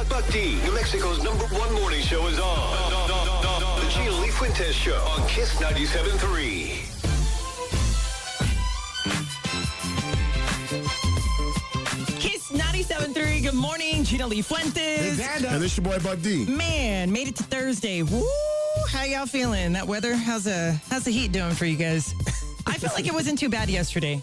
Buck D, New Mexico's #1 morning show is on. The GLF Fuentes Show on Kiss 97.3. Kiss 97.3. Good morning, Gina Lee Fuentes. And this your boy Buck D. Man, made it to Thursday. Woo! How y'all feeling? That weather? How's the heat doing for you guys? I feel like it wasn't too bad yesterday.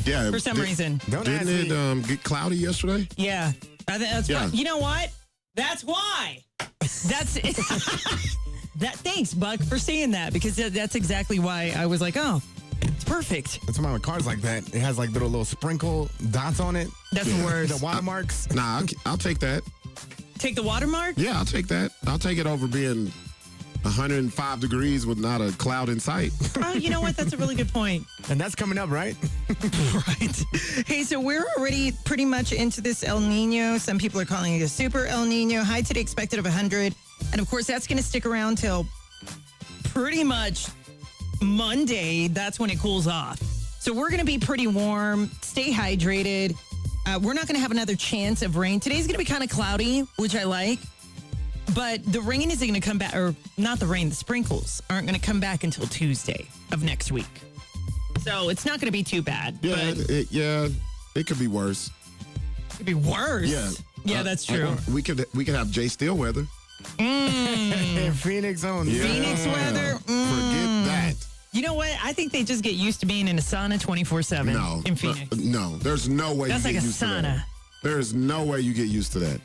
Yeah. For some reason. Didn't it get cloudy yesterday? Yeah. I think that's Yeah. why. You know what? That's why. That's it. Thanks, Buck, for saying that, because that's exactly why I was like, oh, it's perfect. That's why my car's like that. It has like little sprinkle dots on it. That's the worst. The watermarks. Nah, I'll take that. Take the watermark? Yeah, I'll take that. I'll take it over being 105 degrees with not a cloud in sight. Oh, you know what? That's a really good point. And that's coming up, right? Right. Hey, so we're already pretty much into this El Nino. Some people are calling it a super El Nino. High today expected of 100. And of course, that's going to stick around till pretty much Monday. That's when it cools off. So we're going to be pretty warm. Stay hydrated. We're not going to have another chance of rain. Today's going to be kind of cloudy, which I like. But the rain isn't going to come back, or not the rain, the sprinkles aren't going to come back until Tuesday of next week. So it's not going to be too bad. Yeah, but it could be worse. it could be worse. Yeah. Yeah, that's true. We could have Jay Steele weather. Phoenix on. Yeah. Phoenix weather. Forget that. You know what? I think they just get used to being in a sauna 24/7 No. in Phoenix. No, there's no way That's you like get a used to sauna. that. There's no way you get used to that.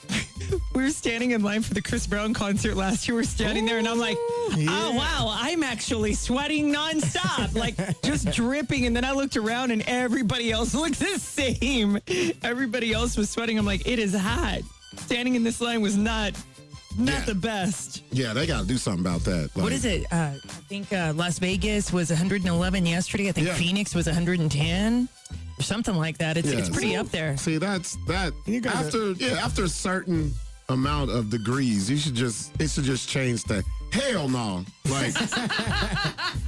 We were standing in line for the Chris Brown concert last year. We're standing there, and I'm like, oh, wow, I'm actually sweating nonstop, like just dripping. And then I looked around, and everybody else looked the same. Everybody else was sweating. I'm like, it is hot. Standing in this line was not the best. Yeah, they got to do something about that. What is it? I think Las Vegas was 111 yesterday. I think Phoenix was 110 or something like that. It's pretty up there. See, that's that. After a certain amount of degrees, it should just change to hell no. Like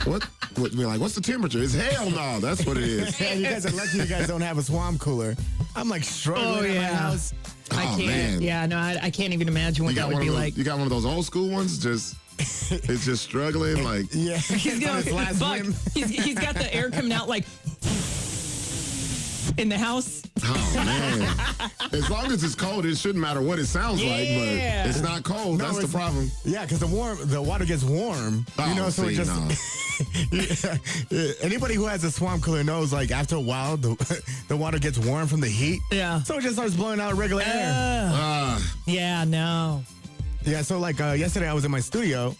what? Be like, what's the temperature? It's hell no. That's what it is. Yeah, you guys are lucky you guys don't have a swamp cooler. I'm like struggling in my house. I can't. Man. Yeah, no, I can't even imagine what that would be like. You got one of those old school ones? It's just struggling. Like Yeah. He's got his last Buck, whim. he's got the air coming out like in the house. oh man. As long as it's cold, it shouldn't matter what it sounds like. Yeah. But it's not cold. That's the problem. Yeah, because the water gets warm. Oh, so see, it just anybody who has a swamp cooler knows, like, after a while the water gets warm from the heat. Yeah. So it just starts blowing out regular air. Yeah, no. Yeah, so like yesterday I was in my studio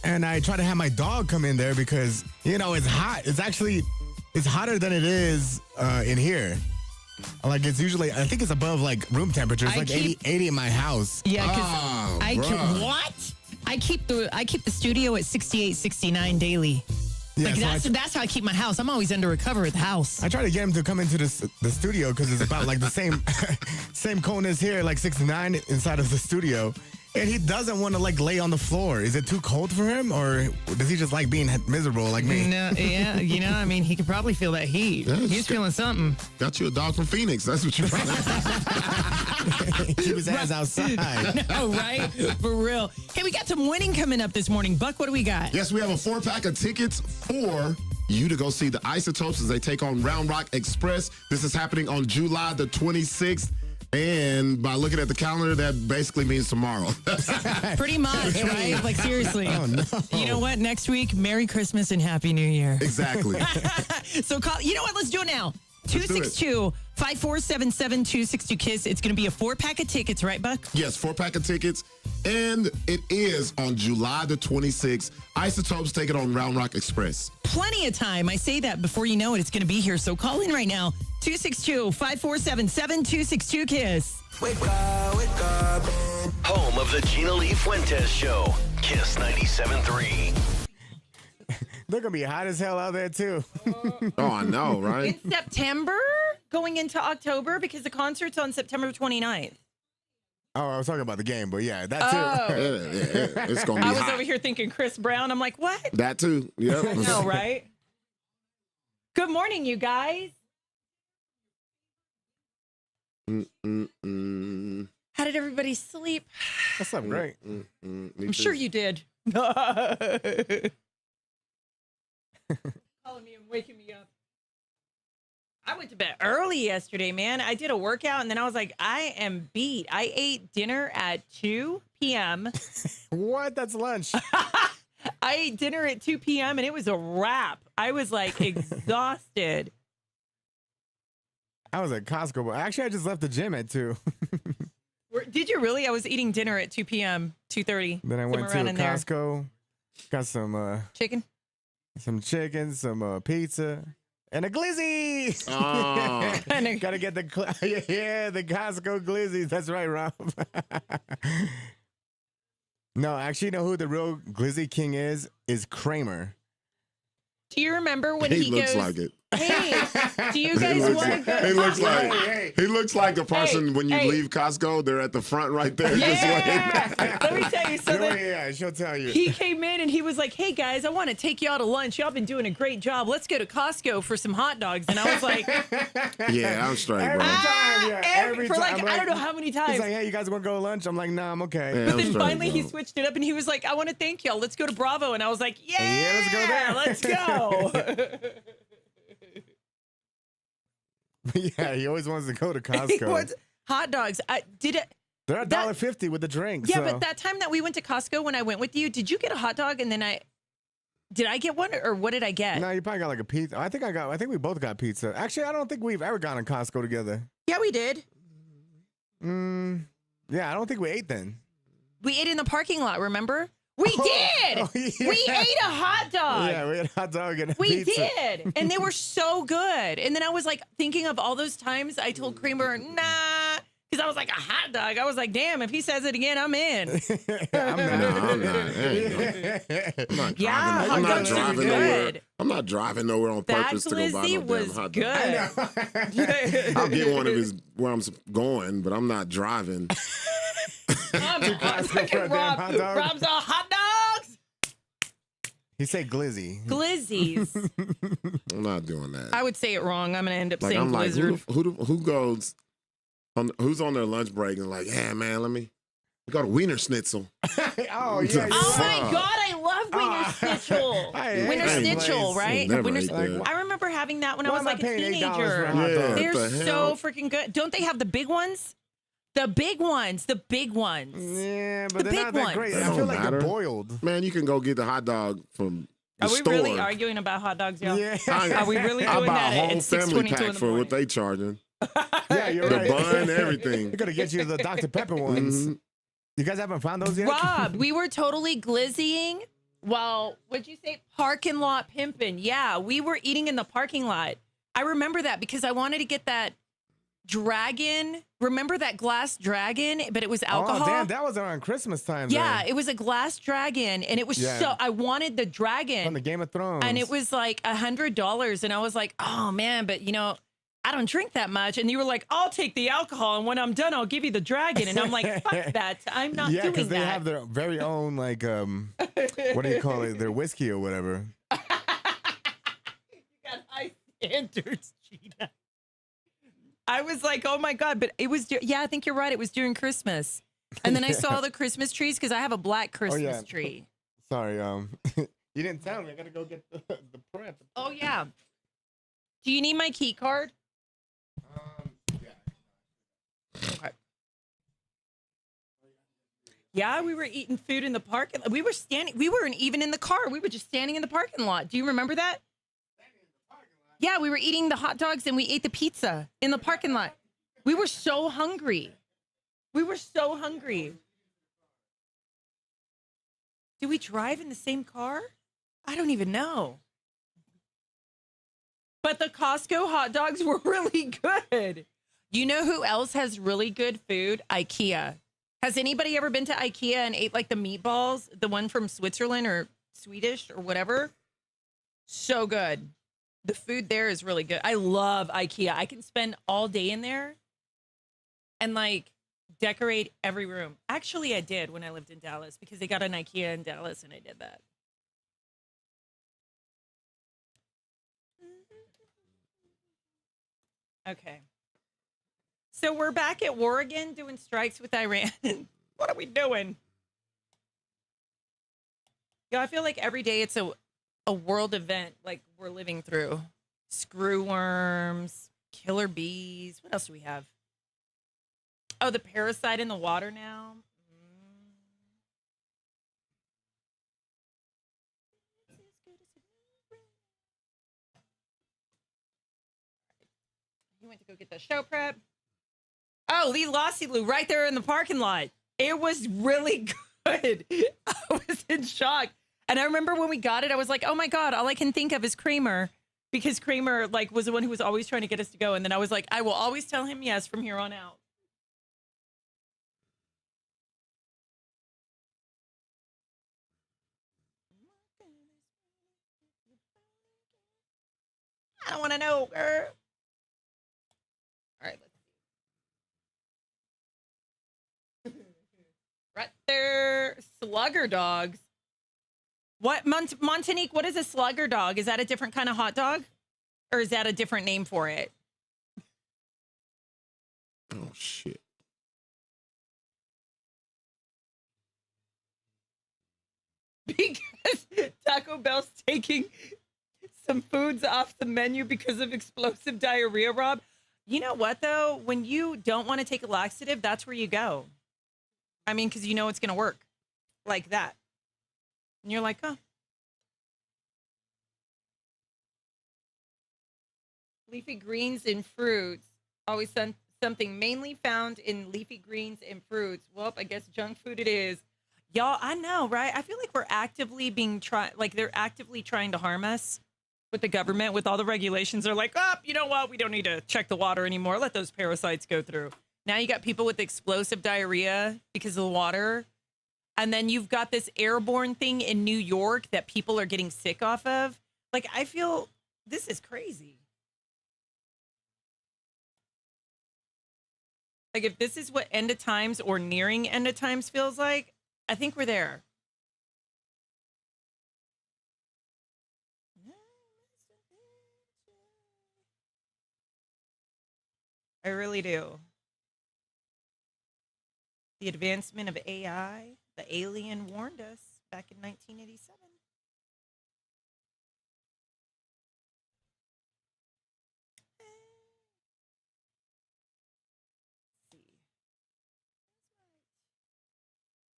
and I tried to have my dog come in there because, it's hot. It's hotter than it is in here. Like, it's usually, I think it's above like room temperature. It's 80 in my house. Yeah, because I keep the studio at 68, 69 daily. Yeah, Like so that's how I keep my house. I'm always under a cover at the house. I try to get him to come into the studio because it's about like the same coldness here, like 69 inside of the studio. And he doesn't want to like lay on the floor. Is it too cold for him, or does he just like being miserable like me? No, yeah, I mean, he could probably feel that heat. He's feeling something. Got you a dog from Phoenix. That's what you probably. Keep his ass outside. Oh, right? For real. Hey, we got some winning coming up this morning. Buck, what do we got? Yes, we have a 4-pack of tickets for you to go see the Isotopes as they take on Round Rock Express. This is happening on July the 26th. And by looking at the calendar, that basically means tomorrow. Pretty much, right? Like, seriously. Oh, no. You know what? Next week, Merry Christmas and Happy New Year. Exactly. So call. You know what? Let's do it now. Let's do it. 262-5477-262-KISS. It's going to be a 4-pack of tickets, right, Buck? Yes, 4-pack of tickets. And it is on July the 26th. Isotopes take it on Round Rock Express. Plenty of time. I say that before you know it. It's going to be here. So call in right now. 262-5477-262-KISS. Wake up, wake up. Home of the Gina Lee Fuentes Show. Kiss 97.3. They're going to be hot as hell out there, too. Oh, I know, right? It's September going into October because the concert's on September 29th. Oh, I was talking about the game, but yeah, that too. Yeah, it's going to be I was hot. over here thinking Chris Brown. I'm like, what? That too. Yep. No, right? Good morning, you guys. How did everybody sleep? I slept great. I'm sure you did. Calling me and waking me up. I went to bed early yesterday, man. I did a workout and then I was like, I am beat. I ate dinner at 2 p.m. What? That's lunch. I ate dinner at 2 p.m. and it was a wrap. I was like exhausted. I was at Costco, but actually I just left the gym at 2. Did you really? I was eating dinner at 2 p.m., 2:30. Then I went to Costco, got some chicken, some pizza, and a glizzy. Oh. Gotta get the the Costco glizzies. That's right, Rob. No, actually, you know who the real glizzy king is? Is Kramer. Do you remember when he looks goes, like it. Hey, do you guys want to go? He looks like he looks like the person when you leave Costco. They're at the front right there. Just waiting. Let me tell you something. Yeah, she'll tell you. He came in and he was like, "Hey guys, I want to take you out to lunch. Y'all been doing a great job. Let's go to Costco for some hot dogs." And I was like, "Yeah, I'm straight, bro." Every time. Like, I don't know how many times. He's like, "Hey, you guys want to go to lunch?" I'm like, "Nah, I'm okay." Yeah, but then finally he switched it up and he was like, "I want to thank y'all. Let's go to Bravo." And I was like, "Yeah, let's go there. Let's go." Yeah, he always wants to go to Costco. Hot dogs. They're $1.50 with the drinks. Yeah, but that time that we went to Costco when I went with you, did you get a hot dog and then did I get one or what did I get? No, you probably got like a pizza. I think we both got pizza. Actually, I don't think we've ever gone to Costco together. Yeah, we did. Yeah, I don't think we ate then. We ate in the parking lot, remember? We did. Oh, yeah. We ate a hot dog. Yeah, we ate a hot dog and a We pizza. did. And they were so good. And then I was like thinking of all those times I told Kramer, nah, because I was like, a hot dog. I was like, damn, if he says it again, I'm in. I'm not driving nowhere. I'm not driving nowhere on purpose to go buy no damn hot dog. Good. I'll get one of his where I'm going, but I'm not driving. Rob's all hot dogs. He said glizzy. Glizzies. I'm not doing that. I would say it wrong. I'm going to end up like, saying I'm like, blizzard. who goes, who's on their lunch break and like, yeah, man, we go to Wiener Schnitzel. Oh, yeah. Oh, my God. I love Wiener Schnitzel. Wiener Schnitzel, right? I remember having that when I was like a teenager. Yeah, they're so freaking good. Don't they have the big ones? The big ones. The big ones. Yeah, but they're not that great. I feel like they're boiled. Man, you can go get the hot dog from the store. Are we really arguing about hot dogs, y'all? Yeah. Are we really I doing buy that a whole at family 6:22 pack in the for morning? what they charging. Yeah, you're the right. bun, everything. You're gonna get you the Dr. Pepper ones. Mm-hmm. You guys haven't found those yet? Rob, we were totally glizzying while, what'd you say? Parking lot pimping. Yeah, we were eating in the parking lot. I remember that because I wanted to get that dragon. Remember that glass dragon, but it was alcohol? Oh, damn, that was around Christmas time. Yeah, then. it was a glass dragon, and it was so, I wanted the dragon. From the Game of Thrones. And it was like $100, and I was like, oh, man, but I don't drink that much. And you were like, I'll take the alcohol, and when I'm done, I'll give you the dragon. And I'm like, fuck that. I'm not doing that. Yeah, because they have their very own, like, what do you call it? Their whiskey or whatever. You got high standards, Gina. I was like, oh, my God. But it was, I think you're right. It was during Christmas. And then I saw the Christmas trees because I have a black Christmas tree. Sorry. You didn't tell me. I got to go get the prep. Oh, yeah. Do you need my key card? Okay. Yeah, we were eating food in the park. We were standing. We weren't even in the car. We were just standing in the parking lot. Do you remember that? Yeah, we were eating the hot dogs and we ate the pizza in the parking lot. We were so hungry. We were so hungry. Did we drive in the same car? I don't even know. But the Costco hot dogs were really good. You know who else has really good food? IKEA. Has anybody ever been to IKEA and ate like the meatballs, the one from Switzerland or Swedish or whatever? So good. The food there is really good. I love IKEA. I can spend all day in there and like decorate every room. Actually, I did when I lived in Dallas because they got an IKEA in Dallas and I did that. Okay. So we're back at war again doing strikes with Iran. What are we doing? Yeah, I feel like every day it's a world event like we're living through. Screw worms, killer bees. What else do we have? Oh, the parasite in the water now. He went to go get the show prep. Oh, Lee Lossy Lou right there in the parking lot. It was really good. I was in shock. And I remember when we got it, I was like, oh my God, all I can think of is Kramer. Because Kramer like was the one who was always trying to get us to go. And then I was like, I will always tell him yes from here on out. I don't want to know, girl. All right, let's see. Right there, slugger dogs. What, Montanique, what is a slugger dog? Is that a different kind of hot dog? Or is that a different name for it? Oh, shit. Because Taco Bell's taking some foods off the menu because of explosive diarrhea, Rob. You know what, though? When you don't want to take a laxative, that's where you go. I mean, because you know it's going to work like that. And you're like, oh. Leafy greens and fruits. Always something mainly found in leafy greens and fruits. Well, I guess junk food it is. Y'all, I know, right? I feel like we're actively they're actively trying to harm us with the government, with all the regulations. They're like, oh, you know what? We don't need to check the water anymore. Let those parasites go through. Now you got people with explosive diarrhea because of the water. And then you've got this airborne thing in New York that people are getting sick off of. Like, I feel this is crazy. Like, if this is what end of times or nearing end of times feels like, I think we're there. I really do. The advancement of AI, the alien warned us back in 1987.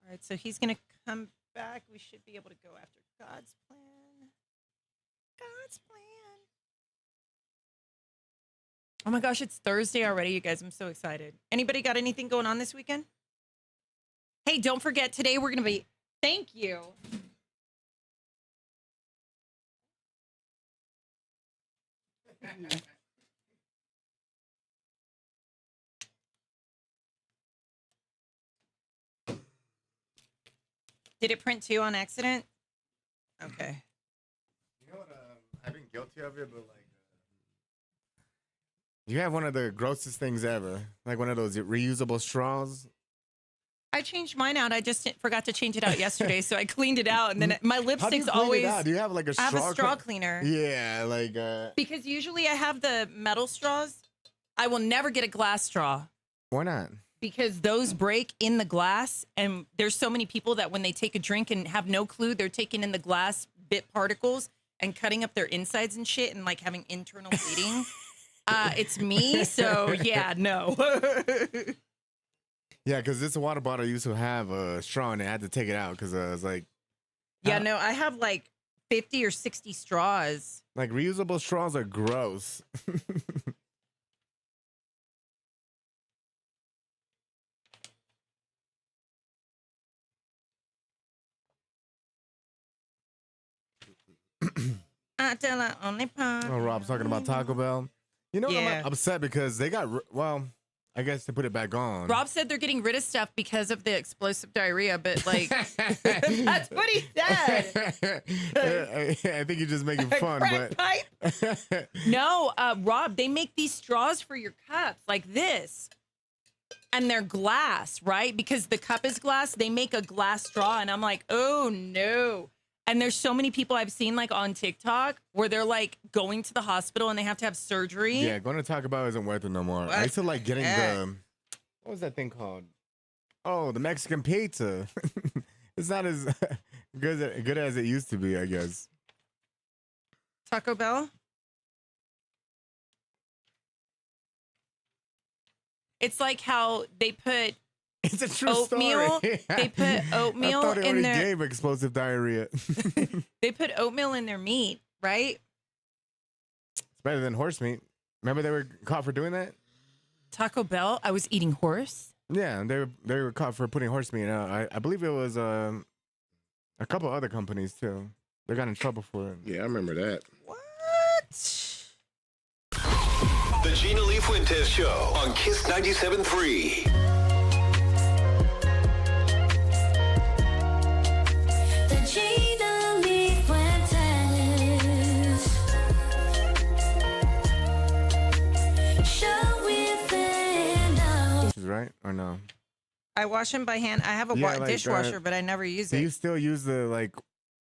All right, so he's going to come back. We should be able to go after God's plan. God's plan. Oh my gosh, it's Thursday already, you guys. I'm so excited. Anybody got anything going on this weekend? Hey, don't forget, today we're going to be... Thank you. Did it print too on accident? Okay. You know what? I've been guilty of it, but like, you have one of the grossest things ever, like one of those reusable straws. I changed mine out. I just forgot to change it out yesterday, so I cleaned it out, and then my How do you lipstick's clean always. it out? Do you have like a I straw? have a straw cleaner. Yeah, like. Because usually I have the metal straws. I will never get a glass straw. Why not? Because those break in the glass, and there's so many people that when they take a drink and have no clue, they're taking in the glass bit particles and cutting up their insides and shit and like having internal bleeding. It's me, so yeah, no. Yeah, because this water bottle used to have a straw and I had to take it out because I was like... Yeah, no, I have like 50 or 60 straws. Like reusable straws are gross. I tell her only part. Oh, Rob's talking about Taco Bell. You know, Yeah. I'm upset because they got, well, I guess to put it back on. Rob said they're getting rid of stuff because of the explosive diarrhea, but like, that's what he said. I think you're just making fun, Crack but pipe? No, Rob, they make these straws for your cups like this. And they're glass, right? Because the cup is glass, they make a glass straw. And I'm like, oh no. And there's so many people I've seen like on TikTok where they're like going to the hospital and they have to have surgery. Yeah, going to Taco Bell isn't worth it no more. I used to like getting the, what was that thing called? Oh, the Mexican pizza. It's not as good as it used to be, I guess. Taco Bell? It's like how they put It's a true oatmeal. story. They put oatmeal I thought it in already their. gave explosive diarrhea. They put oatmeal in their meat, right? It's better than horse meat. Remember they were caught for doing that? Taco Bell. I was eating horse. Yeah, and they were caught for putting horse meat out. I believe it was a couple other companies too. They got in trouble for it. Yeah, I remember that. What? The Gina Lee Fuentes Show on Kiss 97.3. The Gina Lee Fuentes Show with and out. Is right or no? I wash them by hand. I have a Yeah, like, dishwasher, but I never use Do it. you still use the like?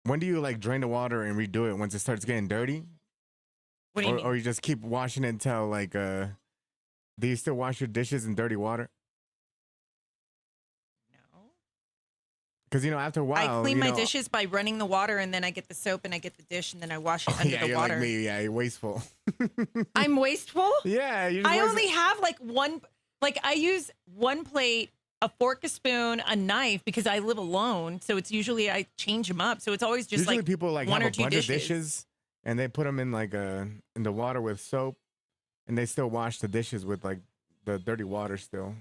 When do you like drain the water and redo it once it starts getting dirty? What do you mean? Or you just keep washing it until like do you still wash your dishes in dirty water? No. Because after a while, I clean my dishes by running the water, and then I get the soap and I get the dish, and then I wash it under yeah, the you're water. like me. Yeah, you're wasteful. I'm wasteful. Yeah, you're I only have like one. Like I use one plate, a fork, a spoon, a knife because I live alone. So it's usually I change them up. So it's always just Usually like people like one have or a two bunch dishes. of dishes and they put them in like in the water with soap, and they still wash the dishes with like the dirty water still.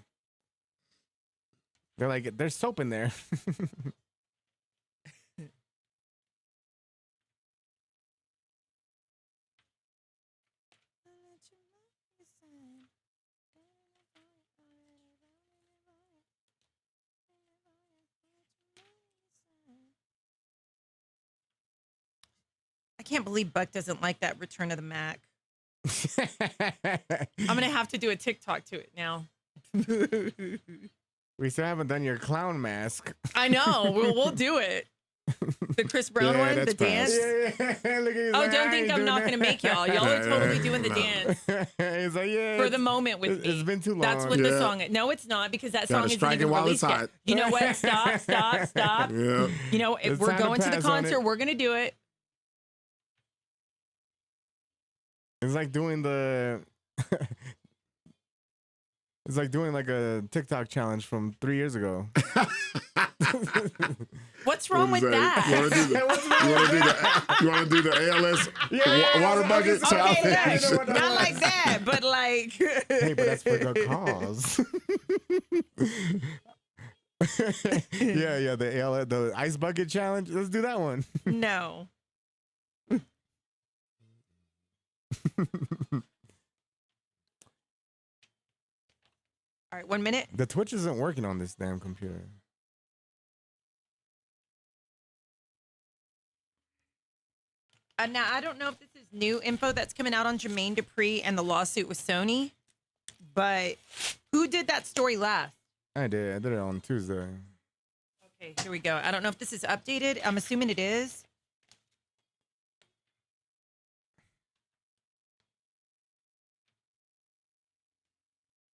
They're like, there's soap in there. I can't believe Buck doesn't like that Return of the Mac. I'm gonna have to do a TikTok to it now. We still haven't done your clown mask. I know. We'll do it. The Chris Brown one, that's the dance. Yeah. Look at you, Oh, like, don't I think ain't I'm doing not that. going to make y'all. Y'all are totally doing the dance He's like, yeah. for the moment with me. It's been too long. That's what the Yeah. song is. No, it's not because that Gotta song isn't strike even it while released it's yet. hot. You know what? Stop. Yeah. You know, if It's we're time to going to the pass on concert, it. we're going to do it. It's like doing the. It's like doing like a TikTok challenge from 3 years ago. What's wrong with You that? want to do the ALS Yeah, water bucket okay, challenge? yeah, Not like that, but like. Hey, but that's for the cause. yeah, the ice bucket challenge. Let's do that one. No. All right, 1 minute. The Twitch isn't working on this damn computer. Now, I don't know if this is new info that's coming out on Jermaine Dupri and the lawsuit with Sony, but who did that story last? I did it on Tuesday. Okay, here we go. I don't know if this is updated. I'm assuming it is.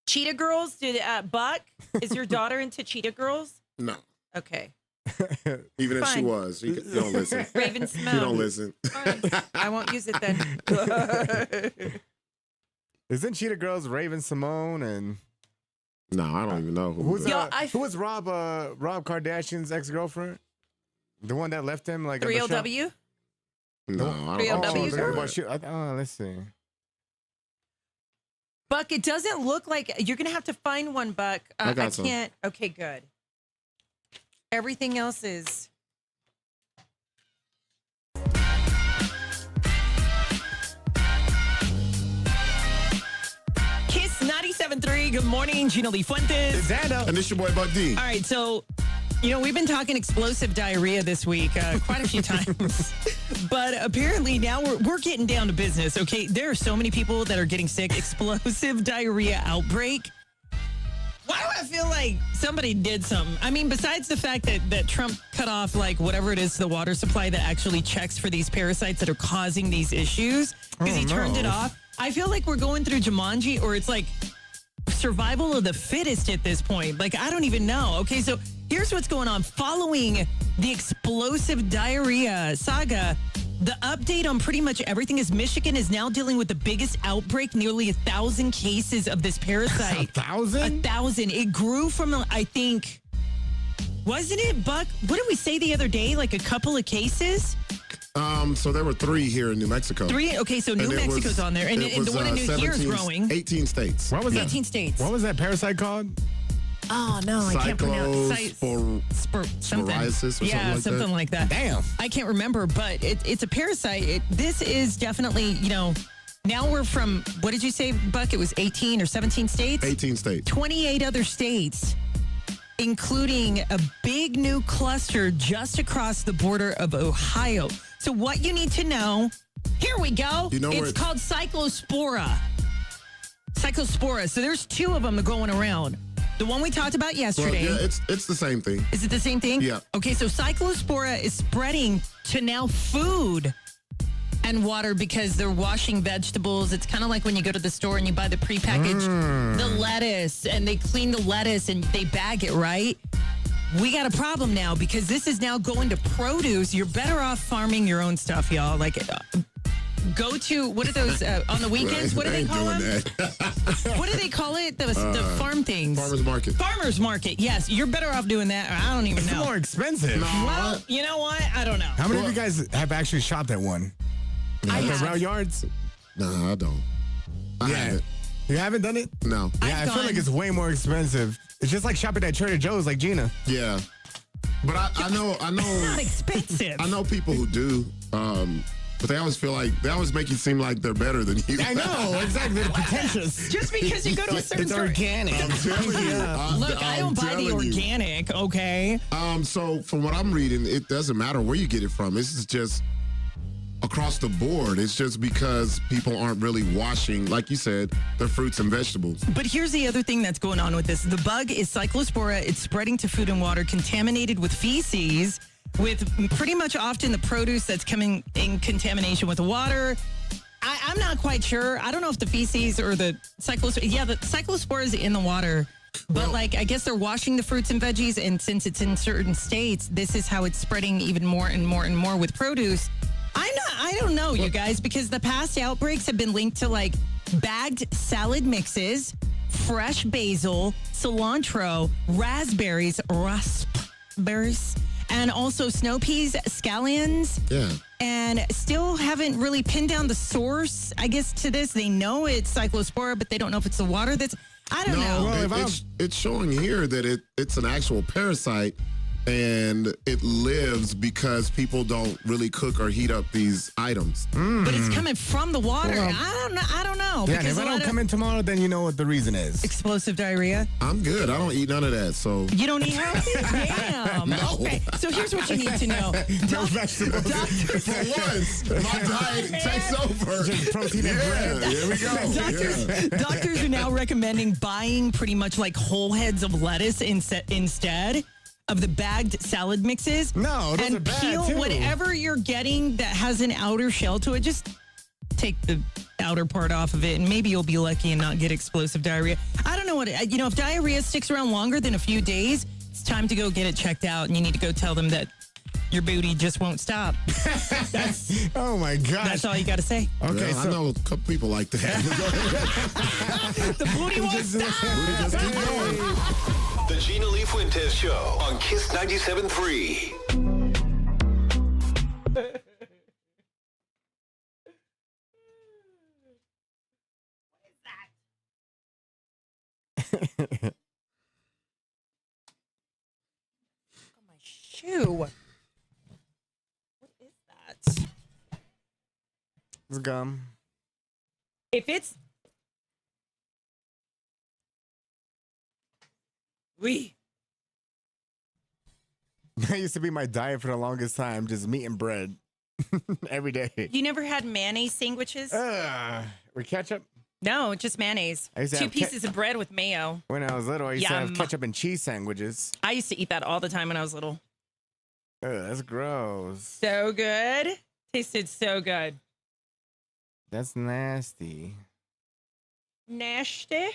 Cheetah Girls? Did Buck? Is your daughter into Cheetah Girls? No. Okay. Even if she Fine. was, you don't listen. Raven You Simone. don't listen. Fine. I won't use it then. Isn't Cheetah Girls Raven Simone and No, I don't even know who. who's the- Yo, who was Rob Kardashian's ex-girlfriend? The one that left him like on the show? 3LW? No, I don't. 3LW know. girl? Well, let's see. Buck, it doesn't look like you're gonna have to find one, Buck. I got I some. can't. Okay, good. Everything else is. Kiss 97.3. Good morning, Gina Lee Fuentes. Xando. And this your boy Buck D. All right, so, we've been talking explosive diarrhea this week quite a few times. But apparently now we're getting down to business, okay? There are so many people that are getting sick. Explosive diarrhea outbreak. Why do I feel like somebody did something? I mean, besides the fact that Trump cut off like whatever it is, the water supply that actually checks for these parasites that are causing these issues, because he turned it off. I feel like we're going through Jumanji, or it's like survival of the fittest at this point. Like, I don't even know. Okay, so here's what's going on. Following the explosive diarrhea saga, the update on pretty much everything is Michigan is now dealing with the biggest outbreak, nearly 1,000 cases of this parasite. 1,000? 1,000. It grew from, I think, wasn't it, Buck? What did we say the other day? Like a couple of cases? So there were 3 here in New Mexico. 3? Okay, so New And it Mexico's was- on there. And it the was, one in New Year is 17 growing. 18 states. What was that? 18 states. What was that parasite called? Oh, no, I can't pronounce Cyclospor- something. Psoriasis or yeah, something like that. Damn. I can't remember, but it's a parasite. This is definitely, now we're from, what did you say, Buck? It was 18 or 17 states? 18 states. 28 other states, including a big new cluster just across the border of Ohio. So what you need to know, here we go. You know where it's it's- called Cyclospora. Cyclospora. So there's 2 of them going around. The one we talked about Well, yesterday. yeah, it's the same thing. Is it the same thing? Yeah. Okay, so Cyclospora is spreading to now food and water because they're washing vegetables. It's kind of like when you go to the store and you buy the prepackaged, the lettuce, and they clean the lettuce and they bag it, right? We got a problem now because this is now going to produce. You're better off farming your own stuff, y'all. Like, go to, what are those, on the weekends? What do they call them? What do they call it? The farm things. Farmers market. Farmers market. Yes, you're better off doing that. I don't even It's know. more expensive. Well, you know what? I don't know. How many of you guys have actually shopped at one? I At the have. rail yards? No, I don't. I haven't. You haven't done it? No. Yeah, I feel gone- like it's way more expensive. It's just like shopping at Trader Joe's, like Gina. Yeah. But I Not know expensive. I know people who do. But they always feel like they always make you seem like they're better than you. I know, exactly. They're pretentious. Just because you go to a certain It's store. organic. I'm telling you. Look, I don't buy the telling you. organic, okay? So from what I'm reading, it doesn't matter where you get it from. This is just across the board. It's just because people aren't really washing, like you said, their fruits and vegetables. But here's the other thing that's going on with this. The bug is Cyclospora. It's spreading to food and water, contaminated with feces, with pretty much often the produce that's coming in contamination with the water. I'm not quite sure. I don't know if the feces or the Cyclospora. Yeah, the Cyclospora is in the water. But I guess they're washing the fruits and veggies. And since it's in certain states, this is how it's spreading even more and more and more with produce. I don't know, you guys, because the past outbreaks have been linked to like bagged salad mixes, fresh basil, cilantro, raspberries, and also snow peas, scallions. Yeah. And still haven't really pinned down the source, I guess, to this. They know it's Cyclospora, but they don't know if it's the water that's, I don't know. Well, it's showing here that it's an actual parasite, and it lives because people don't really cook or heat up these items. But it's coming from the water. Well, I don't know. Yeah, and because if a I lot don't of come in tomorrow, then you know what the reason is. explosive diarrhea. I'm good. I don't eat none of that. So You don't eat healthy? Damn. No. Okay, so here's what you need to know. No vegetables. for once, my diet takes over. Just protein and bread. Here we go. Doctors are now recommending buying pretty much like whole heads of lettuce instead of the bagged salad mixes. No, those and are bad, peel too. whatever you're getting that has an outer shell to it. Just take the outer part off of it, and maybe you'll be lucky and not get explosive diarrhea. I don't know what if diarrhea sticks around longer than a few days, it's time to go get it checked out, and you need to go tell them that your booty just won't stop. Oh my gosh. That's all you got to say. Okay, Well, I so know a couple people like that. The booty won't Just- stop. Just keep going. The Gina Lee Fuentes Show on Kiss 97.3. Shoe. What is that? it's gum. If it's That used to be my diet for the longest time, just meat and bread every day. you never had mayonnaise sandwiches? With ketchup? No, just mayonnaise. I used to 2 have pieces of bread with mayo. When I was little, I used to have Yum. ketchup and cheese sandwiches. I used to eat that all the time when I was little. Ugh, that's gross. So good. Tasted so good. That's nasty. Nasty.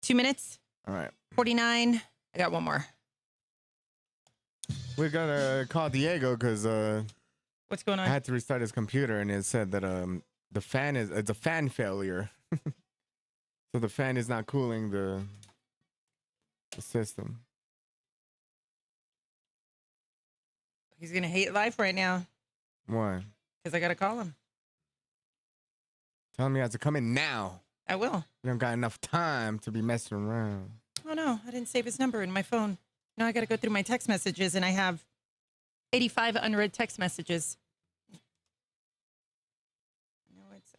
2 minutes. All right. 49. I got one more. We gotta call Diego because What's going I on? had to restart his computer and it said that it's a fan failure. So the fan is not cooling the system. He's going to hate life right now Why? because I got to call him. Tell him he has to come in now. I will. You don't got enough time to be messing around. Oh, no. I didn't save his number in my phone. Now I got to go through my text messages, and I have 85 unread text messages. No, it's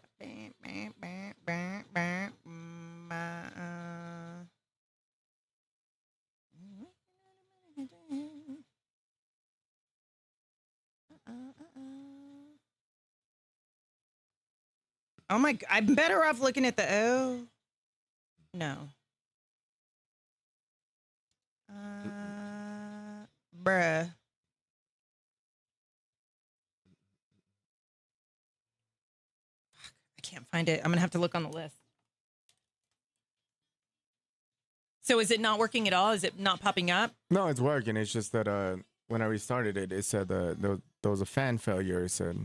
Oh my! I'm better off looking at the no. Bruh. I can't find it. I'm gonna have to look on the list. So is it not working at all? Is it not popping up? No, it's working. It's just that when I restarted it, it said there was a fan failure. It said.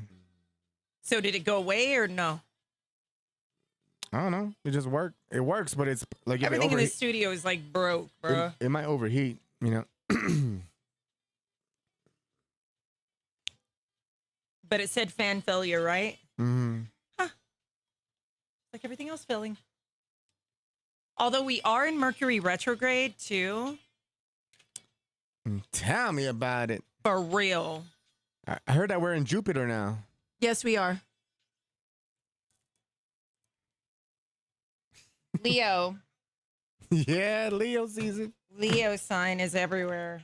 So did it go away or no? I don't know. It just worked. It works, but it's like if Everything it, in the studio is like broke, bro. it might overheat. You know. But it said fan failure, right? Mm-hmm. Like everything else failing. Although we are in Mercury retrograde too. Tell me about it. For real. I heard that we're in Jupiter now. Yes, we are. Leo. Yeah, Leo season. Leo sign is everywhere.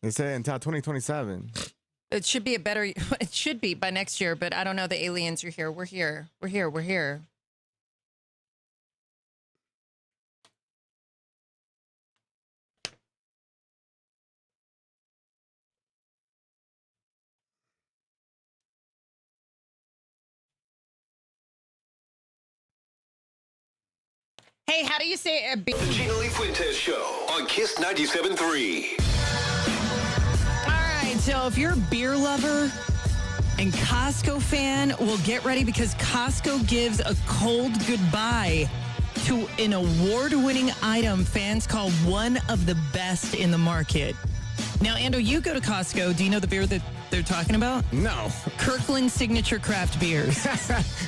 They said until 2027. It should be it should be by next year, but I don't know. The aliens are here. We're here. We're here. We're here. Hey, how do you say The Gina Lee Fuentes Show on Kiss 97.3. All right, so if you're a beer lover and Costco fan, well, get ready because Costco gives a cold goodbye to an award-winning item fans call one of the best in the market. Now, Ando, you go to Costco. Do you know the beer that they're talking about? No. Kirkland Signature Craft Beers.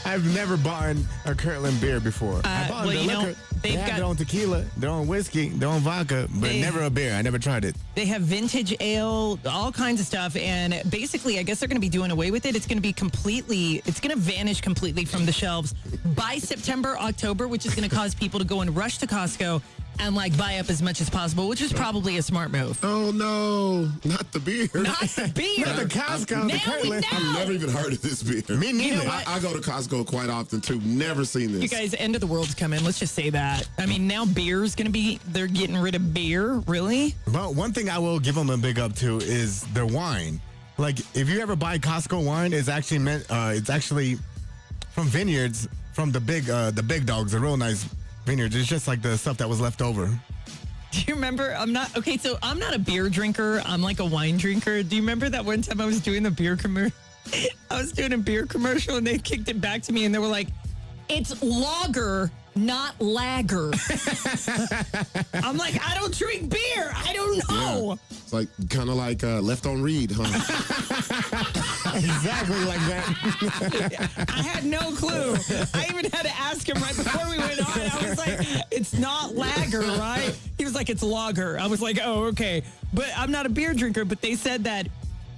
I've never bought a Kirtland beer before. I bought well, the you know, liquor. They they've have got- their own tequila, their own whiskey, their own vodka, but never a beer. I never tried it. They have vintage ale, all kinds of stuff. And basically, I guess they're going to be doing away with it. It's going to be it's going to vanish completely from the shelves by September, October, which is going to cause people to go and rush to Costco and like buy up as much as possible, which is probably a smart move. Oh no, not the beer. Not the beer. Not the Costco, Now the Kirtland. we know. I've never even heard of this beer. Me neither. You know what? I go to Costco quite often too. Never seen this. You guys, end of the world's coming. Let's just say that. I mean, now beer's going to they're getting rid of beer. Really? But one thing I will give them a big up to is their wine. Like, if you ever buy Costco wine, it's actually from vineyards, from the big dogs, the real nice vineyards. It's just like the stuff that was left over. Do you remember? I'm not a beer drinker. I'm like a wine drinker. Do you remember that one time I was doing the beer commercial? I was doing a beer commercial and they kicked it back to me and they were like, "It's lager, not lager." I'm like, I don't drink beer. I don't know. Yeah. It's like kind of like left on read, huh? Exactly like that. I had no clue. I even had to ask him right before we went on. I was like, "It's not lager, right?" He was like, "It's lager." I was like, "Oh, okay." But I'm not a beer drinker, but they said that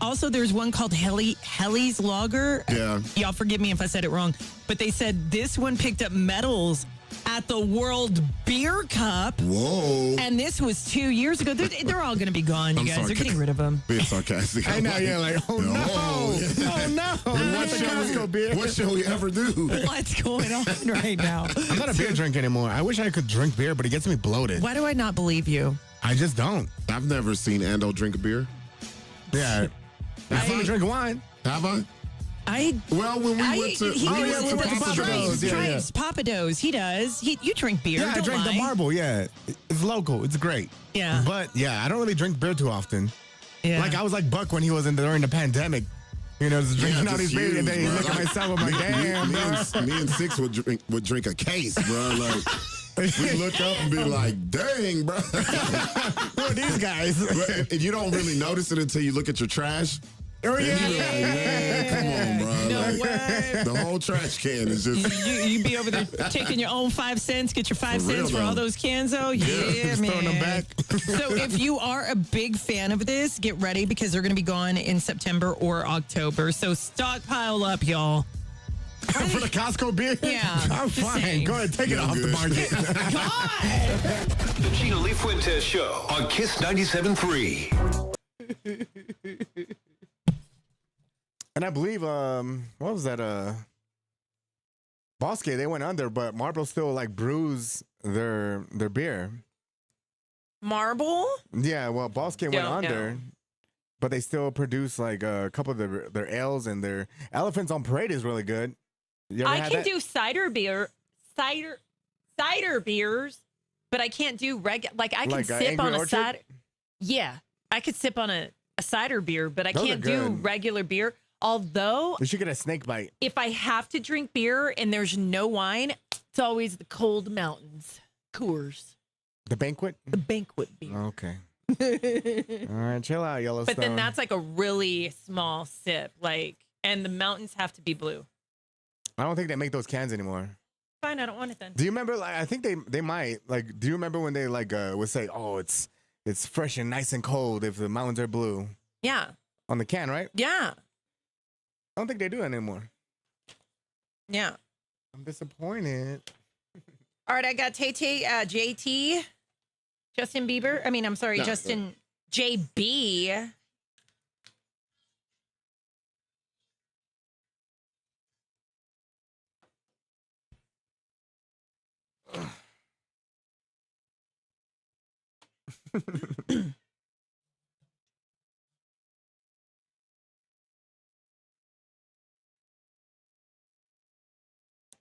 also there's one called Helly's Lager. Yeah. Y'all forgive me if I said it wrong, but they said this one picked up medals at the World Beer Cup. Whoa. And this was 2 years ago. They're all going to be gone, you I'm guys. sorry. They're getting rid of them. Being sarcastic. I know, yeah, like, oh no. Oh no. What should we ever do? What's going on right now? I'm not a beer drink anymore. I wish I could drink beer, but it gets me bloated. Why do I not believe you? I just don't. I've never seen Ando drink a beer. Yeah. I've seen him drink wine. Have I? I Well, when we went to, he we does went to the Papa stripes, John's. stripes, Papados. He does. You drink beer. Yeah, I don't drank the lie. Marble. Yeah, it's local. It's great. Yeah. But yeah, I don't really drink beer too often. Yeah. Like I was like Buck when he was during the pandemic. You know, just drinking all just these beers and you, then bro. look at myself. I'm like, damn, me, bro. me and Six would drink a case, bro. Like we look up and be like, dang, bro. Who are these guys? But you don't really notice it until you look at your trash. Oh And you be like, man, come on, bro. No Like, way. the whole trash can is just You be over there taking your own 5 cents, get your 5 For real, cents for all though. those cans, though. Yeah, Just man. throwing them back. So if you are a big fan of this, get ready because they're going to be gone in September or October. So stockpile up, y'all. For the Costco beer? Yeah, I'm just fine. saying. Go ahead, take it Yeah, off the good. market. God! The Gina Lee Fuentes Show on Kiss 97.3. And I believe, what was that? Bosque, they went under, but Marble still like brews their beer. Marble? Yeah, well, Bosque went Don't under, know. but they still produce like a couple of their ales, and their Elephants on Parade is really good. You ever I had can that? do cider beers, but I can't do like I can Like, sip Angry on a Orchard? cider. Yeah, I could sip on a cider beer, but I Those are can't do good. regular beer. Although, You should get a snake bite. if I have to drink beer and there's no wine, it's always the Cold Mountains Coors, The banquet? the banquet beer. Okay. All right, chill out, Yellowstone. But then that's like a really small sip, and the mountains have to be blue. I don't think they make those cans anymore. Fine, I don't want it then. Do you remember? Like, I think they might. Like, do you remember when they would say, "Oh, it's fresh and nice and cold if the mountains are blue" Yeah, on the can, right? yeah, I don't think they do it anymore. Yeah. I'm disappointed. All right, I got JT, Justin Bieber. I mean, I'm sorry, No, Justin. JB.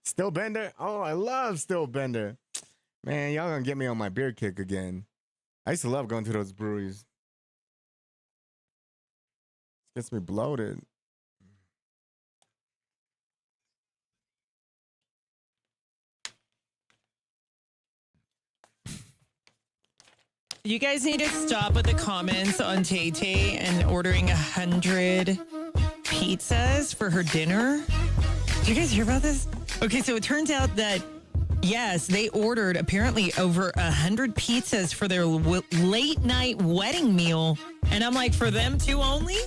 Still Bender. Oh, I love Still Bender. Man, y'all gonna get me on my beer kick again. I used to love going to those breweries. Gets me bloated. You guys need to stop with the comments on Tay Tay and ordering 100 pizzas for her dinner. Did you guys hear about this? Okay, so it turns out that, yes, they ordered apparently over 100 pizzas for their late night wedding meal. And I'm like, for them two only?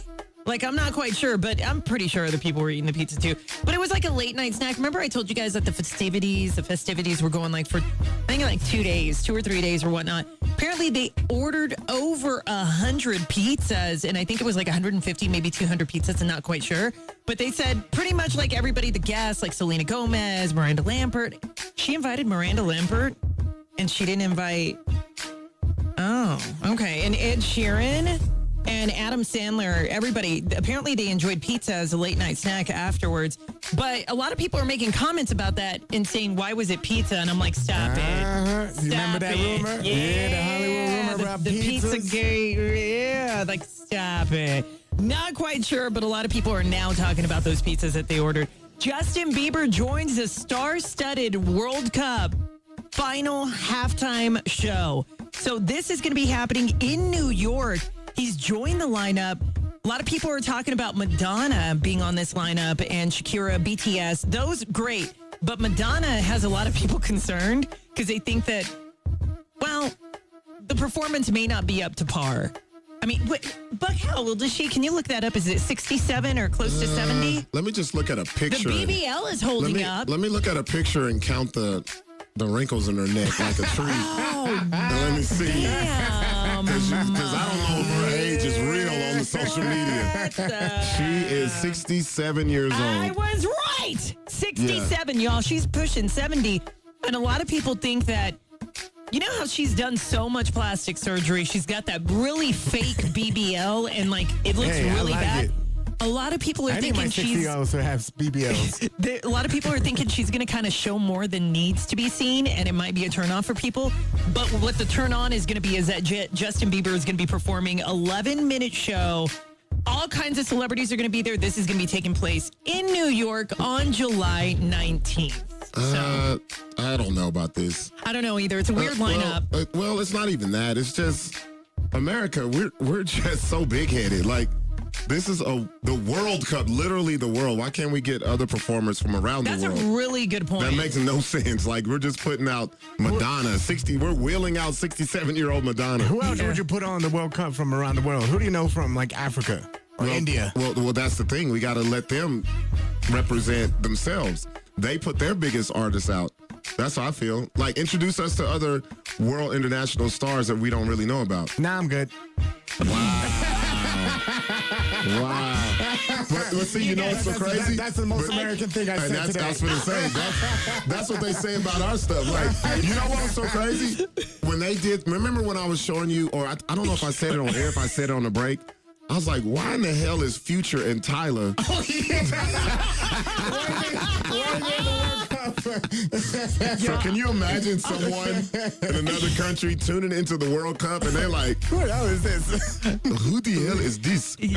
Like, I'm not quite sure, but I'm pretty sure other people were eating the pizza too. But it was like a late night snack. Remember I told you guys that the festivities were going like for, I think like 2 days, 2 or 3 days or whatnot. Apparently they ordered over 100 pizzas, and I think it was like 150, maybe 200 pizzas. I'm not quite sure. But they said pretty much like everybody, the guests, like Selena Gomez, Miranda Lambert. She invited Miranda Lambert, and she didn't invite, oh, okay. And Ed Sheeran and Adam Sandler, everybody, apparently they enjoyed pizza as a late night snack afterwards. But a lot of people are making comments about that and saying, why was it pizza? And I'm like, stop it. You remember Stop that it. rumor? Yeah, the Hollywood rumor about the pizza pizzas. gate. Yeah, like, stop it. Not quite sure, but a lot of people are now talking about those pizzas that they ordered. Justin Bieber joins the star-studded World Cup final halftime show. So this is going to be happening in New York. He's joined the lineup. A lot of people are talking about Madonna being on this lineup and Shakira, BTS. Those, great. But Madonna has a lot of people concerned because they think that, well, the performance may not be up to par. I mean, Buck, how old is she? Can you look that up? Is it 67 or close to 70? Let me just look at a The picture. BBL is holding up. Let me look at a picture and count the the wrinkles in her neck like a tree. Let me see. Damn. Because I don't know if her age is real on the social media. She is 67 years I old. was right. 67, y'all. She's pushing 70. And a lot of people think that, you know how she's done so much plastic surgery? She's got that really fake BBL and like it looks Hey, I really like bad. it. A lot of people are I think my thinking 60 she's also have BBLs. a lot of people are thinking she's going to kind of show more than needs to be seen, and it might be a turn off for people. But what the turn on is going to be is that Justin Bieber is going to be performing 11-minute show. All kinds of celebrities are going to be there. This is going to be taking place in New York on July 19th. So I don't know about this. I don't know either. It's a weird lineup. Well, it's not even that. It's just America. We're just so big headed. Like this is the World Cup, literally the world. Why can't we get other performers from around That's the a world? really good point. That makes no sense. Like we're just putting out Madonna, 60. We're wheeling out 67-year-old Madonna. Who else would you put on the World Cup from around the world? Who do you know from like Africa or India? Well, that's the thing. We got to let them represent themselves. They put their biggest artists out. That's how I feel. Like introduce us to other world international stars that we don't really know about. Nah, I'm good. Wow. But see, you know what's so crazy? That's the most American thing I And said that's, today. I was gonna say. That's what they say about our stuff. Like, you know what was so crazy? When they did, remember when I was showing you, or I don't know if I said it on air, if I said it on the break, I was like, why in the hell is Future and Tyler? So can you imagine someone in another country tuning into the World Cup and they're like, Who the hell is this? who the hell is this? You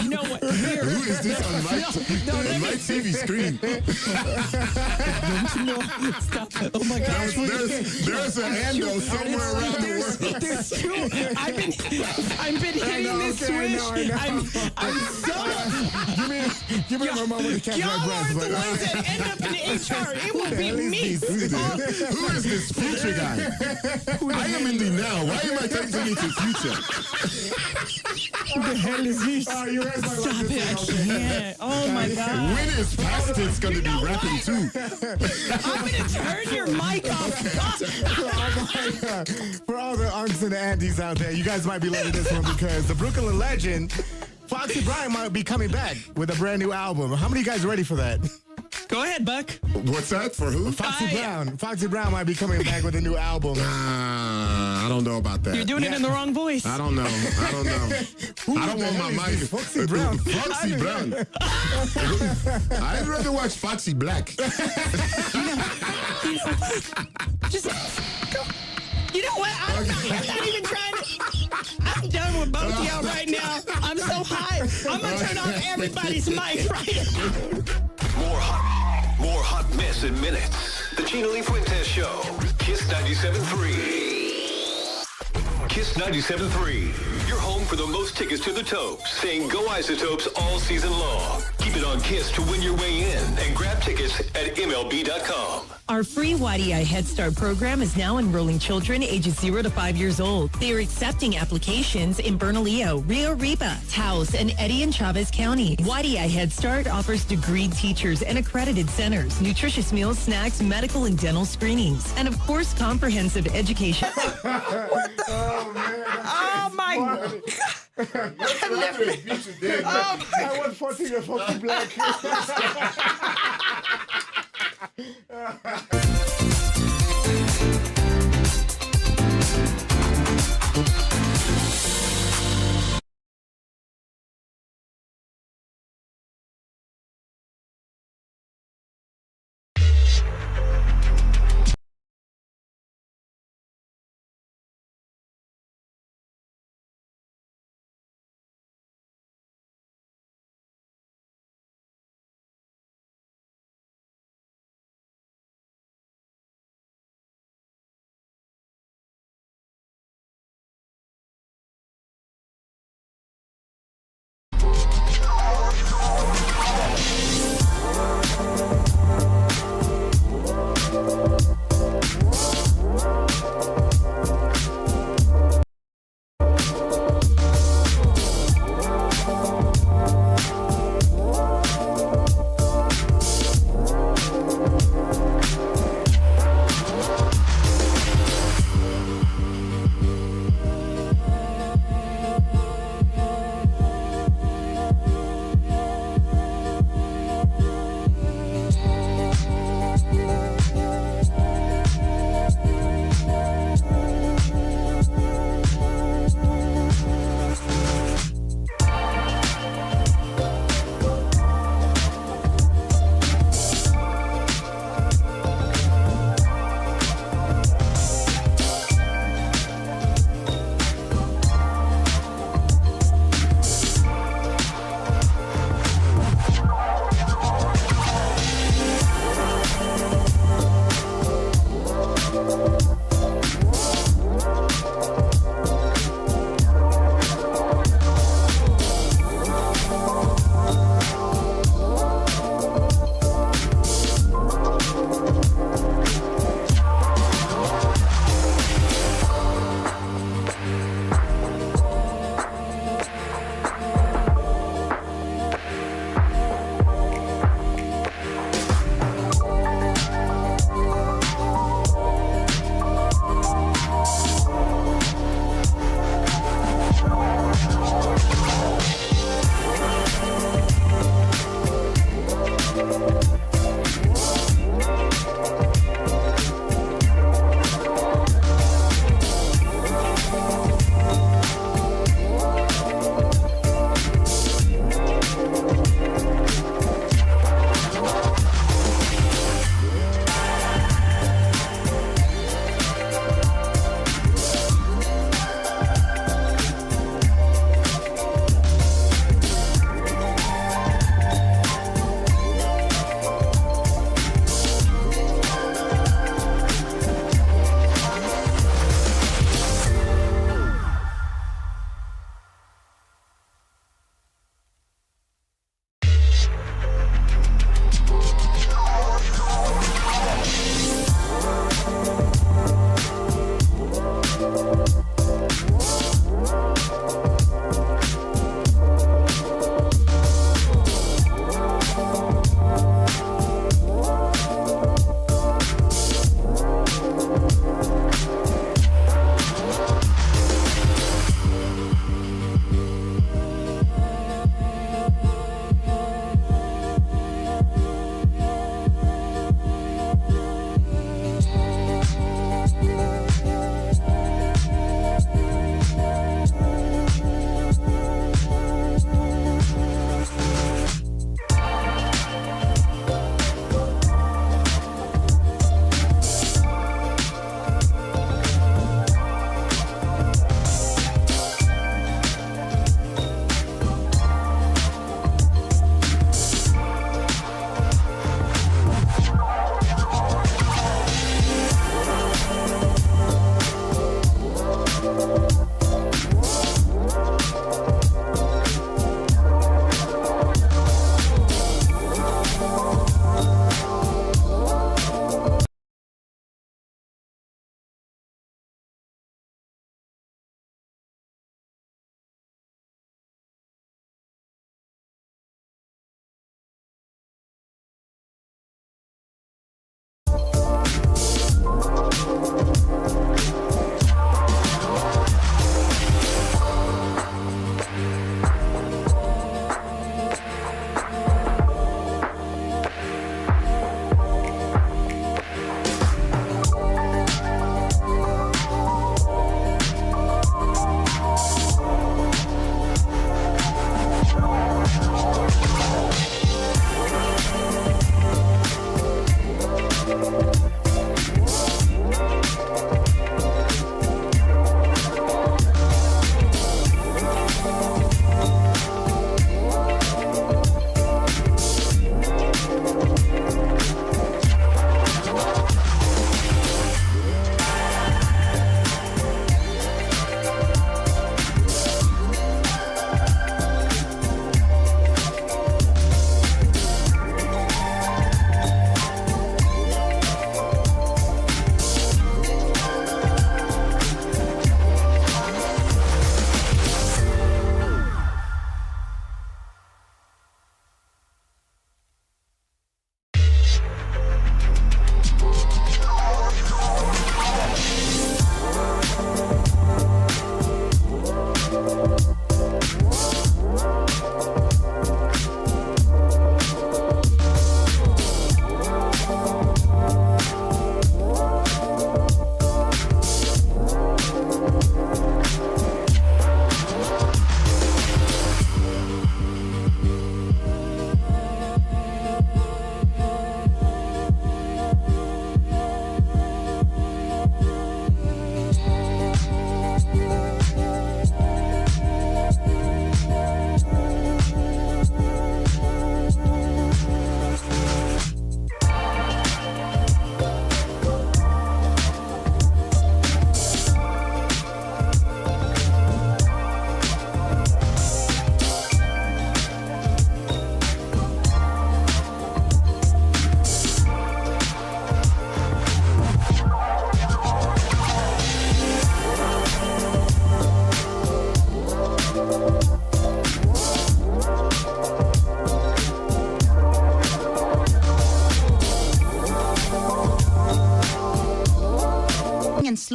know what? Here, Who is this on my TV screen? stop. Oh my gosh. There's an Ando somewhere around the world. There's two. I've been hitting this switch. I'm so. Give me a moment to catch Y'all my breath. are the but, ones that end up in HR. It will be me. Who is this Future guy? I am in the now. Why am I taking me to Future? Who the hell is this? Oh, you raised my Stop leg. it. I can't. Oh my God. When is Past Tense going to be rapping too? I'm going to turn your mic off. For all the unks and the aunties out there, you guys might be loving this one because the Brooklyn legend, Foxy Brown, might be coming back with a brand new album. How many of you guys are ready for that? Go ahead, Buck. What's that? For who? Foxy Brown. Foxy Brown might be coming back with a new album. I don't know about that. You're doing it in the wrong voice. I don't know. I don't know. I don't want my mic. Foxy Brown. Foxy Brown. I'd rather watch Foxy Black. Just go. You know what? I'm not even trying to. I'm done with both of y'all right now. I'm so high. I'm going to turn off everybody's mic right now. More hot mess in minutes. The Gina Lee Fuentes Show. Kiss 97.3. Kiss 97.3. Your home for the most tickets to the Topes. Saying go Isotopes all season long. Keep it on Kiss to win your way in. And grab tickets at MLB.com. Our free YDI Head Start program is now enrolling children ages 0 to 5 years old. They are accepting applications in Bernalillo, Rio Arriba, Taos, and Eddie and Chavez counties. YDI Head Start offers degreed teachers and accredited centers, nutritious meals, snacks, medical and dental screenings, and of course, comprehensive education. Oh my God. I want 14 or 40 black.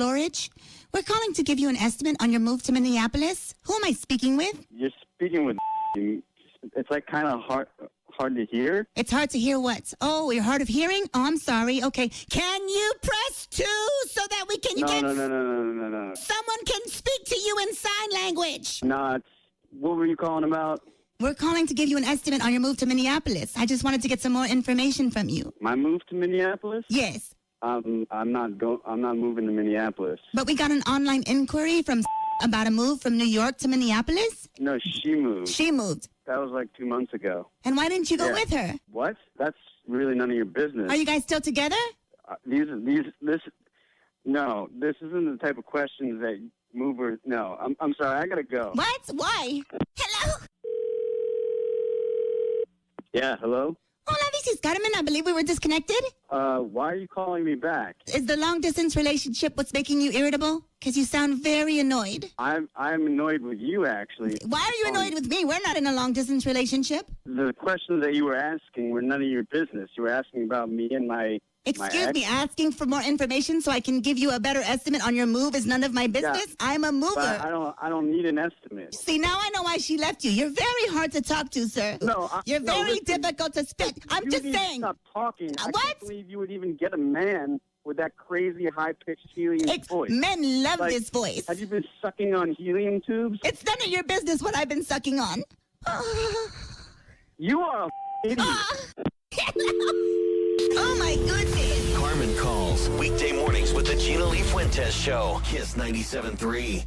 Florich. We're calling to give you an estimate on your move to Minneapolis. Who am I speaking with? You're speaking with. It's like kind of hard to hear. It's hard to hear what? Oh, you're hard of hearing? Oh, I'm sorry. Okay. Can you press 2 so that we can No. Someone can speak to you in sign language. No, what were you calling about? We're calling to give you an estimate on your move to Minneapolis. I just wanted to get some more information from you. My move to Minneapolis? Yes. I'm not moving to Minneapolis. But we got an online inquiry from about a move from New York to Minneapolis. No, she moved. She moved. That was like 2 months ago. And why didn't you go with her? What? That's really none of your business. Are you guys still together? This isn't the type of questions that movers. No, I'm sorry. I gotta go. What? Why? Hello? Yeah, hello? Hola, this is Carmen. I believe we were disconnected. Why are you calling me back? Is the long-distance relationship what's making you irritable? Because you sound very annoyed. I'm annoyed with you, actually. Why are you annoyed with me? We're not in a long-distance relationship. The questions that you were asking were none of your business. You were asking about me and my Excuse me, asking for more information so I can give you a better estimate on your move is none of my business. Yeah, I'm a mover. But I don't need an estimate. See, now I know why she left you. You're very hard to talk to, sir. You're very difficult to speak. I'm just saying. Stop talking. I What? can't believe you would even get a man with that crazy high-pitched helium voice. Men love this voice. Have you been sucking on helium tubes? It's none of your business what I've been sucking on. You are a idiot. Oh, my goodness. Carmen calls weekday mornings with the Gina Lee Fuentes Show. Kiss 97.3.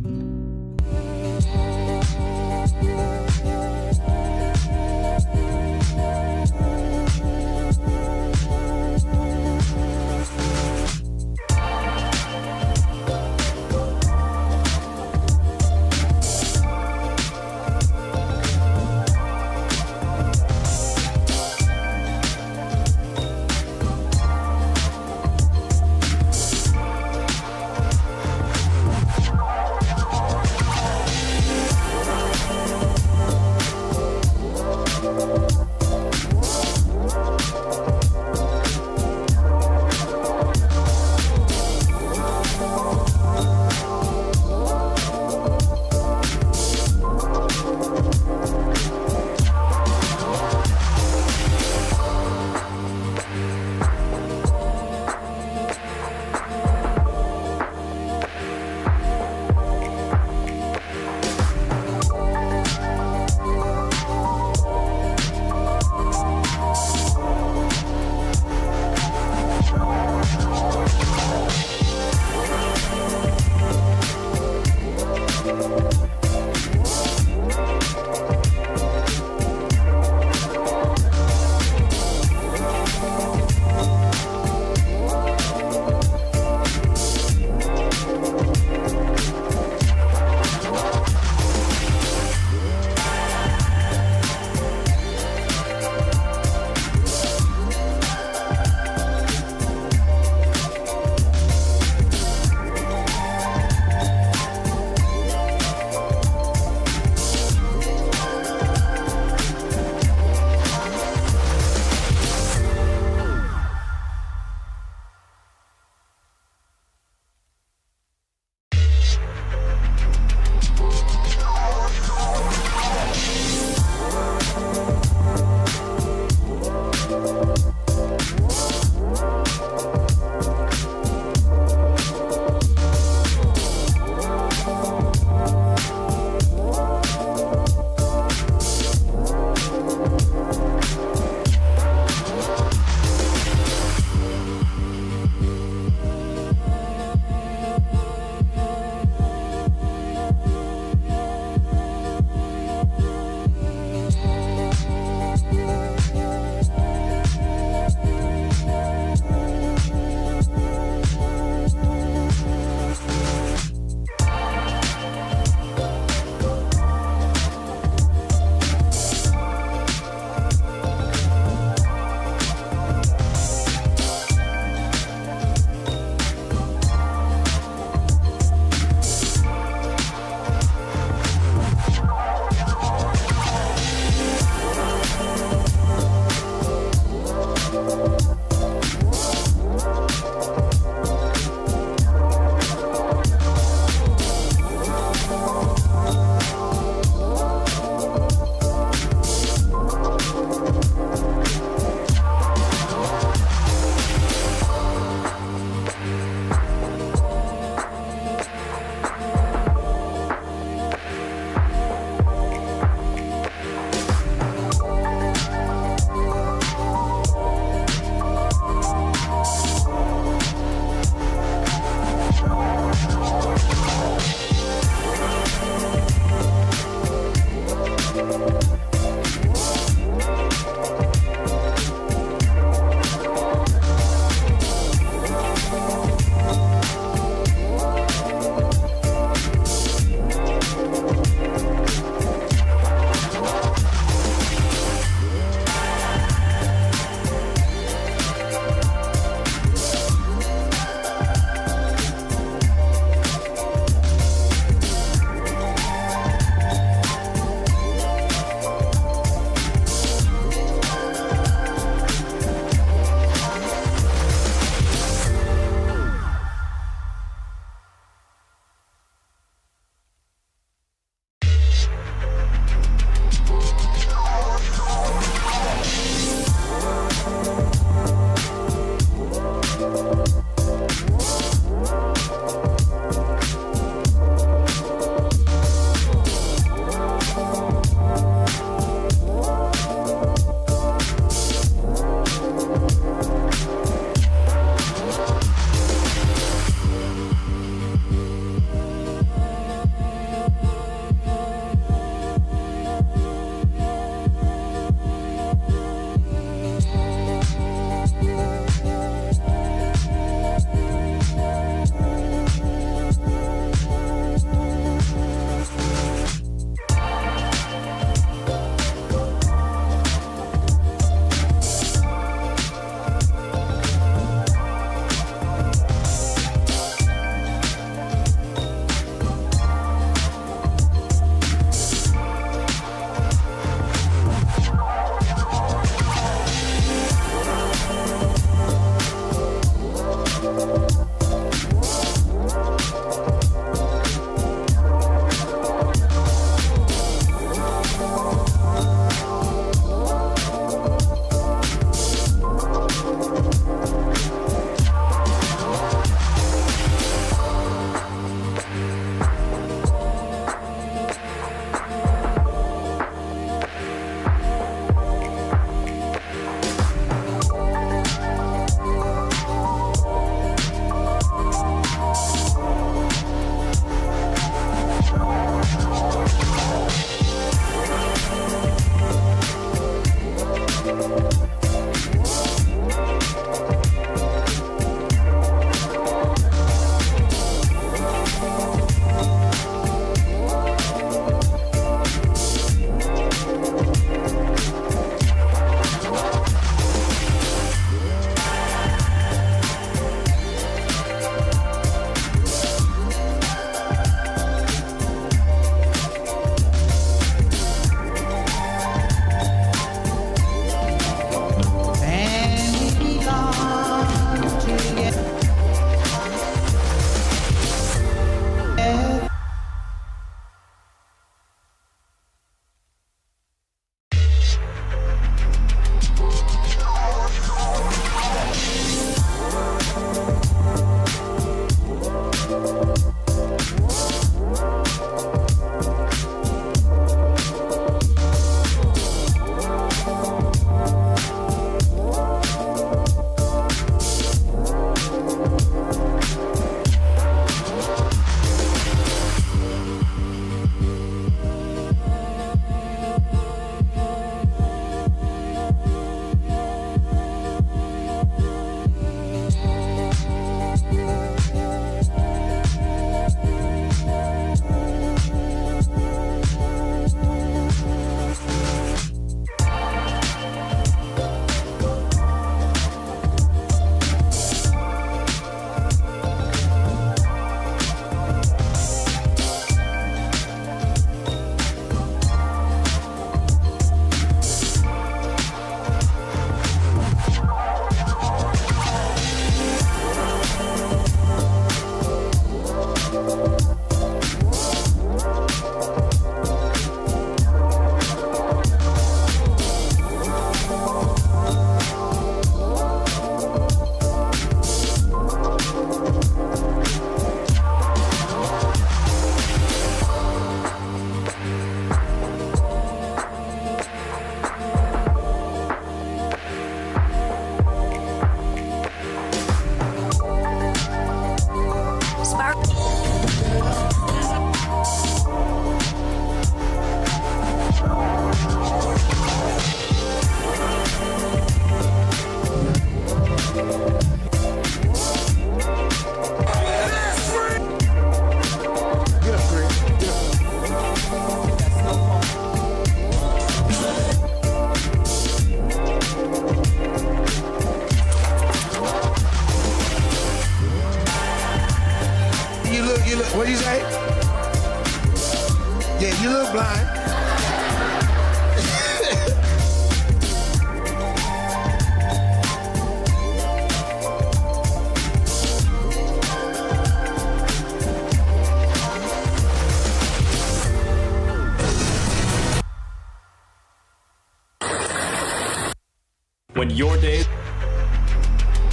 When your day.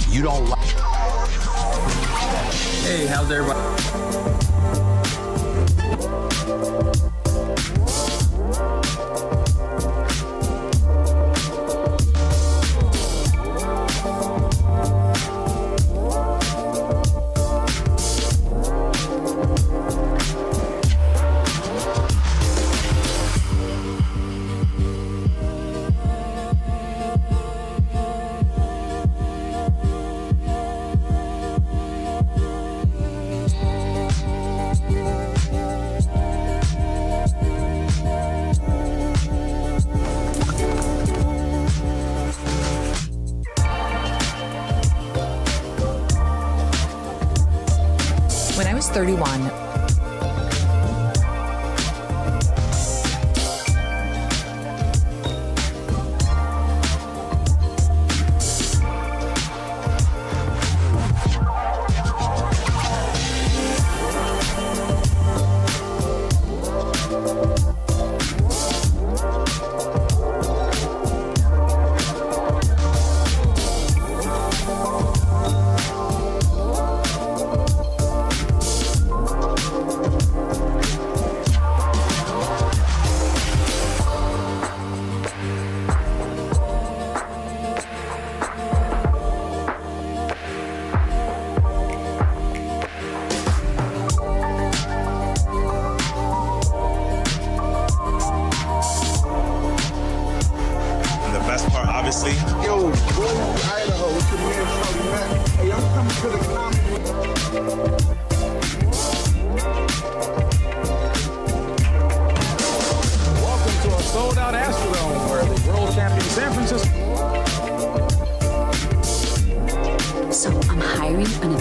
You don't like. Hey, how's everybody? When I was 31, the best part, obviously. yo, go to Idaho with your man Shorty Mac. Hey, I'm coming to the comedy. Welcome to a sold-out Astrodome where the world champion San Francisco. so I'm hiring an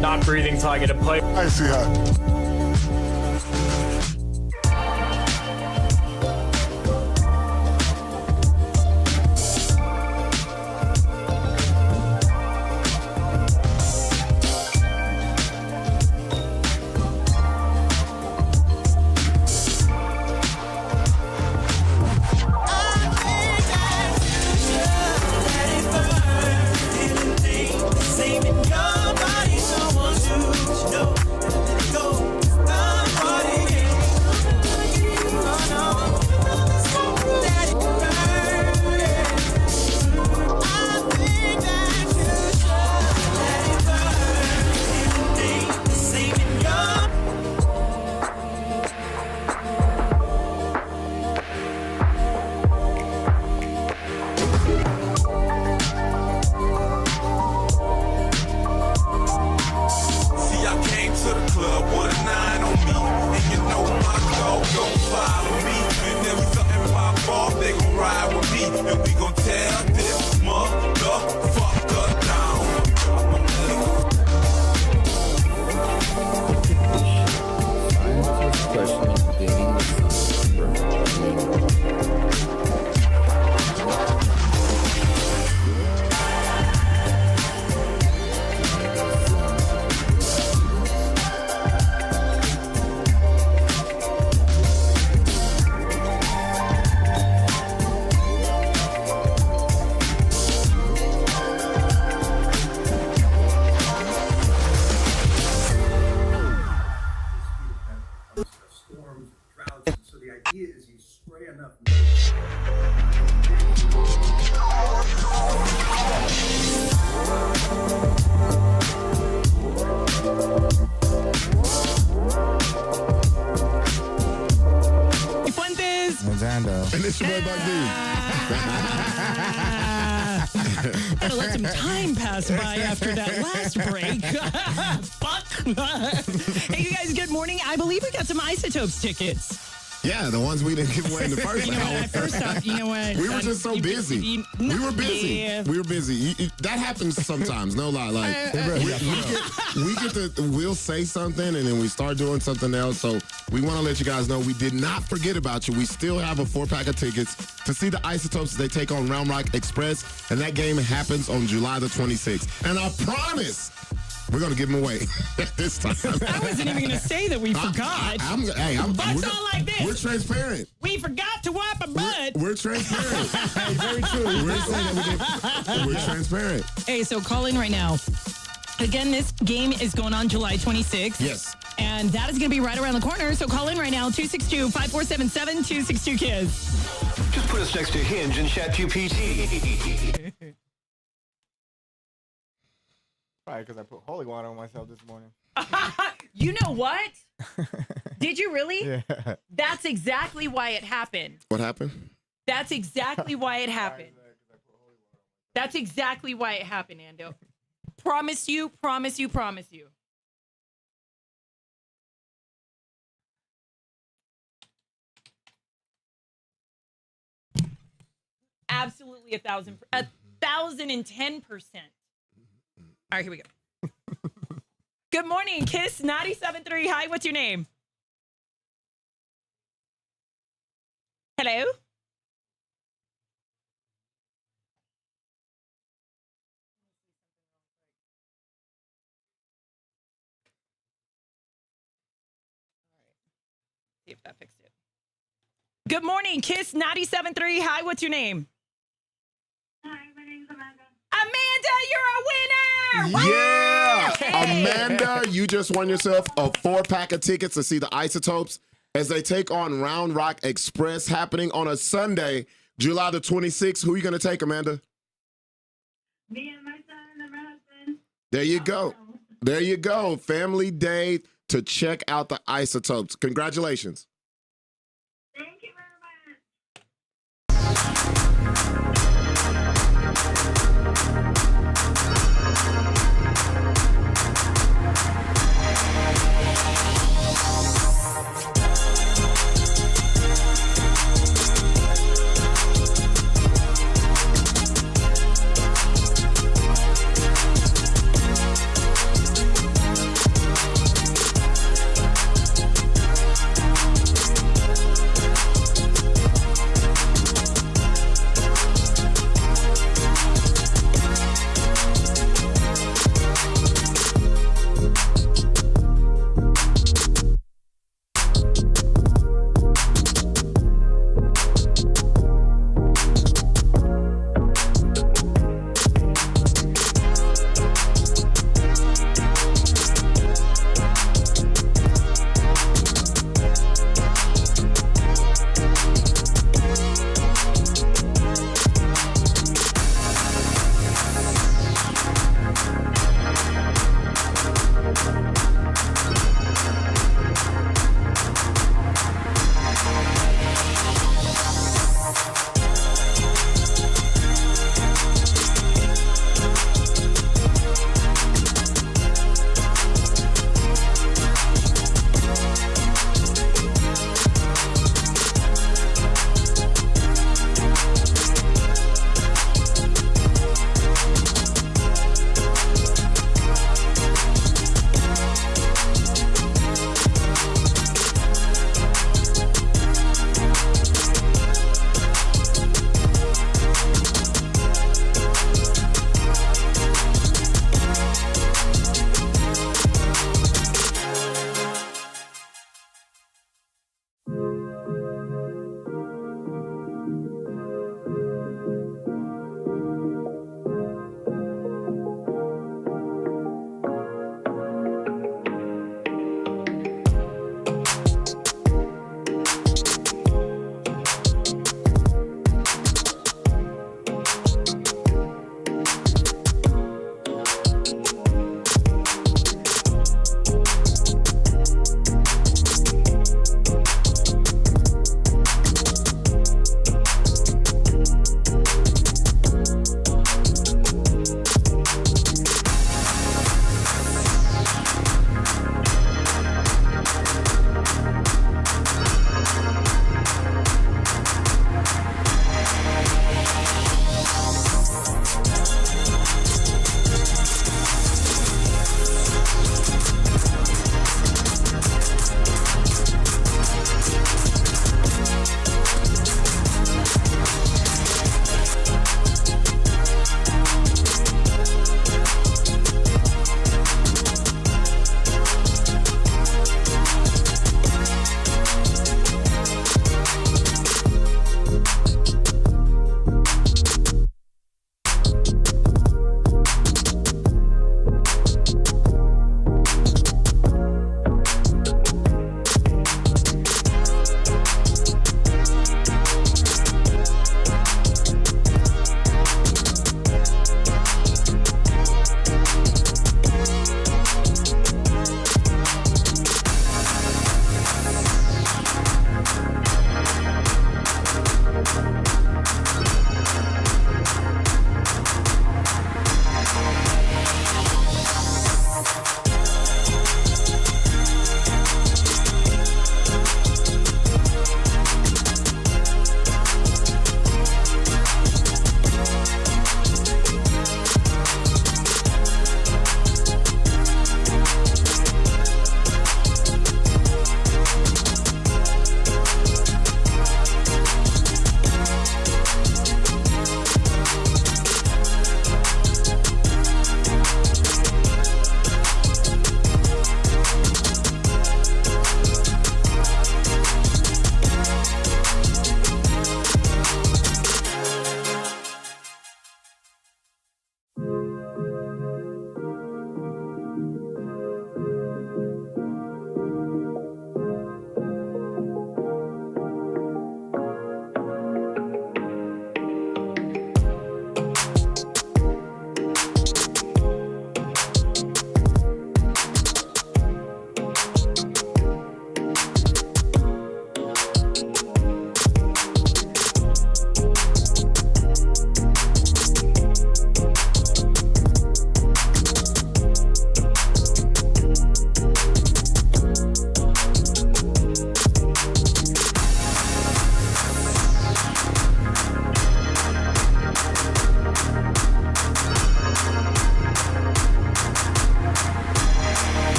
Not breathing till I get a play. I see how. Saving your body, someone to know. Let it go. And it's your boy Buck D. Gotta let some time pass by after that last break. Fuck. Hey, you guys, good morning. I believe we got some Isotopes tickets. Yeah, the ones we didn't give away in the first You know hour. what? First off, you know what? We were just so busy. We were busy. Yeah. We were busy. That happens sometimes. No lie. Like we'll say something and then we start doing something else. So we want to let you guys know we did not forget about you. We still have a 4-pack of tickets to see the Isotopes as they take on Round Rock Express, and that game happens on July the 26th. And I promise we're going to give them away this time. I wasn't even going to say that we forgot. Butts all like this. We're transparent. We forgot to wipe a butt. We're transparent. Hey, very true. We're transparent. Hey, so call in right now. Again, this game is going on July 26th. Yes. And that is going to be right around the corner. So call in right now, 262-5477, 262-KIDS. Just put us next to Hinge and ChatGPT. Probably because I put holy water on myself this morning. You know what? Did you really? Yeah. That's exactly why it happened. What happened? That's exactly why it happened. That's exactly why it happened, Ando. Promise you, promise you, promise you. Absolutely 1,010%. All right, here we go. Good morning, Kiss 97.3. Hi, what's your name? Hello? See if that fixed it. Good morning, Kiss 97.3. Hi, what's your name? Hi, my name's Amanda. Amanda, you're a winner! Yeah! Hey. Amanda, you just won yourself a 4-pack of tickets to see the Isotopes as they take on Round Rock Express happening on a Sunday, July the 26th. Who are you going to take, Amanda? Me and my son and my husband. There you go. There you go. Family day to check out the Isotopes. Congratulations. Thank you very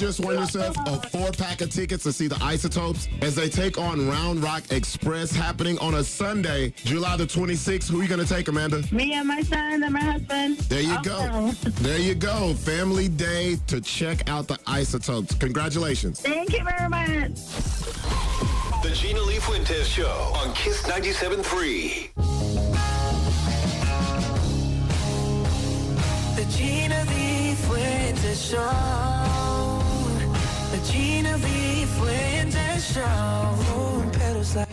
you just won yourself a 4-pack of tickets to see the Isotopes as they take on Round Rock Express happening on a Sunday, July the 26th. Who are you going to take, Amanda? Me and my son and my husband. There you go. Also. There you go. Family day to check out the Isotopes. Congratulations. Thank you very much. The Gina Lee Fuentes Show on Kiss 97.3. The Gina Lee Fuentes Show. The Gina Lee Fuentes Show. Pedals like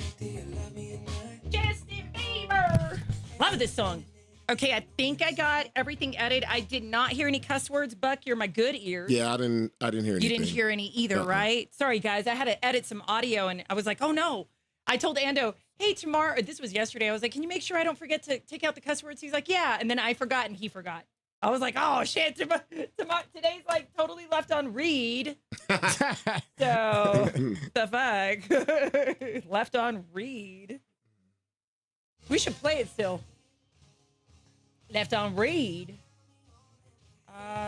Justin Bieber. Love this song. Okay, I think I got everything edited. I did not hear any cuss words. Buck, you're my good ears. Yeah, I didn't hear anything. You didn't hear any either, right? Sorry, guys. I had to edit some audio, and I was like, oh, no. I told Ando, hey, tomorrow, this was yesterday. I was like, can you make sure I don't forget to take out the cuss words? He's like, yeah. And then I forgot, and he forgot. I was like, oh, shit. Today's like totally left on read. So, the fuck? Left on read. We should play it still. Left on read.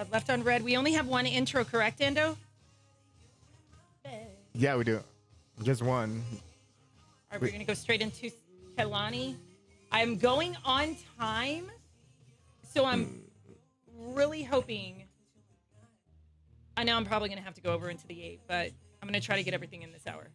Left on red. We only have one intro, correct, Endo? Yeah, we do. Just one. All right, we're going to go straight into Kelani. I'm going on time, so I'm really hoping. I know I'm probably going to have to go over into the 8, but I'm going to try to get everything in this hour.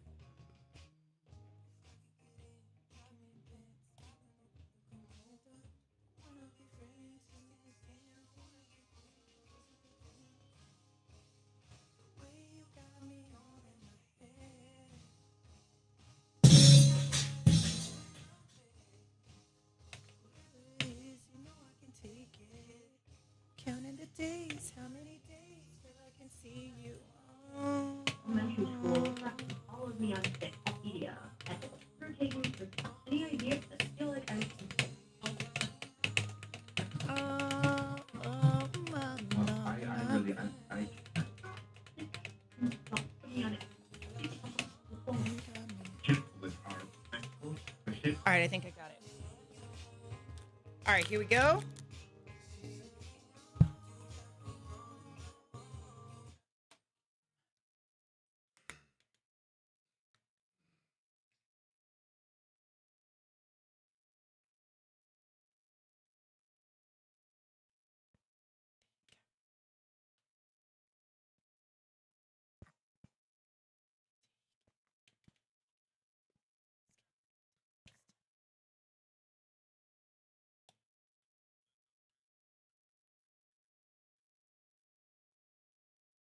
Counting the days, how many days till I can see you? Elementary school. Followed me on Wikipedia. We're taking any ideas? I feel like I. All right, I think I got it. All right, here we go.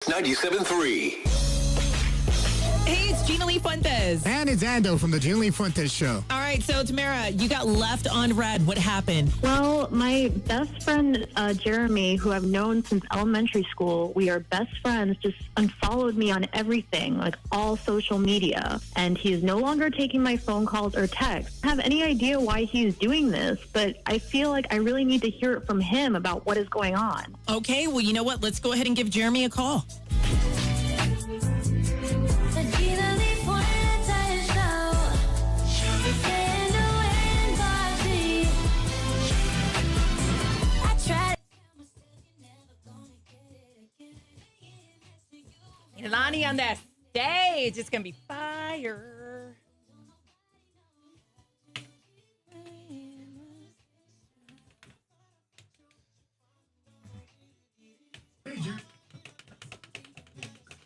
Ninety-seven three. Hey, it's Gina Lee Fuentes. And it's Ando from the Gina Lee Fuentes Show. All right, so Tamara, you got left on red. What happened? Well, my best friend, Jeremy, who I've known since elementary school, we are best friends, just unfollowed me on everything, like all social media. And he is no longer taking my phone calls or texts. I have any idea why he's doing this, but I feel like I really need to hear it from him about what is going on. Okay, well, you know what? Let's go ahead and give Jeremy a call. Ilani on that stage. It's going to be fire.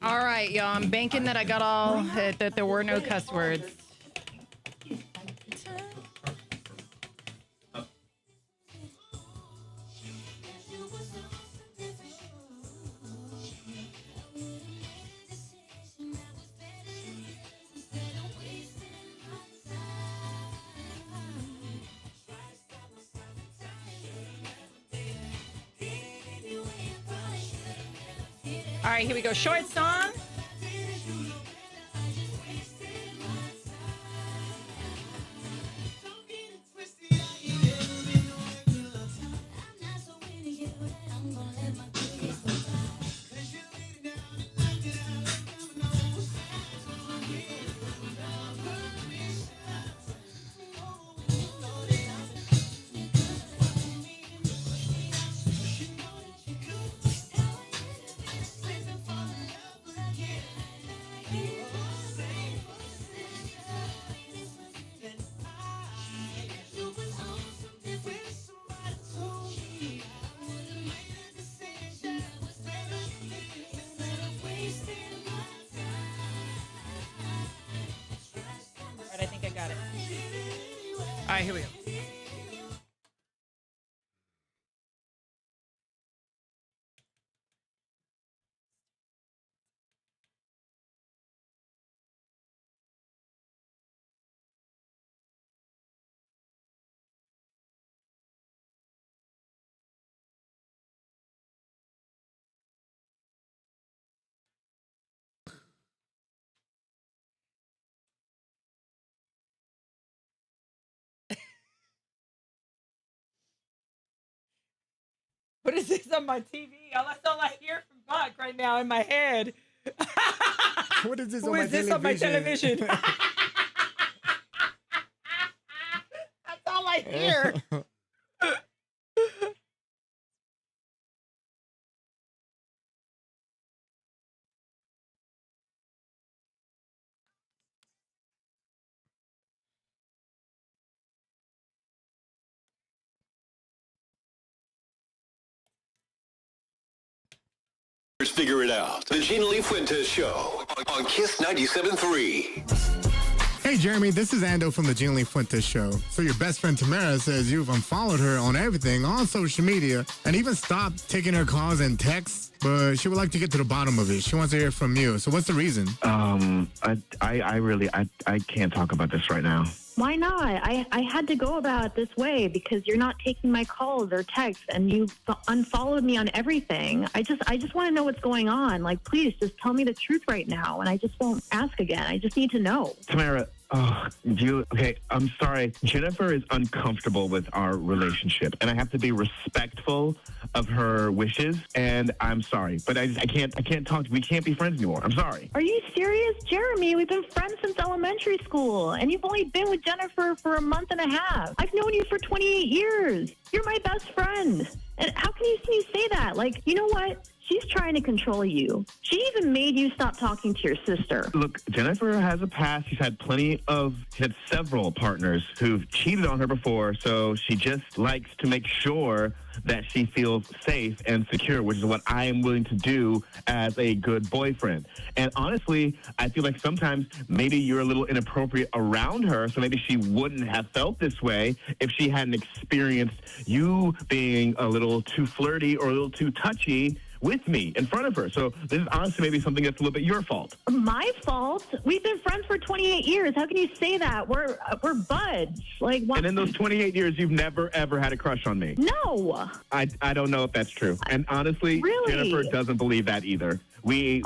All right, y'all. I'm banking that I got all, that there were no cuss words. All right, here we go. Short song. right, here we go. What is this on my TV? That's all I hear from Buck right now in my head. What is this Who on my is this television? on my television? That's all I hear. Figure it out. The Gina Lee Fuentes Show on Kiss 97.3. Hey, Jeremy, this is Ando from the Gina Lee Fuentes Show. So your best friend Tamara says you've unfollowed her on everything, on social media, and even stopped taking her calls and texts, but she would like to get to the bottom of it. She wants to hear from you. So what's the reason? I can't talk about this right now. Why not? I had to go about it this way because you're not taking my calls or texts and you unfollowed me on everything. I just want to know what's going on. Like, please just tell me the truth right now and I just won't ask again. I just need to know. Tamara, okay, I'm sorry. Jennifer is uncomfortable with our relationship, and I have to be respectful of her wishes, and I'm sorry. But I can't talk. We can't be friends anymore. I'm sorry. Are you serious? Jeremy, we've been friends since elementary school, and you've only been with Jennifer for a month and a half. I've known you for 28 years. You're my best friend. And how can you say that? Like, you know what? She's trying to control you. She even made you stop talking to your sister. Look, Jennifer has a past. She's had several partners who've cheated on her before, so she just likes to make sure that she feels safe and secure, which is what I am willing to do as a good boyfriend. And honestly, I feel like sometimes maybe you're a little inappropriate around her, so maybe she wouldn't have felt this way if she hadn't experienced you being a little too flirty or a little too touchy with me in front of her. So this is honestly maybe something that's a little bit your fault. My fault? We've been friends for 28 years. How can you say that? We're buds. Like, what? And in those 28 years, you've never, ever had a crush on me. No. I don't know if that's true. And honestly, Really? Jennifer doesn't believe that either. We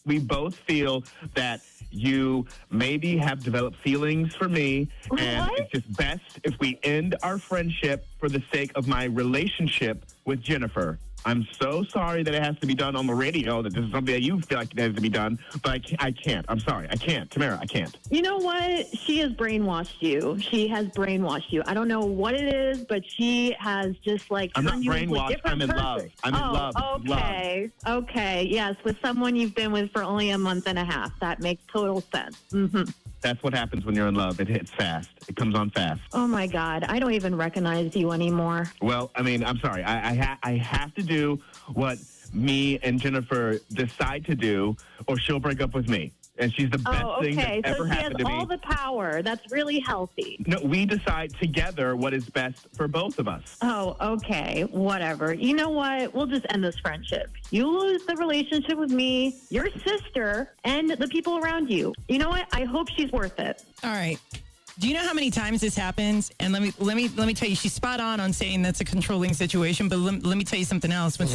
both feel that you maybe have developed feelings for me, and it's just best if we end our friendship for the sake of my relationship with Jennifer. I'm so sorry that it has to be done on the radio, that this is something that you feel like it has to be done, but I can't. I'm sorry. I can't. Tamara, I can't. You know what? She has brainwashed you. She has brainwashed you. I don't know what it is, but she has just like I'm not turned you into a brainwashed. different I'm in person. love. I'm in love. Okay. Love. Okay. Yes, with someone you've been with for only a month and a half. That makes total sense. Mm-hmm. That's what happens when you're in love. It hits fast. It comes on fast. Oh my God. I don't even recognize you anymore. Well, I mean, I'm sorry. I have to do what me and Jennifer decide to do, or she'll break up with me. And she's the best thing that's ever happened to me. So she has all the power. That's really healthy. No, we decide together what is best for both of us. Oh, okay. Whatever. You know what? We'll just end this friendship. You lose the relationship with me, your sister, and the people around you. You know what? I hope she's worth it. All right. Do you know how many times this happens? And let me tell you, she's spot on saying that's a controlling situation. But let me tell you something else. When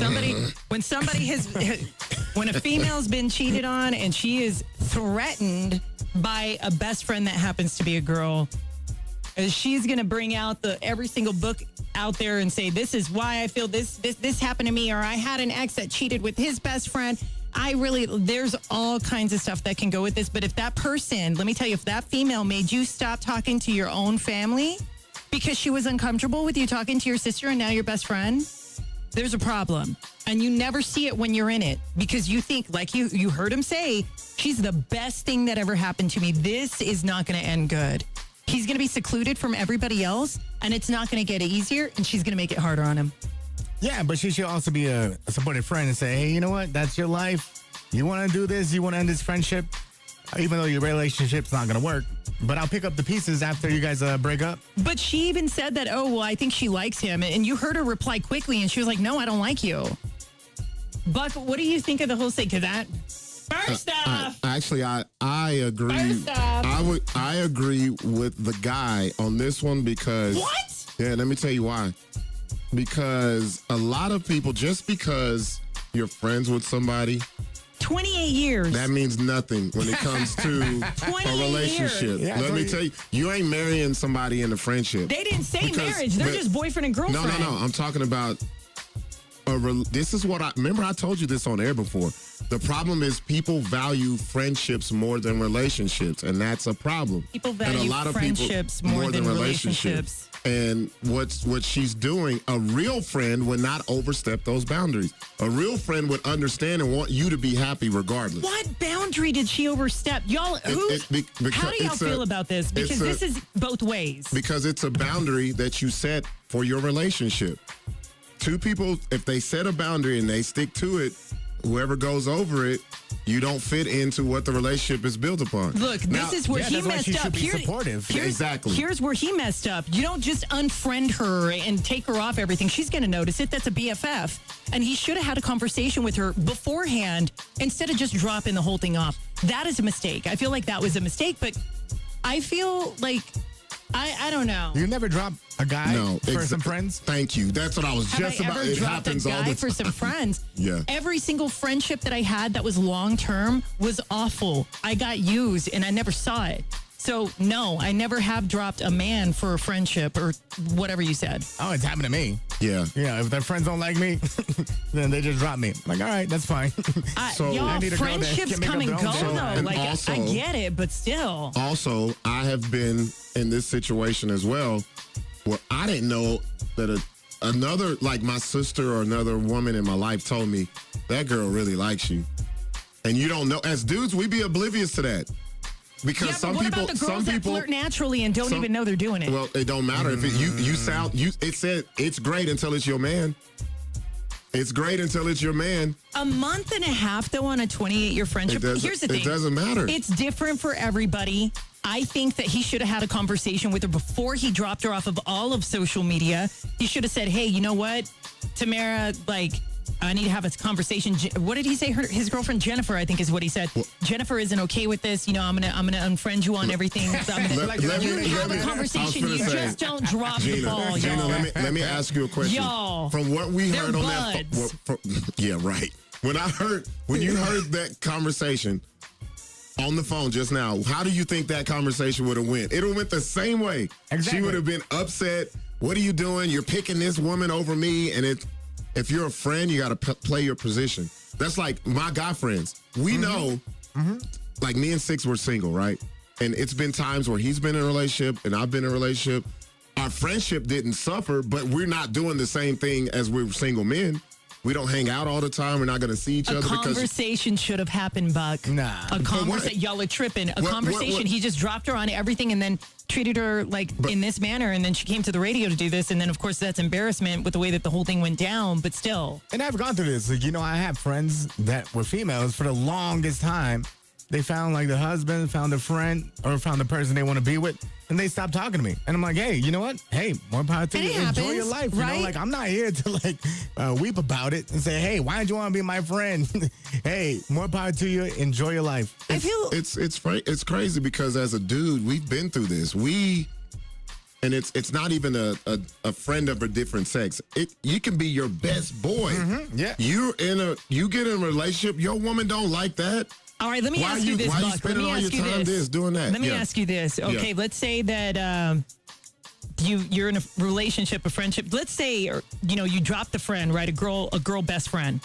a female's been cheated on and she is threatened by a best friend that happens to be a girl, she's gonna bring out every single book out there and say, this is why I feel this happened to me, or I had an ex that cheated with his best friend. There's all kinds of stuff that can go with this. But if that person, let me tell you, if that female made you stop talking to your own family because she was uncomfortable with you talking to your sister and now your best friend, there's a problem. And you never see it when you're in it because you think, like you heard him say, she's the best thing that ever happened to me. This is not going to end good. He's going to be secluded from everybody else and it's not going to get easier and she's going to make it harder on him. Yeah, but she should also be a supportive friend and say, hey, you know what? That's your life. You want to do this? You want to end this friendship? Even though your relationship's not going to work, but I'll pick up the pieces after you guys break up. But she even said that, oh, well, I think she likes him. And you heard her reply quickly, and she was like, no, I don't like you. Buck, what do you think of the whole thing? Because that, first off. I agree. First off. I agree with the guy on this one because. What? Yeah, let me tell you why. Because a lot of people, just because you're friends with somebody, 28 years. that means nothing when it comes to a relationship. Yeah, Let me tell you, you ain't marrying somebody in a friendship. They didn't say marriage. They're just boyfriend and girlfriend. No. I'm talking about this is what I remember. I told you this on air before. The problem is people value friendships more than relationships, and that's a problem. People value and a lot of friendships people, more than relationships. And what she's doing, a real friend would not overstep those boundaries. A real friend would understand and want you to be happy regardless. What boundary did she overstep? Y'all, how do y'all feel about this? Because this is both ways. Because it's a boundary that you set for your relationship. Two people, if they set a boundary and they stick to it, whoever goes over it, you don't fit into what the relationship is built upon. Look, this is where he messed up. Exactly. Here's where he messed up. You don't just unfriend her and take her off everything. She's going to notice it. That's a BFF. And he should have had a conversation with her beforehand instead of just dropping the whole thing off. That is a mistake. I feel like that was a mistake, but I feel like I don't know. You never drop a guy for some friends? Thank you. That's what I was just about. It happens all the time. For some friends. Yeah. Every single friendship that I had that was long term was awful. I got used and I never saw it. So no, I never have dropped a man for a friendship or whatever you said. Oh, it's happened to me. Yeah. Yeah, if their friends don't like me, then they just drop me. I'm like, all right, that's fine. Y'all, friendships come and go, though. Like, also, I get it, but still. Also, I have been in this situation as well where I didn't know that another, like my sister or another woman in my life told me, that girl really likes you. And you don't know. As dudes, we be oblivious to that. Because yeah, some but what people, about the girls some that people flirt naturally and don't even know they're doing it? Well, it don't matter if it said it's great until it's your man. It's great until it's your man. A month and a half though on a 28-year friendship. Here's the thing. It doesn't matter. It's different for everybody. I think that he should have had a conversation with her before he dropped her off of all of social media. He should have said, "Hey, you know what, Tamara, like, I need to have a conversation." What did he say? His girlfriend Jennifer, I think, is what he said. Well, Jennifer isn't okay with this. You know, I'm gonna unfriend you on everything. You have a conversation. You just don't drop the ball, Gina, y'all. let me ask you a question. Y'all, from what we heard on buds. yeah, right. When you heard that conversation on the phone just now, how do you think that conversation would have went? It would have went the same way. Exactly. She would have been upset. What are you doing? You're picking this woman over me, and if you're a friend, you got to play your position. That's like my guy friends. We know, like me and Six were single, right? And it's been times where he's been in a relationship and I've been in a relationship. Our friendship didn't suffer, but we're not doing the same thing as we're single men. We don't hang out all the time. We're not going to see each other. A conversation should have happened, Buck. Nah. A conversation. Y'all are tripping. A conversation. He just dropped her on everything and then treated her like in this manner. And then she came to the radio to do this. And then, of course, that's embarrassment with the way that the whole thing went down. But still. And I've gone through this. Like, you know, I have friends that were females for the longest time. They found like the husband, found a friend, or found the person they want to be with, and they stopped talking to me. And I'm like, hey, you know what? Hey, more power to you. Enjoy your life. Right? You know, like I'm not here to like weep about it and say, hey, why don't you want to be my friend? Hey, more power to you. Enjoy your life. I feel it's crazy because as a dude, we've been through this. And it's not even a friend of a different sex. You can be your best boy. Yeah. You get in a relationship, your woman don't like that. All right, let me ask you this, Buck. Why Buck. you spending all your time doing that? Let me ask you this. Okay, let's say that you're in a relationship, a friendship. Let's say, you drop the friend, right? A girl best friend.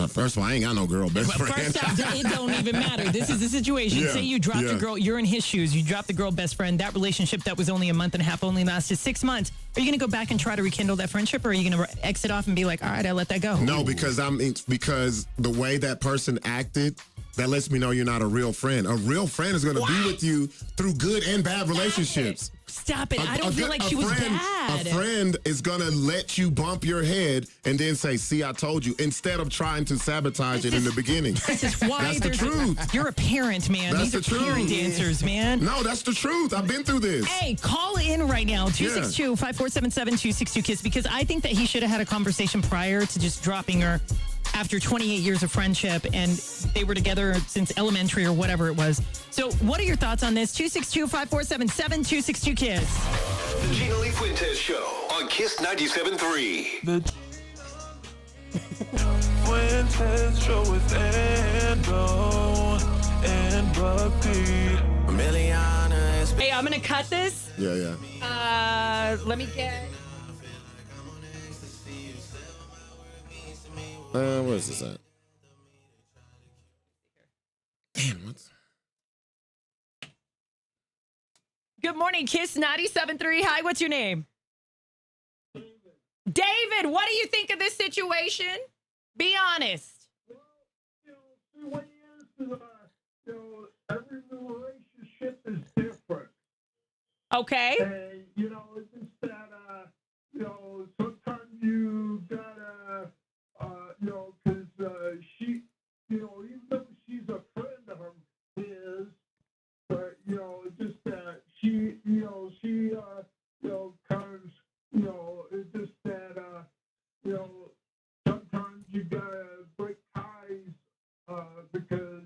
First of all, I ain't got no girl best friend. First off, it don't even matter. This is the situation. Yeah, say you dropped a girl, you're in his shoes. You dropped the girl best friend. That relationship that was only a month and a half only lasted 6 months. Are you going to go back and try to rekindle that friendship, or are you going to exit off and be like, all right, I let that go? No, because the way that person acted, that lets me know you're not a real friend. A real friend is going to be with you through good and bad relationships. Stop it. I don't feel like she was bad. A friend is going to let you bump your head and then say, see, I told you, instead of trying to sabotage it in the beginning. This is why that's the truth. You're a parent, man. That's These the are truth. parent dancers, man. No, that's the truth. I've been through this. Hey, call in right now, 262-5477-262-KISS, because I think that he should have had a conversation prior to just dropping her after 28 years of friendship, and they were together since elementary or whatever it was. So what are your thoughts on this? 262-5477-262-KISS. The Gina Lee Fuentes Show on Kiss 97.3. The Fuentes Show with Ando and Bucky. Hey, I'm going to cut this. Yeah. Let me get... Where is this at? Damn, what's... Good morning, Kiss 97.3. Hi, what's your name? David, what do you think of this situation? Be honest. Every relationship is different. Okay. And, it's just that, sometimes you gotta, because she, even though she's a friend of his, but, it's just that she, comes, it's just that, sometimes you gotta break ties, because,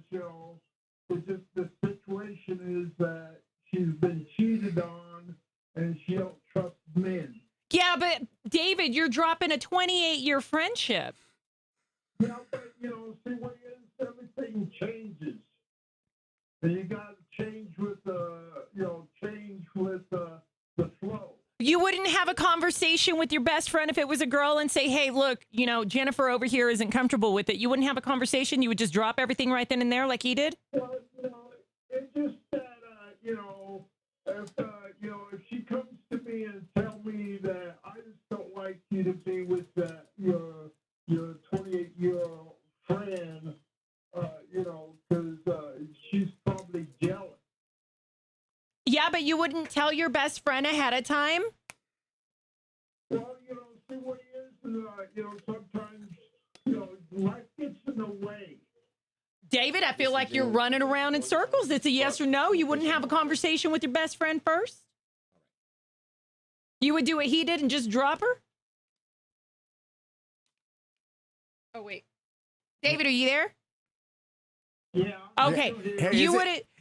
it's just the situation is that she's been cheated on and she don't trust men. Yeah, but David, you're dropping a 28-year friendship. Yeah, but, see what it is, everything changes. And you got to change with the flow. You wouldn't have a conversation with your best friend if it was a girl and say, hey, look, Jennifer over here isn't comfortable with it. You wouldn't have a conversation. You would just drop everything right then and there like he did? Well, it's just that, if she comes to me and tell me that I just don't like you to be with your 28-year-old friend, because she's probably jealous. Yeah, but you wouldn't tell your best friend ahead of time? Well, see what it is, sometimes, life gets in the way. David, I feel like you're running around in circles. It's a yes or no. You wouldn't have a conversation with your best friend first? You would do what he did and just drop her? Oh, wait. David, are you there? Yeah. Okay. Hey,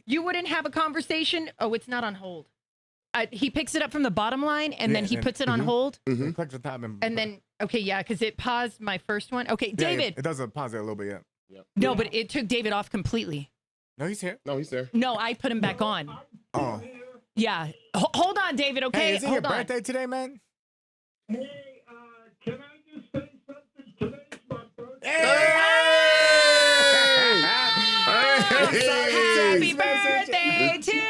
You wouldn't have a conversation. Oh, it's not on hold. He picks it up from the bottom line and then he puts it on hold. Mm-hmm. Click the top and then, okay, yeah, because it paused my first one. Okay, David. It doesn't pause it a little bit yet. Yep. No, but it took David off completely. No, he's here. No, he's there. No, I put him back on. Oh. Yeah. Hold on, David, okay? Hey, is it Hold your on. birthday today, man? Hey, can I just say something? Today's my birthday. Happy birthday to you.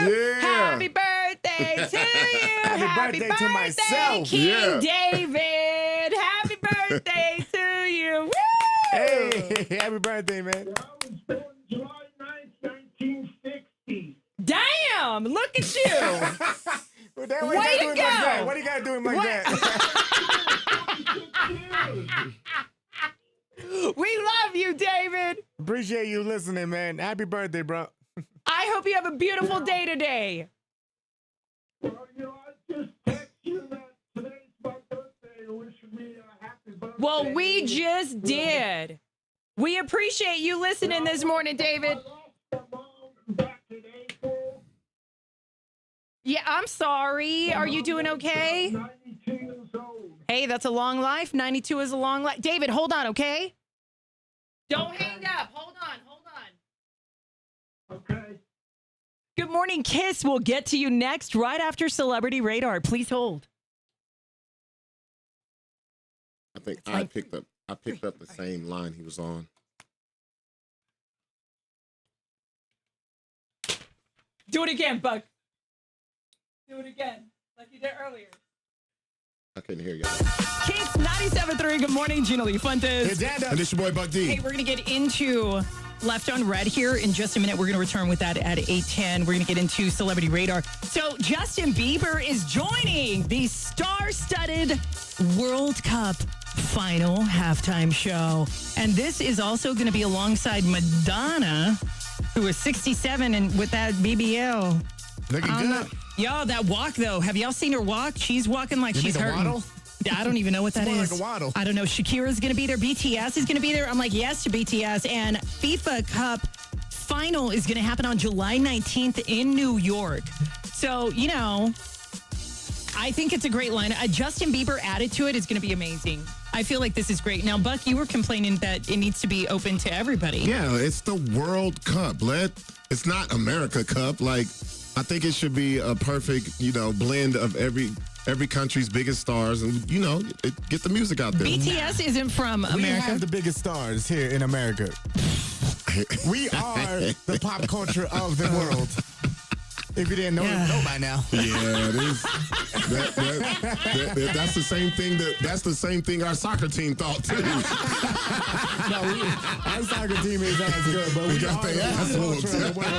Yeah. Happy birthday to you. Happy birthday to myself. King David. Happy birthday to you. Woo! Hey, happy birthday, man. I was born July 9th, 1960. Damn, look at you. Way to go. What do you got to do him like that? We love you, David. Appreciate you listening, man. Happy birthday, bro. I hope you have a beautiful day today. Well, I just text you that today's my birthday and wish me a happy birthday. Well, we just did. We appreciate you listening this morning, David. Back in April. Yeah, I'm sorry. Are you doing okay? 92 years old. Hey, that's a long life. 92 is a long life. David, hold on, okay? Don't hang up. Hold on. Okay. Good morning, Kiss. We'll get to you next, right after Celebrity Radar. Please hold. I think I picked up the same line he was on. Do it again, Buck. Do it again, like you did earlier. I couldn't hear you. Kiss 97.3. Good morning, Gina Lee Fuentes. And this your boy Buck D. Hey, we're going to get into left on red here. In just a minute, we're going to return with that at 8:10. We're going to get into Celebrity Radar. So Justin Bieber is joining the star-studded World Cup final halftime show. And this is also going to be alongside Madonna, who is 67 and with that BBL. Looking good. Y'all, that walk, though. Have y'all seen her walk? She's walking like she's hurting. Waddle? I don't even know what that It's more is. like a waddle. I don't know. Shakira's going to be there. BTS is going to be there. I'm like, yes to BTS. And FIFA Cup final is going to happen on July 19th in New York. So, you know, I think it's a great line. Justin Bieber added to it is going to be amazing. I feel like this is great. Now, Buck, you were complaining that it needs to be open to everybody. Yeah, it's the World Cup. It's not America Cup. Like, I think it should be a perfect, blend of every country's biggest stars, and get the music out there. BTS isn't from We America. have the biggest stars here in America. We are the pop culture of the world. If you didn't know by now. Yeah, it is. That's the same thing. That's the same thing our soccer team thought too. No, our soccer team is as good, but we got are their ass the whooped. culture of the world.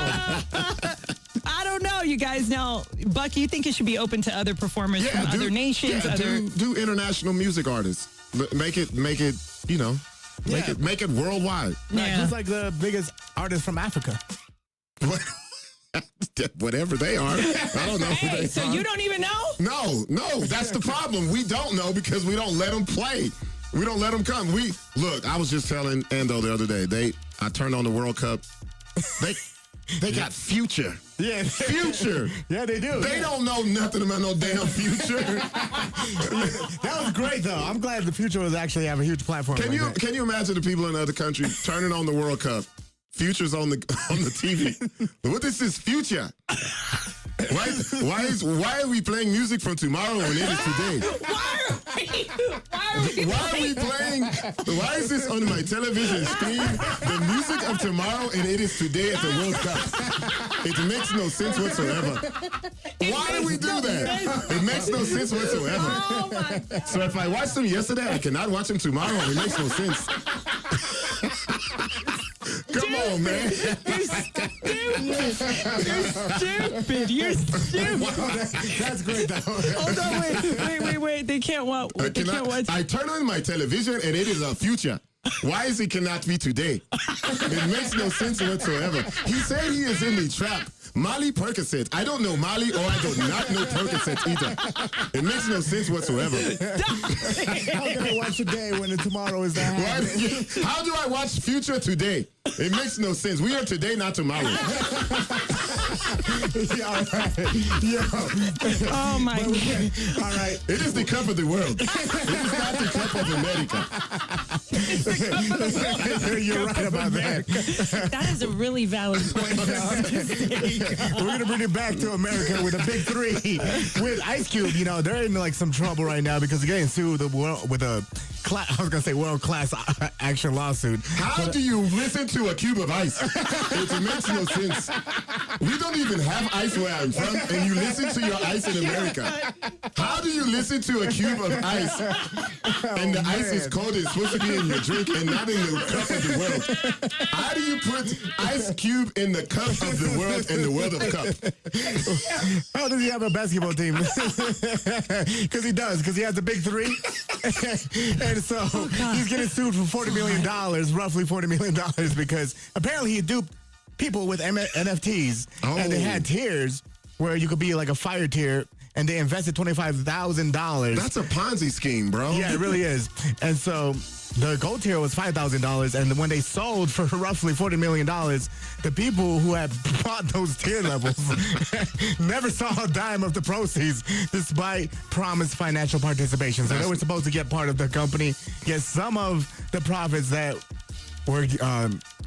I don't know, you guys. Now, Buck, you think it should be open to other performers from other nations? Do international music artists. Make it make it worldwide. Like, who's like the biggest artist from Africa? Whatever they are. I don't know who they So are. you don't even know? No, that's the problem. We don't know because we don't let them play. We don't let them come. I was just telling Ando the other day, I turned on the World Cup. They got Future. Yeah. Future. Yeah, they do. They don't know nothing about no damn Future. That was great, though. I'm glad the Future was actually have a huge platform. Can you imagine the people in other countries turning on the World Cup? Future's on the TV. What is this Future? Why are we playing music from tomorrow when it is today? Why is this on my television screen? The music of tomorrow and it is today at the World Cup. It makes no sense whatsoever. Why do we do that? It makes no sense whatsoever. Oh my God. So if I watched them yesterday, I cannot watch them tomorrow. It makes no sense. Come on, man. You're stupid. That's great, though. Hold on, wait. They can't watch. I turn on my television and it is a Future. Why is it cannot be today? It makes no sense whatsoever. He said he is in the trap. Molly Percocet. I don't know Molly or I do not know Percocet either. It makes no sense whatsoever. How can I watch today when the tomorrow is that happening? How do I watch Future today? It makes no sense. We are today, not tomorrow. Yeah, all right. Yo. Oh my God. All right. It is the cup of the world. It is not the cup of America. It's the cup of the world. You're right about that. That is a really valid point, We're going to bring it back to America with a big three. With Ice Cube, they're in like some trouble right now because they're getting sued with a world-class action lawsuit. How do you listen to a cube of ice? It makes no sense. We don't even have ice where I'm from, and you listen to your ice in America. How do you listen to a cube of ice, and the ice is cold, it's supposed to be in your drink and not in the cup of the world? How do you put Ice Cube in the cup of the world and the world of cup? How does he have a basketball team? Because he does, because he has the big three. And so he's getting sued for $40 million, roughly $40 million, because apparently he duped people with NFTs. And they had tiers where you could be like a fire tier, and they invested $25,000. That's a Ponzi scheme, bro. Yeah, it really is. And so the gold tier was $5,000, and when they sold for roughly $40 million, the people who had bought those tier levels never saw a dime of the proceeds, despite promised financial participation. So they were supposed to get part of the company, get some of the profits that were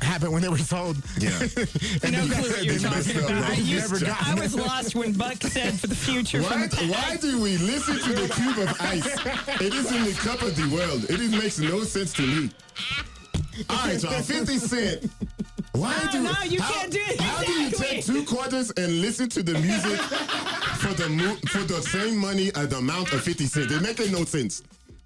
happened when they were sold. Yeah. No clue what you're talking about. I was lost when Buck said for the future. Why do we listen to the cube of ice? It is in the cup of the world. It makes no sense to me. All right, y'all. 50 Cent. Can't do it. How do you take 2 quarters and listen to the music for the same money as the amount of 50 Cent? It makes no sense.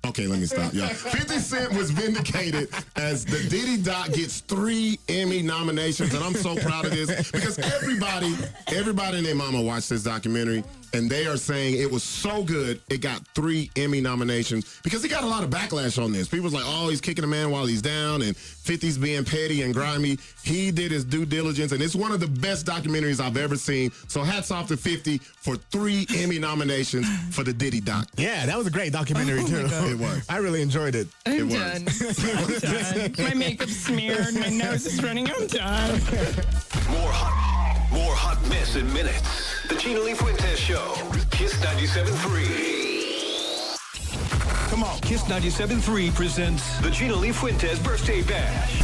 Okay, let me stop. Yeah, 50 Cent was vindicated as the Diddy Doc gets 3 Emmy nominations, and I'm so proud of this because everybody and their mama watched this documentary, and they are saying it was so good it got 3 Emmy nominations because he got a lot of backlash on this. People was like, oh, he's kicking a man while he's down, and 50's being petty and grimy. He did his due diligence, and it's one of the best documentaries I've ever seen. So hats off to 50 for 3 Emmy nominations for the Diddy Doc. Yeah, that was a great documentary, too. It was. I really enjoyed it. I'm done. I'm done. My makeup's smeared. My nose is running. I'm done. More hot mess in minutes. The Gina Lee Fuentes Show. Kiss 97.3. Come on. Kiss 97.3 presents the Gina Lee Fuentes Birthday Bash.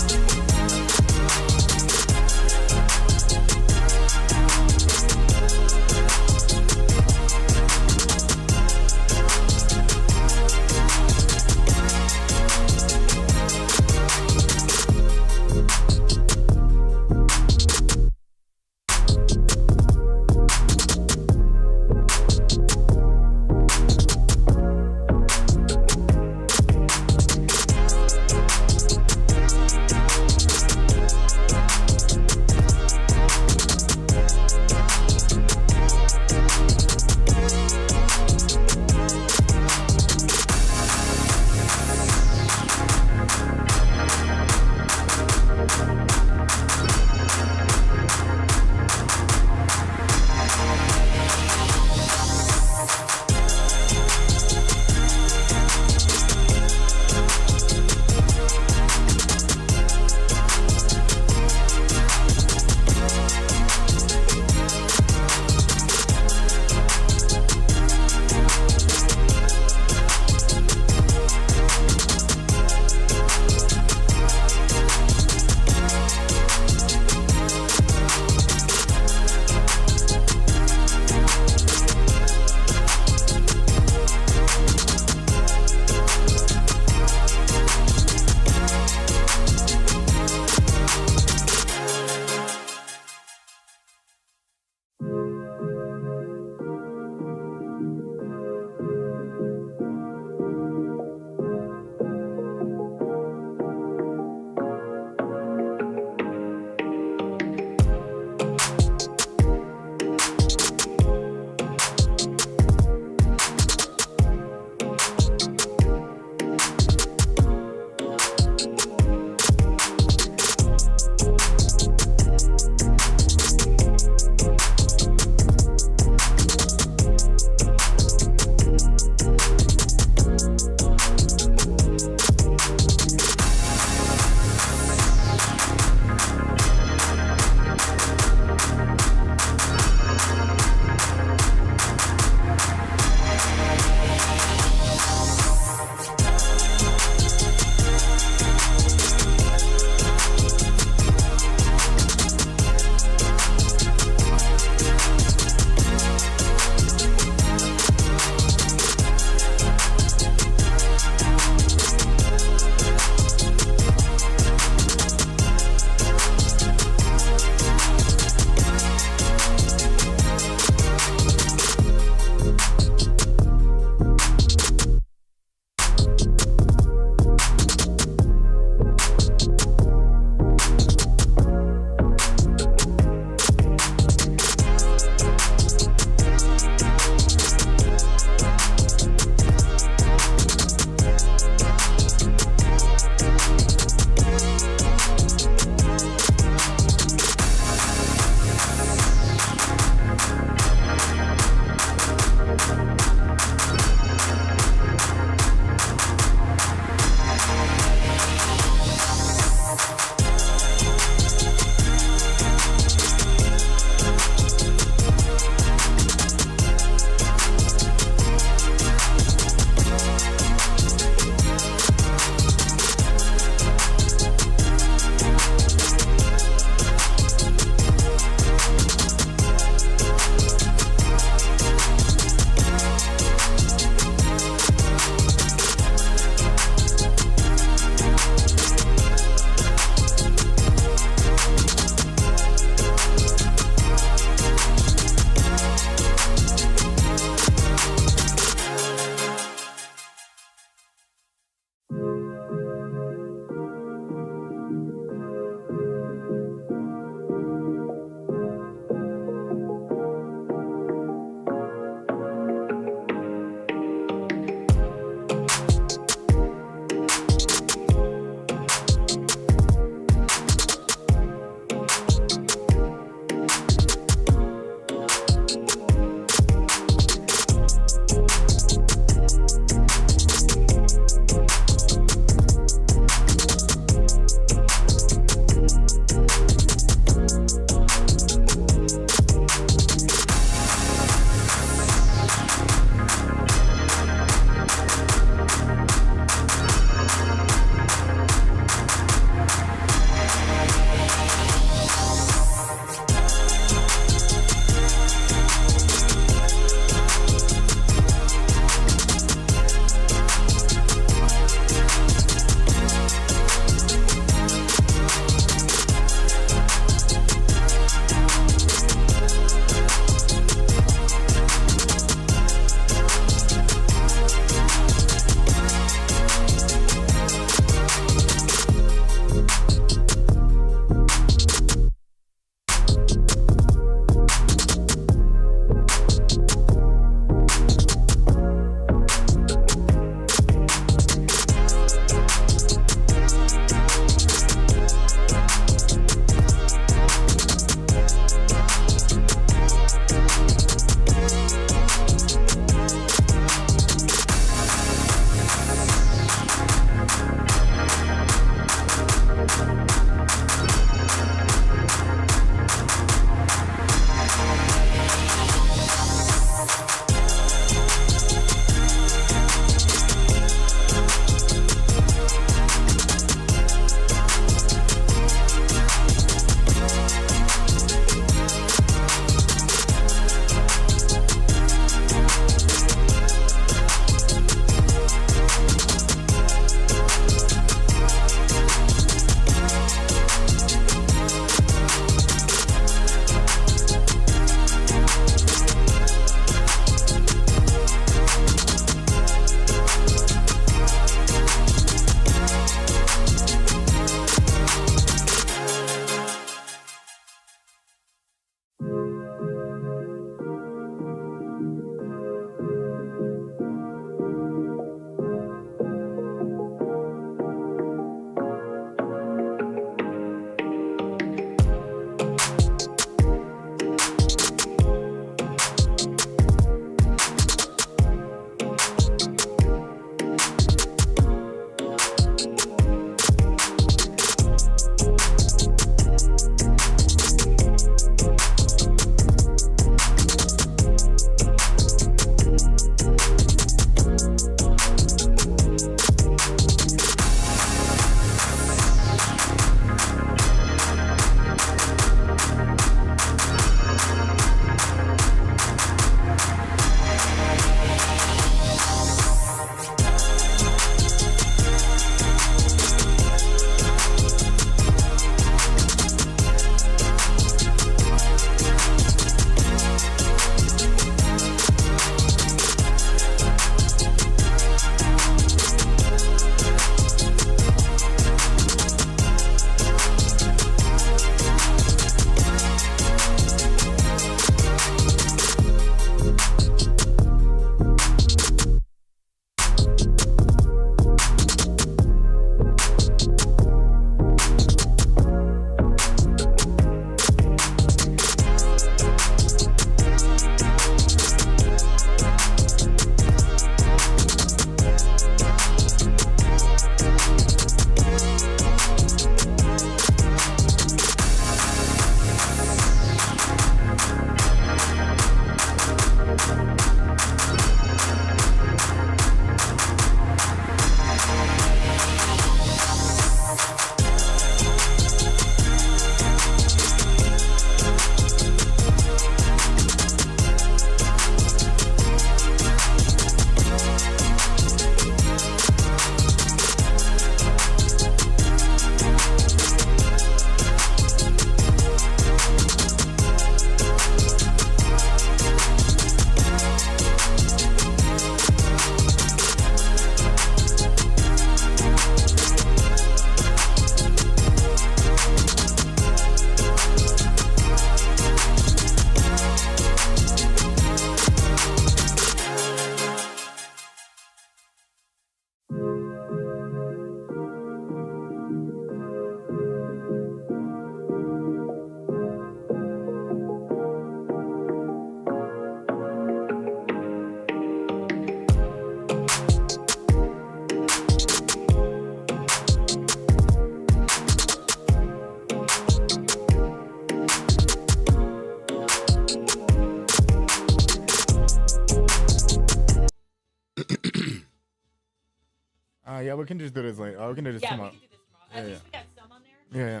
Yeah, we can just do this later. We can do this tomorrow. We can do this tomorrow. At least we got some on there. Yeah.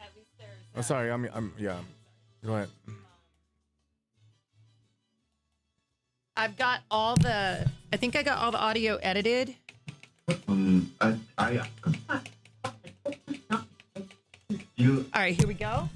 At least there's. Oh, sorry. Yeah. Go ahead. I've got all the. I think I got all the audio edited. You. All right, here we go.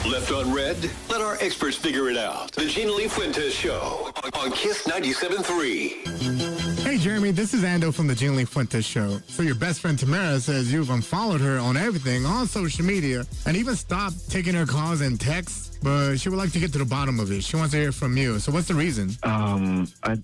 Left unread? Let our experts figure it out. The Gina Lee Fuentes Show on Kiss 97.3. Hey, Jeremy, this is Ando from the Gina Lee Fuentes Show. So your best friend Tamara says you've unfollowed her on everything, on social media, and even stopped taking her calls and texts, but she would like to get to the bottom of it. She wants to hear from you. So what's the reason? I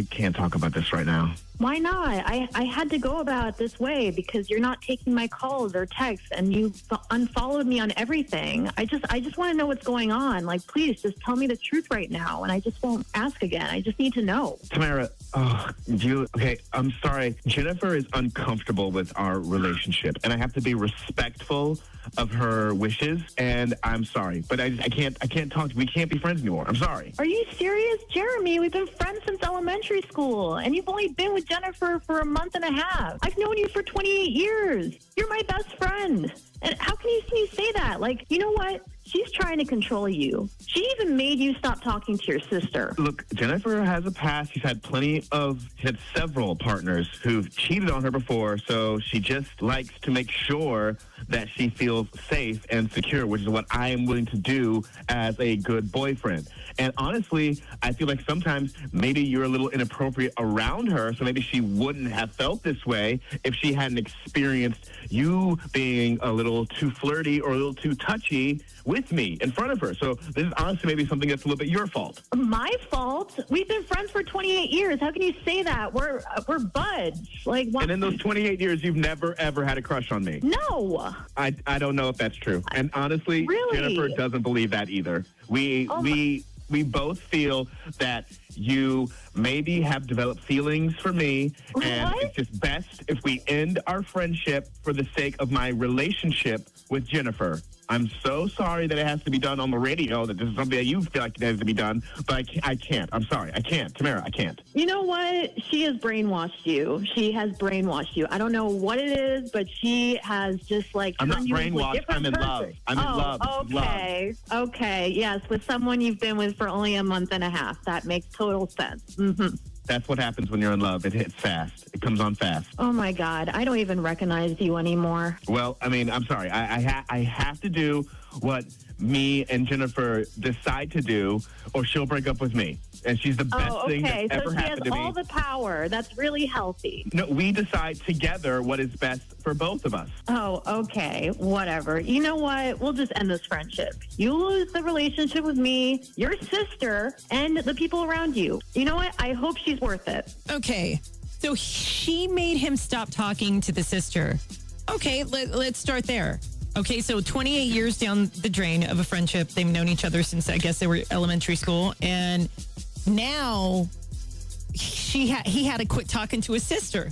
can't talk about this right now. Why not? I had to go about it this way because you're not taking my calls or texts and you unfollowed me on everything. I just want to know what's going on. Like, please just tell me the truth right now and I just won't ask again. I just need to know. Tamara, okay, I'm sorry. Jennifer is uncomfortable with our relationship and I have to be respectful of her wishes, and I'm sorry, but I can't talk. We can't be friends anymore. I'm sorry. Are you serious, Jeremy? We've been friends since elementary school, and you've only been with Jennifer for a month and a half. I've known you for 28 years. You're my best friend. And how can you say that? Like, you know what? She's trying to control you. She even made you stop talking to your sister. Look, Jennifer has a past. She's had several partners who've cheated on her before, so she just likes to make sure that she feels safe and secure, which is what I am willing to do as a good boyfriend. And honestly, I feel like sometimes maybe you're a little inappropriate around her, so maybe she wouldn't have felt this way if she hadn't experienced you being a little too flirty or a little too touchy with me in front of her. So this is honestly maybe something that's a little bit your fault. My fault? We've been friends for 28 years. How can you say that? We're buds. Like, what? And in those 28 years, you've never, ever had a crush on me. No. I don't know if that's true. And honestly, Really? Jennifer doesn't believe that either. We both feel that you maybe have developed feelings for me, and What? it's just best if we end our friendship for the sake of my relationship with Jennifer. I'm so sorry that it has to be done on the radio, that this is something that you feel like it has to be done, but I can't. I'm sorry. I can't. Tamara, I can't. You know what? She has brainwashed you. She has brainwashed you. I don't know what it is, but she has just like I'm not turned you into a brainwashed. different I'm in person. love. I'm in love. Okay. Okay. Yes, with someone you've been with for only a month and a half. That makes total sense. Mm-hmm. That's what happens when you're in love. It hits fast. It comes on fast. Oh my God. I don't even recognize you anymore. Well, I mean, I'm sorry. I have to do what me and Jennifer decide to do, or she'll break up with me. And she's the best thing okay. that's ever So she has happened to me. all the power. That's really healthy. No, we decide together what is best for both of us. Oh, okay. Whatever. You know what? We'll just end this friendship. You lose the relationship with me, your sister, and the people around you. You know what? I hope she's worth it. Okay. So she made him stop talking to the sister. Okay, let's start there. Okay, so 28 years down the drain of a friendship. They've known each other since, I guess, they were elementary school. And now he had to quit talking to his sister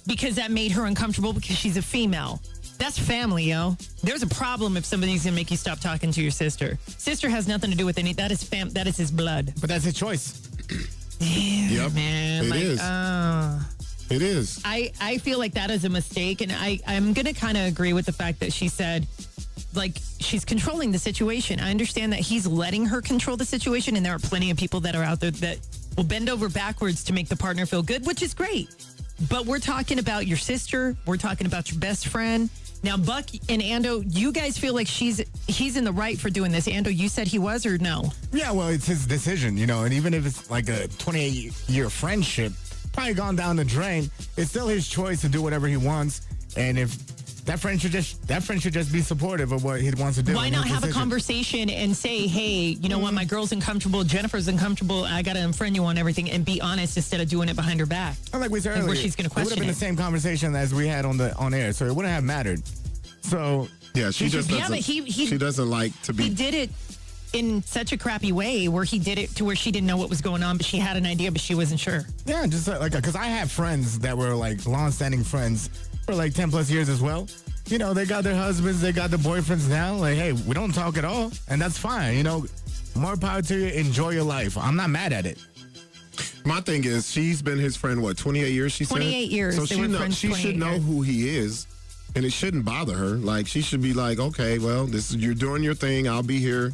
because that made her uncomfortable because she's a female. That's family, yo. There's a problem if somebody's going to make you stop talking to your sister. Sister has nothing to do with any. That is that is his blood. But that's his choice. Damn, Yep, man. it is. It is. I feel like that is a mistake, and I'm going to kind of agree with the fact that she said, like, she's controlling the situation. I understand that he's letting her control the situation, and there are plenty of people that are out there that will bend over backwards to make the partner feel good, which is great. But we're talking about your sister. We're talking about your best friend. Now, Buck and Ando, you guys feel like he's in the right for doing this. Ando, you said he was, or no? Yeah, well, it's his decision, and even if it's like a 28-year friendship, probably gone down the drain, it's still his choice to do whatever he wants. And if that friend should just be supportive of what he wants to do. Why not have a conversation and say, hey, you know what, my girl's uncomfortable, Jennifer's uncomfortable, I got to unfriend you on everything, and be honest instead of doing it behind her back. Like we said earlier, where she's going to question it would have been the same conversation as we had on air, so it wouldn't have mattered. So yeah, she just doesn't. Yeah, but she doesn't like to be. He did it in such a crappy way where he did it to where she didn't know what was going on, but she had an idea, but she wasn't sure. Yeah, just like, because I have friends that were like long-standing friends for like 10 plus years as well. They got their husbands, they got their boyfriends now. Like, hey, we don't talk at all, and that's fine. More power to you. Enjoy your life. I'm not mad at it. My thing is, she's been his friend, 28 years, she 28 said? years. So She should know who he is, and it shouldn't bother her. Like, she should be like, okay, well, you're doing your thing. I'll be here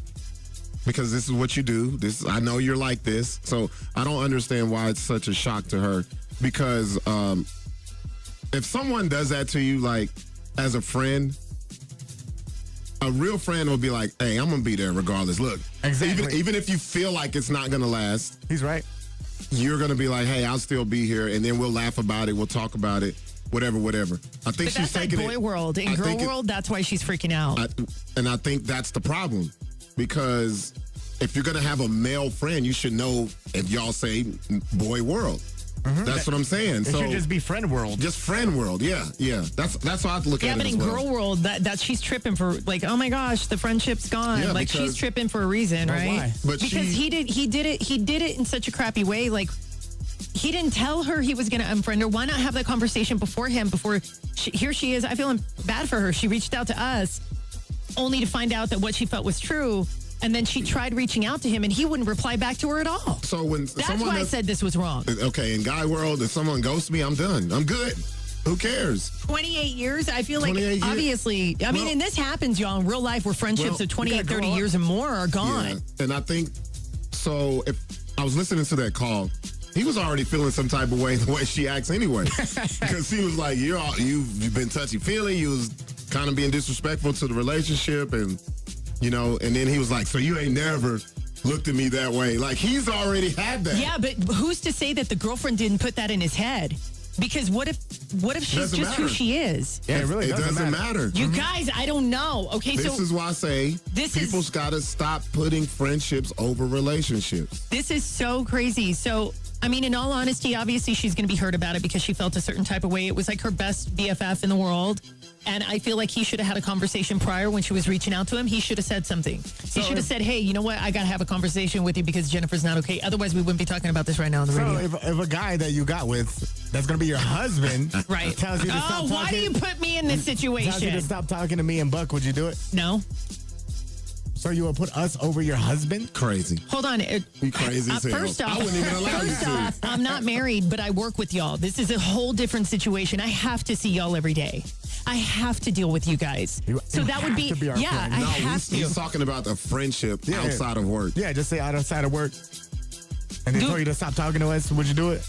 because this is what you do. I know you're like this. So I don't understand why it's such a shock to her, because if someone does that to you, like, as a friend, a real friend will be like, hey, I'm going to be there regardless. Look, exactly. Even if you feel like it's not going to last. He's right. You're going to be like, hey, I'll still be here, and then we'll laugh about it. We'll talk about it, whatever. I think she's taking boy world. In girl world, that's why she's freaking out. I think that's the problem, because if you're going to have a male friend, you should know if y'all say boy world. Mm-hmm. That's what I'm saying. It should just be friend world. Just friend world. Yeah. That's how I look at it. Yeah, but in girl world, that she's tripping for, like, oh my gosh, the friendship's gone. Yeah, like, she's tripping for a reason, right? Why? But because he did it in such a crappy way. Like, he didn't tell her he was going to unfriend her. Why not have that conversation beforehand? Here she is. I feel bad for her. She reached out to us only to find out that what she felt was true. And then she tried reaching out to him, and he wouldn't reply back to her at all. So that's why I said this was wrong. Okay, in guy world, if someone ghosts me, I'm done. I'm good. Who cares? 28 years? I feel like, obviously, I mean, and this happens, y'all, in real life where friendships of 28, 30 years and more are gone. Yeah. And I think, so if I was listening to that call, he was already feeling some type of way the way she acts anyway. Because he was like, you've been touchy-feely. You was kind of being disrespectful to the relationship, and and then he was like, so you ain't never looked at me that way. Like, he's already had that. Yeah, but who's to say that the girlfriend didn't put that in his head? Because what if she's just who she is? Yeah, it really doesn't matter. You guys, I don't know. Okay, this is why I say people's got to stop putting friendships over relationships. This is so crazy. So, I mean, in all honesty, obviously she's going to be hurt about it because she felt a certain type of way. It was like her best BFF in the world. And I feel like he should have had a conversation prior when she was reaching out to him. He should have said something. He should have said, hey, you know what? I got to have a conversation with you because Jennifer's not okay. Otherwise, we wouldn't be talking about this right now on the radio. So if a guy that you got with, that's going to be your husband, right, tells you to stop talking. Why do you put me in this situation? Tells you to stop talking to me and Buck, would you do it? No. So you would put us over your husband? Crazy. Hold on. You crazy as hell. First off, I wouldn't even allow you to. I'm not married, but I work with y'all. This is a whole different situation. I have to see y'all every day. I have to deal with you guys. So that would be our yeah, friend. I have to. He's talking about the friendship outside of work. Yeah, just say outside of work. And they told you to stop talking to us. Would you do it?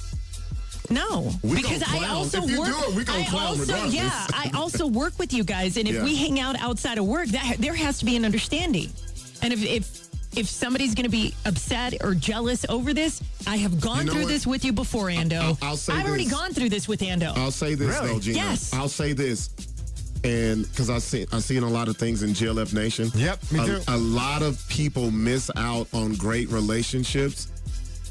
No, because I also work. I also work with you guys, and if we hang out outside of work, there has to be an understanding. And if somebody's going to be upset or jealous over this, I have gone through this with you before, Ando. I'll say I've already gone through this with Ando. I'll say this though, Gina. Yes. I'll say this, and because I've seen a lot of things in GLF Nation. Yep, me too. A lot of people miss out on great relationships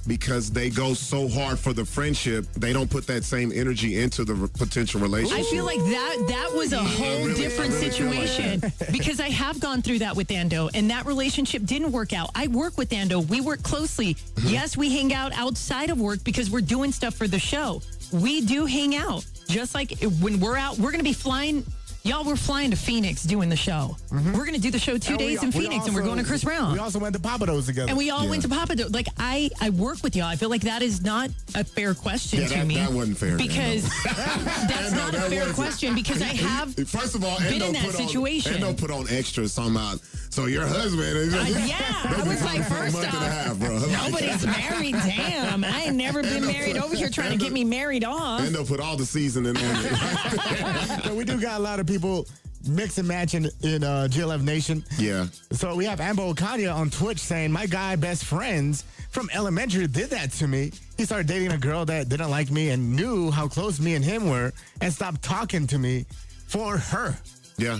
because they go so hard for the friendship, they don't put that same energy into the potential relationship. I feel like that was a whole different situation because I have gone through that with Ando, and that relationship didn't work out. I work with Ando. We work closely. Yes, we hang out outside of work because we're doing stuff for the show. We do hang out. Just like when we're out, we're going to be flying Y'all were flying to Phoenix doing the show. We're going to do the show 2 days in Phoenix, and we're going to Chris Brown. We also went to Papados together. And we all went to Papados. Like, I work with y'all. I feel like that is not a fair question to me. That wasn't fair. Because that's not a fair question because I have first of all, been in that situation. Endo put on extras talking about, so your husband. I was like, first off, half, bro. nobody's married. Damn, I ain't never been married over here trying to get me married off. Endo put all the seasoning on it. So we do got a lot of people mix and matching in GLF Nation. Yeah. So we have Amber Okanya on Twitch saying, my guy best friends from elementary did that to me. He started dating a girl that didn't like me and knew how close me and him were and stopped talking to me for her. Yeah.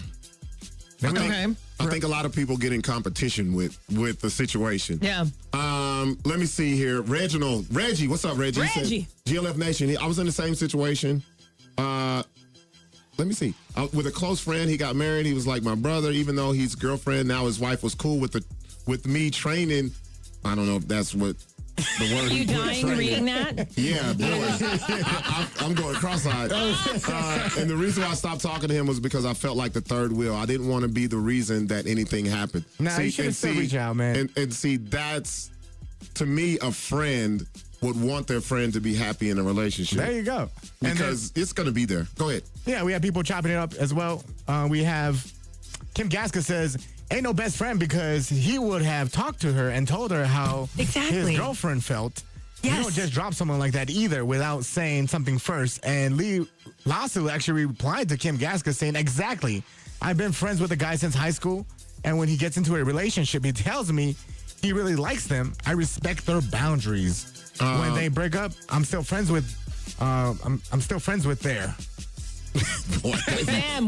I think a lot of people get in competition with the situation. Yeah. Let me see here. Reggie, what's up, Reggie? Reggie. GLF Nation. I was in the same situation. Let me see. With a close friend, he got married. He was like my brother, even though he's girlfriend. Now his wife was cool with me training. I don't know if that's what the word. You dying reading that? Yeah, boy. I'm going cross-eyed. And the reason why I stopped talking to him was because I felt like the third wheel. I didn't want to be the reason that anything happened. Nah, you should still reach out, man. And see, that's, to me, a friend would want their friend to be happy in a relationship. There you go. Because it's going to be there. Go ahead. Yeah, we have people chopping it up as well. We have Kim Gaska says, ain't no best friend because he would have talked to her and told her how his girlfriend felt. Yes. You don't just drop someone like that either without saying something first. And Lee Lasso actually replied to Kim Gaska saying, exactly. I've been friends with a guy since high school. And when he gets into a relationship, he tells me he really likes them. I respect their boundaries. When they break up, I'm still friends with their. Boy, with them.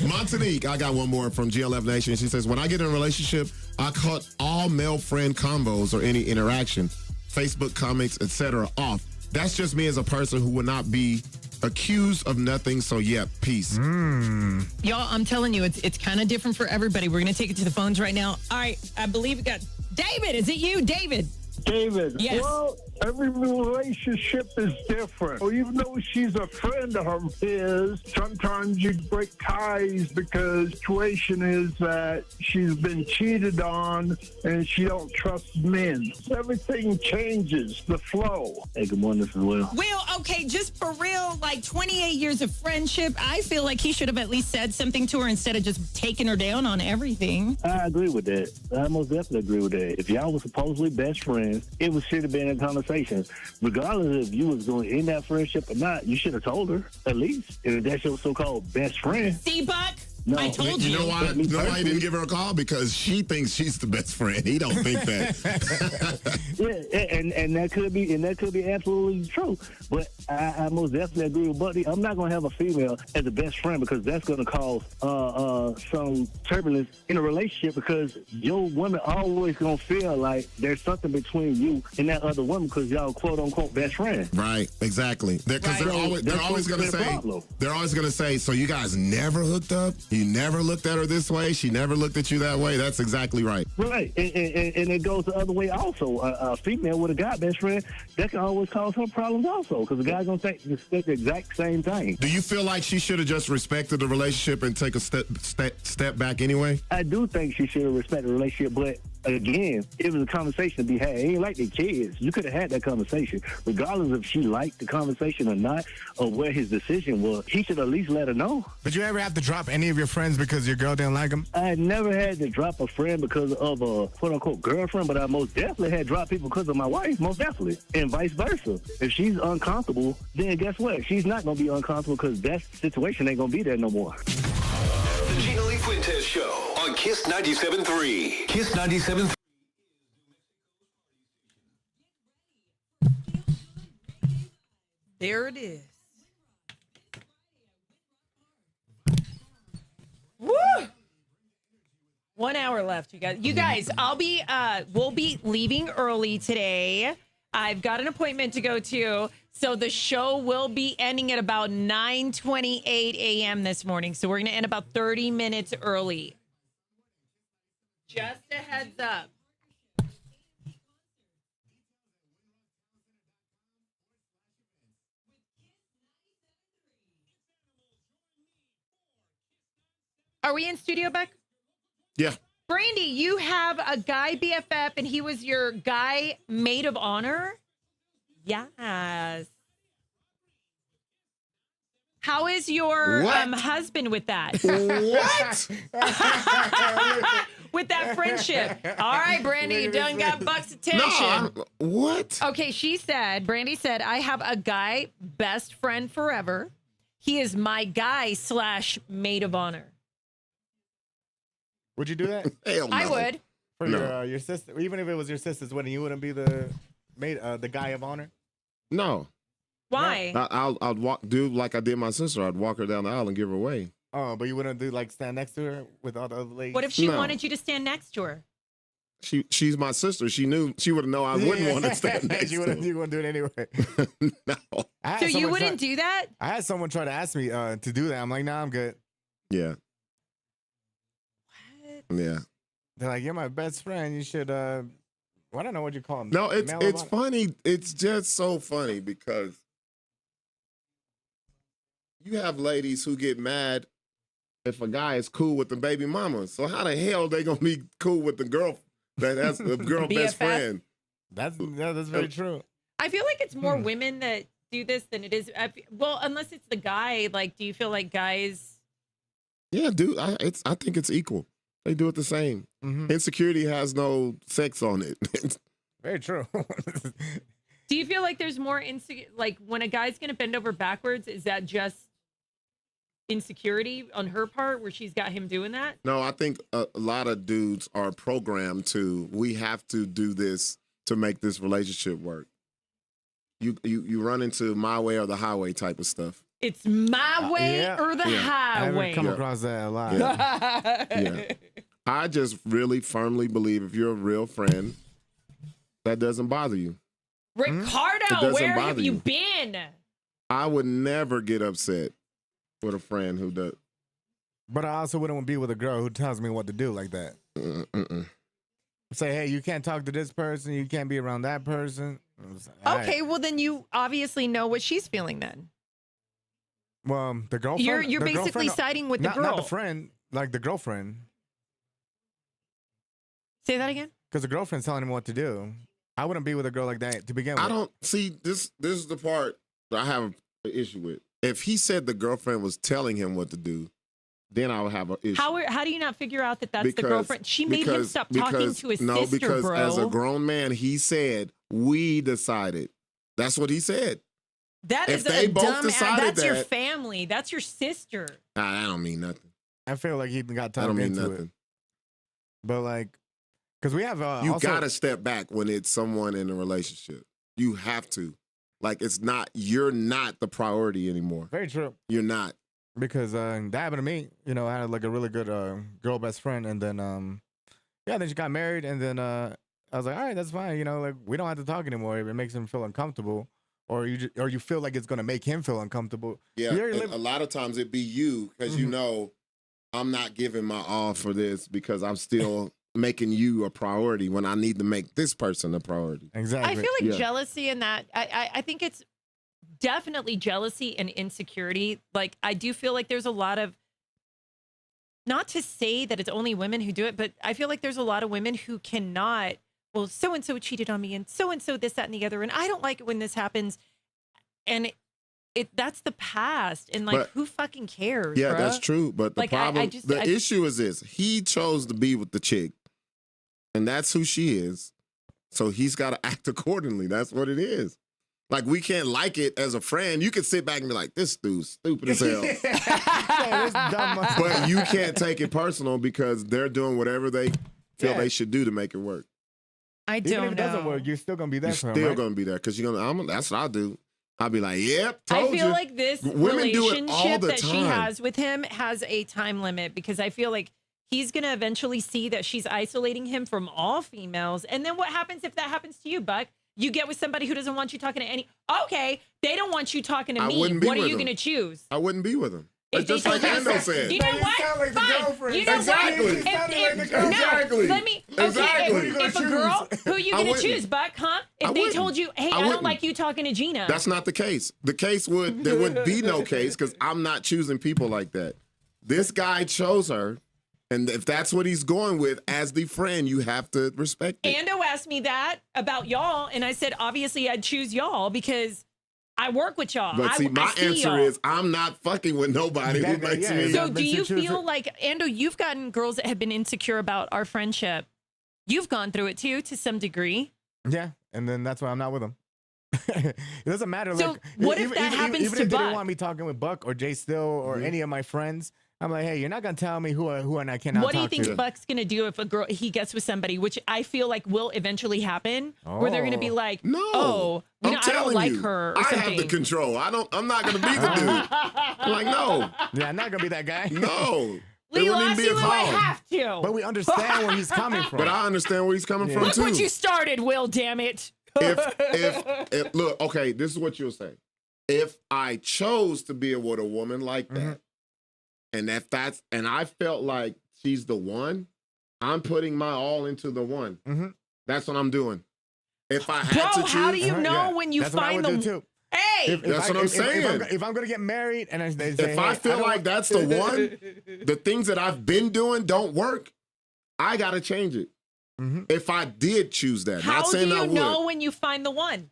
Montanique, I got one more from GLF Nation. She says, when I get in a relationship, I cut all male friend combos or any interaction, Facebook comments, etc. off. That's just me as a person who would not be accused of nothing. So, yeah, peace. Y'all, I'm telling you, it's kind of different for everybody. We're going to take it to the phones right now. All right, I believe we got David. Is it you, David? David. Yes. Well, every relationship is different. So even though she's a friend of his, sometimes you break ties because the situation is that she's been cheated on and she don't trust men. Everything changes, the flow. Hey, good morning, this is Will. Will, okay, just for real, like 28 years of friendship, I feel like he should have at least said something to her instead of just taking her down on everything. I agree with that. I most definitely agree with that. If y'all were supposedly best friends, it should have been a conversation. Regardless if you was going in that friendship or not, you should have told her, at least. If that's your so-called best friend. See, Buck? No, I told you. You know why he didn't give her a call? Because she thinks she's the best friend. He don't think that. Yeah, and that could be absolutely true. But I most definitely agree with Buddy. I'm not gonna have a female as a best friend because that's gonna cause some turbulence in a relationship because your woman always gonna feel like there's something between you and that other woman because y'all quote unquote best friends. Right, exactly. Because they're always gonna say, so you guys never hooked up? You never looked at her this way? She never looked at you that way? That's exactly right. Right, and it goes the other way also. A female with a guy best friend, that can always cause her problems also because the guy's going to expect the exact same thing. Do you feel like she should have just respected the relationship and take a step back anyway? I do think she should have respected the relationship, but again, it was a conversation to be had. It ain't like the kids. You could have had that conversation. Regardless if she liked the conversation or not, or where his decision was, he should at least let her know. Did you ever have to drop any of your friends because your girl didn't like them? I never had to drop a friend because of a quote-unquote girlfriend, but I most definitely had dropped people because of my wife, most definitely, and vice versa. If she's uncomfortable, then guess what? She's not going to be uncomfortable because that situation ain't going to be there no more. The Gina Lee Fuentes Show on Kiss 97.3. Kiss 97.3. There it is. Woo! 1 hour left, you guys. You guys, we'll be leaving early today. I've got an appointment to go to. So the show will be ending at about 9:28 a.m. this morning. So we're going to end about 30 minutes early. Just a heads up. Are we in studio, Beck? Yeah. Brandy, you have a guy BFF, and he was your guy maid of honor? Yes. How is your husband with that? What? With that friendship. All right, Brandy, you done got Buck's attention. No, what? Okay, Brandy said, I have a guy best friend forever. He is my guy / maid of honor. Would you do that? Hell no. I would. For your sister, even if it was your sister's wedding, you wouldn't be the the guy of honor? No. Why? I'd do like I did my sister. I'd walk her down the aisle and give her away. Oh, but you wouldn't do like stand next to her with all the other ladies? What if she wanted you to stand next to her? She's my sister. She knew she would have known I wouldn't want to stand next to her. You wouldn't do it anyway. No. So you wouldn't do that? I had someone try to ask me to do that. I'm like, nah, I'm good. Yeah. What? Yeah. They're like, you're my best friend. You should. I don't know what you call them. No, it's funny. It's just so funny because you have ladies who get mad if a guy is cool with the baby mama. So how the hell they gonna be cool with the girl that's the girl best friend? That's very true. I feel like it's more women that do this than it is. Well, unless it's the guy. Like, do you feel like guys? Yeah, dude. I think it's equal. They do it the same. Mm-hmm. Insecurity has no sex on it. Very true. Do you feel like there's more like when a guy's going to bend over backwards? Is that just insecurity on her part where she's got him doing that? No, I think a lot of dudes are programmed to, we have to do this to make this relationship work. You run into my way or the highway type of stuff. It's my way or the highway. I haven't come across that a lot. Yeah. I just really firmly believe if you're a real friend, that doesn't bother you. Ricardo, where have you been? I would never get upset with a friend who does. But I also wouldn't be with a girl who tells me what to do like that. Say, hey, you can't talk to this person. You can't be around that person. Okay, well, then you obviously know what she's feeling then. Well, the girlfriend. You're basically siding with the girl. Not the friend, like the girlfriend. Say that again? Because the girlfriend's telling him what to do. I wouldn't be with a girl like that to begin with. I don't see this. This is the part that I have an issue with. If he said the girlfriend was telling him what to do, then I would have an issue. How do you not figure out that that's the girlfriend? She made him stop talking to his sister, because bro. As a grown man, he said, we decided. That's what he said. That is they both decided that's your family. That's your sister. Nah, that don't mean nothing. I feel like he got I don't talked mean into nothing. it. But like, because we have you also, gotta step back when it's someone in a relationship. You have to. Like, you're not the priority anymore. Very true. You're not. Because that happened to me. You know, I had like a really good girl best friend, and then then she got married, and then I was like, all right, that's fine. You know, like we don't have to talk anymore if it makes him feel uncomfortable, or you feel like it's gonna make him feel uncomfortable. Yeah, a lot of times it be you because you know I'm not giving my all for this because I'm still making you a priority when I need to make this person a priority. Exactly. I feel like jealousy in that. I think it's definitely jealousy and insecurity. Like, I do feel like there's a lot of, not to say that it's only women who do it, but I feel like there's a lot of women who cannot, well, so-and-so cheated on me and so-and-so this, that, and the other. And I don't like it when this happens. And that's the past. And like, who fucking cares? Yeah, bruh? that's true. But the problem, the issue is this. He chose to be with the chick and that's who she is. So he's got to act accordingly. That's what it is. Like, we can't like it as a friend. You can sit back and be like, this dude's stupid as hell. But you can't take it personal because they're doing whatever they feel they should do to make it work. I don't know. Even if it doesn't work, you're still going to be there for him, Still right? going to be there because that's what I do. I'll be like, yep, I told feel you. like this Women do it all relationship the that she time. has with him has a time limit because I feel like he's going to eventually see that she's isolating him from all females. And then what happens if that happens to you, Buck? You get with somebody who doesn't want you talking to any. Okay, they don't want you talking to me. What are you going to choose? I wouldn't be with him. It's just like Ando said. You know what? Like Fine. You know Exactly. what? Exactly. No, let me. Exactly. Okay, if a girl, who are you going to choose, Buck? Huh? If they told you, hey, I don't like you talking to Gina. That's not the case. The case there would be no case because I'm not choosing people like that. This guy chose her And if that's what he's going with as the friend, you have to respect it. Ando asked me that about y'all, and I said, obviously, I'd choose y'all because I work with y'all. But see, my answer y'all. is I'm not fucking with nobody who makes me. So do you feel like, Ando, you've gotten girls that have been insecure about our friendship. You've gone through it too, to some degree. Yeah, and then that's why I'm not with them. It doesn't matter. So like, what if that happens even to if they Buck? didn't want me talking with Buck or Jay Still or any of my friends, I'm like, hey, you're not gonna tell me who and I cannot. What do you talk think to. Buck's gonna do if a girl he gets with somebody, which I feel like will eventually happen, where they're gonna be like, No, oh, you know, I don't telling like you, her. Or I something. have the control. I'm not gonna be the dude. I'm like, no. Yeah, I'm not gonna be that guy. No. It Lilo, wouldn't I even see be a where I call. have to. But we understand where he's coming from. But I understand where he's coming from Look too. what you started, Will. Damn it. if look, okay, this is what you'll say. If I chose to be with a woman like that, and and I felt like she's the one, I'm putting my all into the one. That's what I'm doing. If I had to choose, how do you know when you that's what I find would the do too. Hey, That's what I'm saying. If I'm gonna get married and they say, if I hey, feel don't like want- that's the one, the things that I've been doing don't work, I gotta change it. If I did choose that, how not do saying I you would. know when you find the one?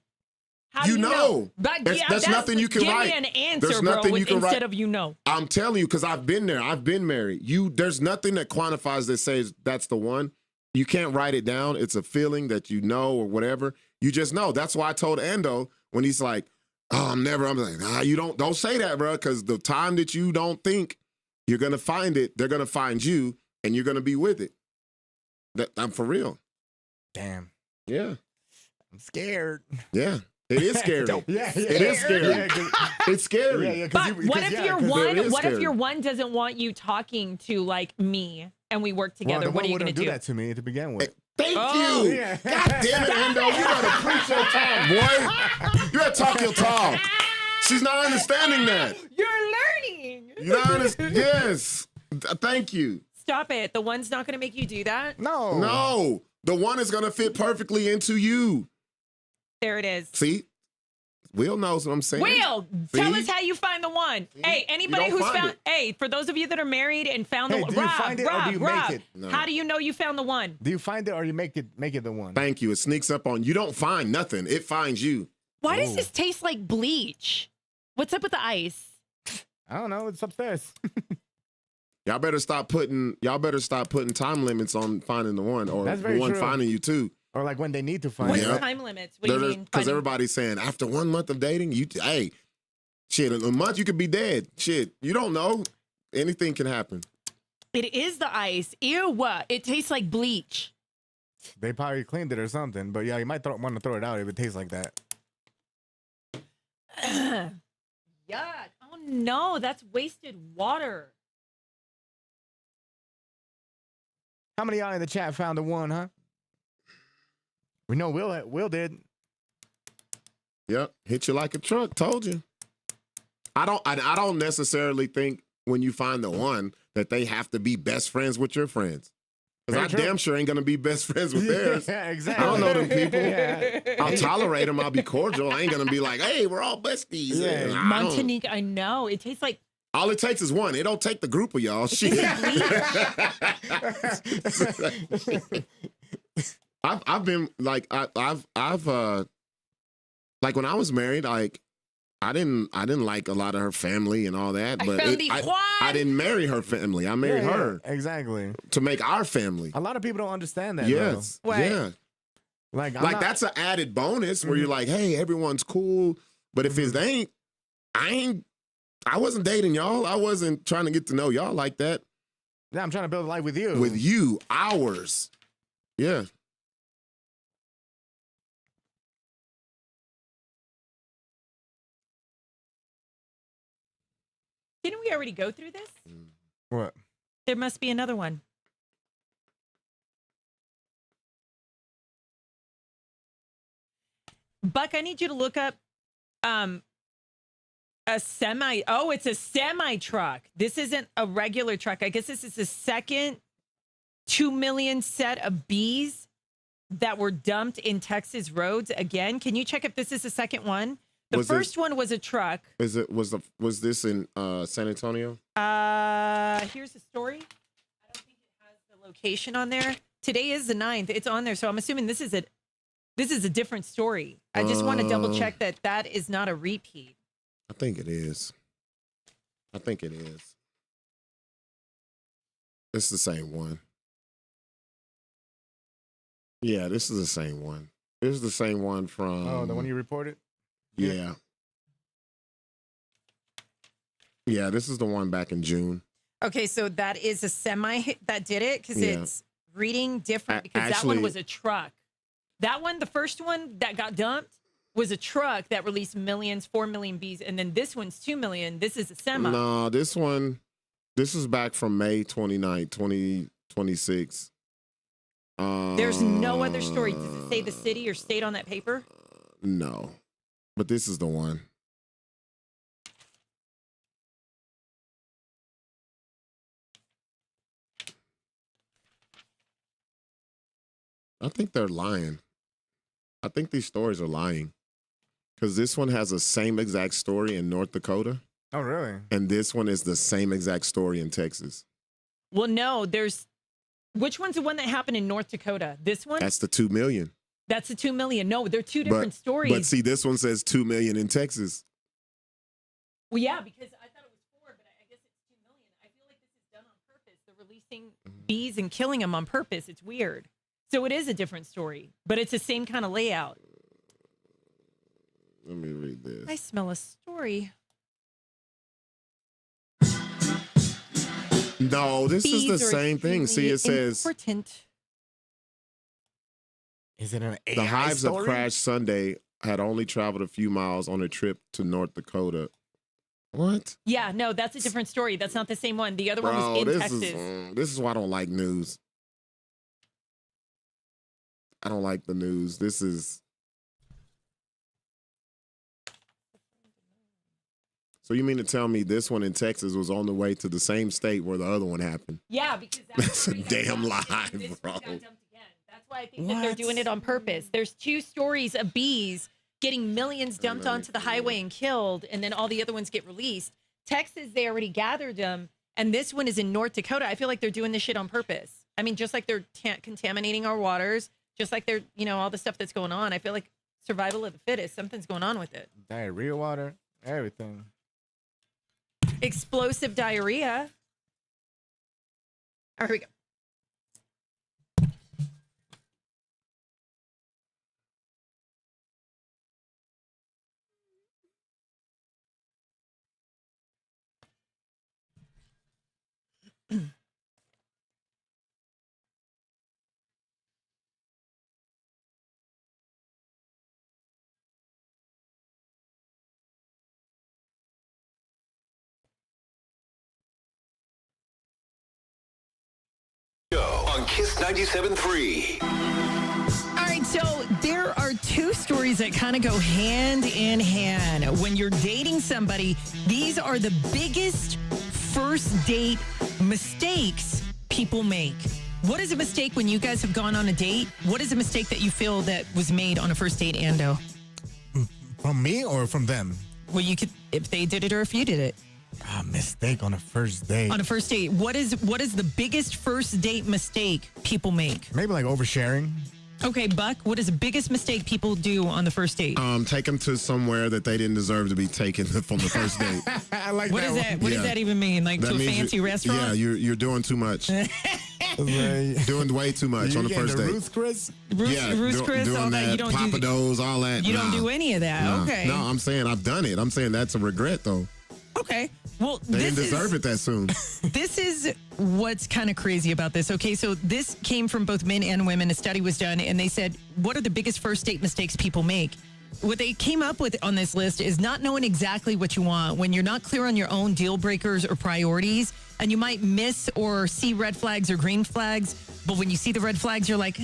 How do You know. But That's- yeah, that's nothing you can give write. me an answer, There's bro, nothing you can instead write. of you know. I'm telling you, because I've been there. I've been married. There's nothing that quantifies that says that's the one. You can't write it down. It's a feeling that you know or whatever. You just know. That's why I told Ando when he's like, "Oh, I'm like, you don't say that, bro, because the time that you don't think you're gonna find it, they're gonna find you, and you're gonna be with it. I'm for real. Damn. Yeah. I'm scared. Yeah. It is scary. It is scary. It's scary. Yeah, But what if your one? is What if scary. your one doesn't want you talking to like me and we work together? Well, the What are one you gonna wouldn't do that to me to begin with. Thank Oh, you. yeah. God damn it, Endo. You gotta preach your talk, boy. You gotta talk your talk. She's not understanding that. You're learning. You not understand? Yes. Thank you. Stop it. The one's not gonna make you do that. No. No. The one is gonna fit perfectly into you. There it is. See? Will knows what I'm saying. Will, tell See? us how you find the one. Hey, anybody don't who's find found. it. Hey, for those of you that are married and found Hey, the one, do you Rob, find it or do you make Rob, it? No. how do you know you found the one? Do you find it or you make it the one? Thank you. It sneaks up on you. Don't find nothing. It finds you. Why does this taste like bleach? What's up with the ice? I don't know. It's upstairs. Y'all better stop putting time limits on finding the one or That's the very one true. finding you too. Or like when they need to find What's it. the right? time limits? What do you mean? Because Finding- everybody's saying after 1 month of dating, hey, shit, in a month you could be dead. Shit, you don't know. Anything can happen. It is the ice. Ew, it tastes like bleach. They probably cleaned it or something. But yeah, you might want to throw it out if it tastes like that. Yuck. Oh no, that's wasted water. How many of y'all in the chat found the one, huh? We know Will did. Yep, hit you like a truck. Told you. I don't necessarily think when you find the one that they have to be best friends with your friends. Because I Very true. damn sure ain't gonna be best friends with theirs. Yeah, exactly. I don't know them people. Yeah. I'll tolerate them. I'll be cordial. I ain't gonna be like, hey, we're all besties. Yeah. I don't- Montanique, I know. It tastes like All it takes is one. It don't take the group of y'all. Shit. I've been like I've like when I was married, like I didn't like a lot of her family and all that, but I didn't marry her family. I married her Exactly. to make our family. A lot don't understand that. Yes. Though. Yeah. Like That's an added bonus where you're like, hey, everyone's cool. But if it ain't, I wasn't dating y'all. I wasn't trying to get to know y'all like that. Yeah, I'm trying to build a life with you. With you, ours. Yeah. Didn't we already go through this? What? There must be another one. Buck, I need you to look up a semi. Oh, it's a semi truck. This isn't a regular truck. I guess this is the second 2 million set of bees that were dumped in Texas roads again. Can you check if this is the second one? The first one was a truck. Was this in San Antonio? Here's the story. I don't think it location on there. Today is the 9th. It's on there, so I'm assuming this is a different story. I just want to double check that is not a repeat. I think it is. It's the same one. Yeah, this is the same one. This is the same one from... Oh, the one you reported? Yeah. Yeah, this is the one back in June. Okay, so that is a semi that did it because Yeah. it's reading different because that one was a truck. That one, the first one that got dumped was a truck that released millions, 4 million bees. And then this one's 2 million. This is a semi. No, this is back from May 29th, 2026. There's no other story. Does it say the city or state on that paper? No, but this is the one. I think they're lying. I think these stories are lying. Because this one has the same exact story in North Dakota. Oh, really? And this one is the same exact story in Texas. Well, no, which one's the one that happened in North Dakota? This one? That's the 2 million. That's the 2 million. No, they're two different stories. But see, this one says 2 million in Texas. Well, yeah, because I thought it was 4, but I guess it's 2 million. I feel like this is done on purpose. They're releasing bees and killing them on purpose. It's weird. So it is a different story, but it's the same kind of layout. Let me read this. I smell a story. No, this is the same thing. See, it says important. Is it an AI the hives story? that crashed Sunday had only traveled a few miles on a trip to North Dakota. What? Yeah, no, that's a different story. That's not the same one. The other one was in Texas. This is why I don't like news. I don't like the news. This is... So you mean to tell me this one in Texas was on the way to the same state where the other one happened? Yeah, because that's a damn lie, bro. That's why I think that they're doing it on purpose. There's 2 stories of bees getting millions dumped onto the highway and killed, and then all the other ones get released. Texas, they already gathered them, and this one is in North Dakota. I feel like they're doing this shit on purpose. I mean, just like they're contaminating our waters, just like they're, all the stuff that's going on. I feel like survival of the fittest. Something's going on with it. Diarrhea water, everything. Explosive diarrhea. All right, here we go. On Kiss 97.3. All right, so there are 2 stories that kind of go hand in hand. When you're dating somebody, these are the biggest first date mistakes people make. What is a mistake when you guys have gone on a date? What is a mistake that you feel that was made on a first date, Ando? From me or from them? Well, you could, if they did it or if you did it. Mistake on a first date. On a first date, what is the biggest first date mistake people make? Maybe like oversharing. Okay, Buck, what is the biggest mistake people do on the first date? Take them to somewhere that they didn't deserve to be taken from the first date. I like what that. What does that even mean? Like that to a means fancy restaurant? Yeah, you're doing too much. Doing way too much on the first date. Ruth Chris? Ruth Chris, doing all that. You don't do Papados, all that. You don't do any of that. Nah. Okay. No, I'm saying I've done it. I'm saying that's a regret though. Okay. Well, they didn't deserve it that soon. This is what's kind of crazy about this. Okay, so this came from both men and women. A study was done, and they said, what are the biggest first date mistakes people make? What they came up with on this list is not knowing exactly what you want. When you're not clear on your own deal breakers or priorities, and you might miss or see red flags or green flags, but when you see the red flags, you're like,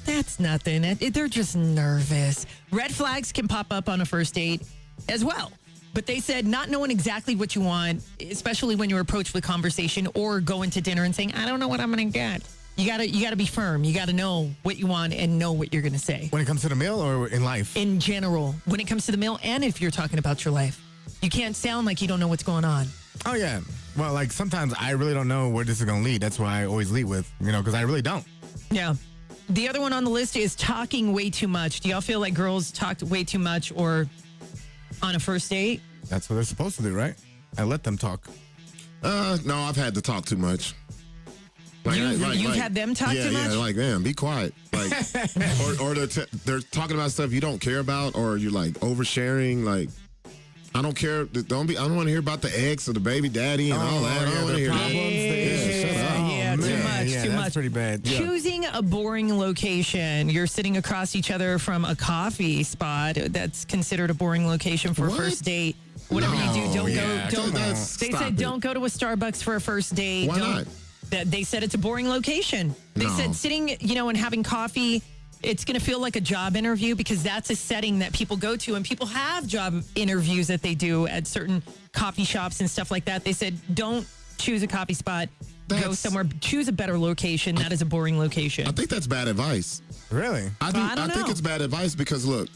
that's nothing. They're just nervous. Red flags can pop up on a first date as well. But they said not knowing exactly what you want, especially when you're approached with conversation or going to dinner and saying, I don't know what I'm going to get. You gotta be firm. You gotta know what you want and know what you're going to say. When it comes to the meal or in life? In general, when it comes to the meal and if you're talking about your life. You can't sound like you don't know what's going on. Oh, yeah. Well, like sometimes I really don't know where this is going to lead. That's why I always lead with, because I really don't. Yeah. The other one on the list is talking way too much. Do y'all feel like girls talked way too much or on a first date? That's what they're supposed to do, right? I let them talk. No, I've had to talk too much. You've had them talk too much? Yeah, like, man, be quiet. Like, or they're talking about stuff you don't care about, or you're like oversharing. Like, I don't care. I don't want to hear about the ex or the baby daddy and all that. I don't want to hear that. Shut up. Yeah, too much. That's pretty bad. Yeah. Choosing a boring location. You're sitting across each other from a coffee spot. That's considered a boring location for a first date. Whatever you do, don't go. They said don't go to a Starbucks for a first date. Why not? They said it's a boring location. They said sitting, and having coffee, it's going to feel like a job interview because that's a setting that people go to, and people have job interviews that they do at certain coffee shops and stuff like that. They said don't choose a coffee spot. Go somewhere. Choose a better location. That is a boring location. I think that's bad advice. Really? I think it's bad advice because look,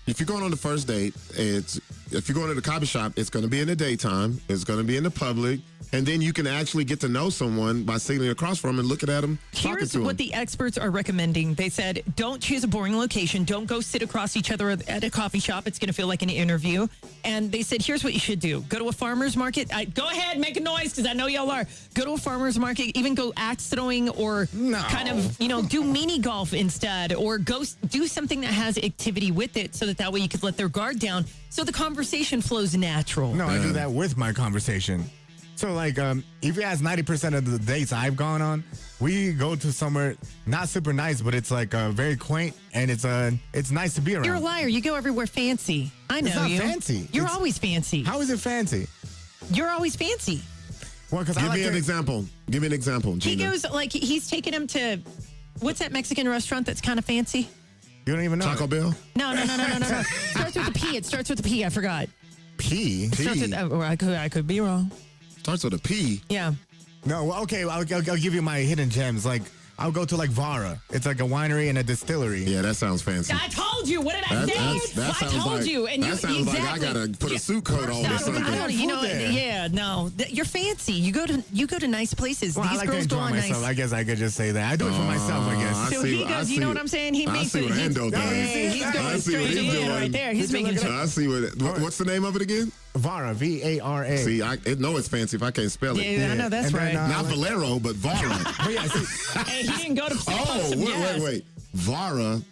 if you're going on the first date, if you're going to the coffee shop, it's going to be in the daytime. It's going to be in the public. And then you can actually get to know someone by sitting across from them and looking at them. Here's what the experts are recommending. They said, don't choose a boring location. Don't go sit across each other at a coffee shop. It's going to feel like an interview. And they said, here's what you should do. Go to a farmer's market. Go ahead, make a noise because I know y'all are. Go to a farmer's market, even go axe throwing or kind of, do mini golf instead or go do something that has activity with it so that way you could let their guard down so the conversation flows natural. No, I do that with my conversation. So, like, if you ask 90% of the dates I've gone on, we go to somewhere not super nice, but it's like very quaint and it's nice to be around. You're a liar. You go everywhere fancy. I know it's not you. fancy. You're always fancy. How is it fancy? You're always fancy. Well, because Give me an example. Give me an example, Gina. He goes like he's taking him to what's that Mexican restaurant that's kind of fancy? You don't even know. Taco Bell? No. Starts with a P. It starts with a P. I forgot. P. I could be wrong. Starts with a P. Yeah. No, well, okay, I'll give you my hidden gems. Like, I'll go to like Vara. It's like a winery and a distillery. Yeah, that sounds fancy. I told you. What did I say? I told you. And that sounds like I gotta put a suit coat on or something. You're fancy. You go to nice places. Well, These I like girls to go enjoy on myself. nice. I guess I could just say that. I do it for myself, I guess. So he goes, you know what I'm saying? He makes it. He's going straight in right there. He's making it. I see what's the name of it again? Vara, V-A-R-A. See, I know it's fancy if I can't spell it. Yeah, I know that's right. Not Valero, but Vara. But yeah, Hey, he didn't go to. Wait. Vara.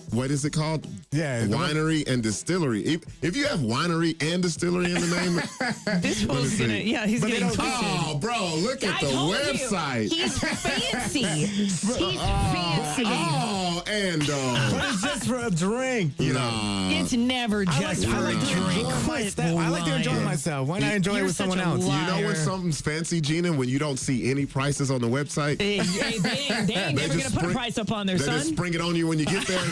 What is it called? Yeah. Winery and distillery. If you have winery and distillery in the name. This fool's gonna, he's getting twisted. Oh, bro, look at the website. He's fancy. He's fancy. Oh, and but it's just for a drink, It's never just for a drink. I like to enjoy myself. Why not enjoy it with someone else? You know when something's fancy, Gina, when you don't see any prices on the website? They ain't never going to put a price up on there, son. They just spring it on you when you get there.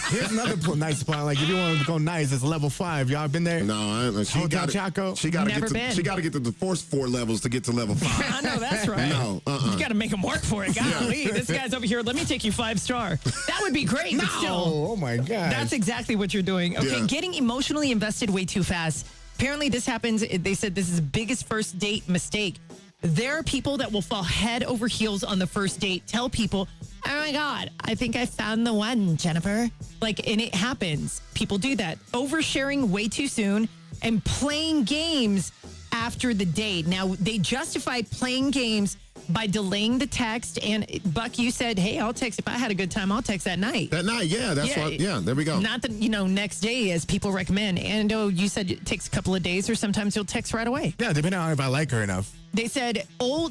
Here's another nice spot. Like if you want to go nice, it's level 5. Y'all been there? No, she got Chaco. She got to get to the first 4 levels to get to level 5. I know that's right. No, you got to make them work for it. Golly, this guy's over here. Let me take you 5-star. That would be great. But still, oh my god, that's exactly what you're doing. Okay, getting emotionally invested way too fast. Apparently, this happens. They said this is the biggest first date mistake. There are people that will fall head over heels on the first date. Tell people, oh my God, I think I found the one, Jennifer. And it happens. People do that. Oversharing way too soon and playing games after the date. Now, they justify playing games by delaying the text. And Buck, you said, hey, I'll text. If I had a good time, I'll text that night. That night, that's what, there we go. Not the, next day as people recommend. And you said it takes a couple of days or sometimes you'll text right away. Yeah, depending on if I like her enough. They said,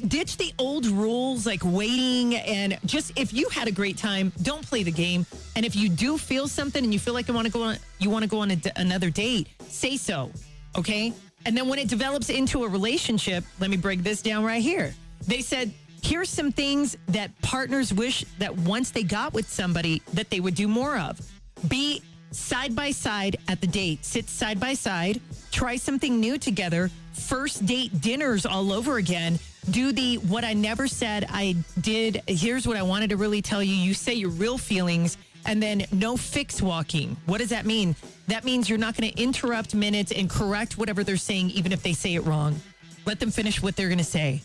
ditch the old rules like waiting and just if you had a great time, don't play the game. And if you do feel something and you feel like you want to go on another date, say so, okay? And then when it develops into a relationship, let me break this down right here. They said, here's some things that partners wish that once they got with somebody that they would do more of. Be side by side at the date. Sit side by side. Try something new together. First date dinners all over again. Do the what I never said I did. Here's what I wanted to really tell you. You say your real feelings. And then no fix walking. What does that mean? That means you're not going to interrupt minutes and correct whatever they're saying, even if they say it wrong. let them finish what they're going to say.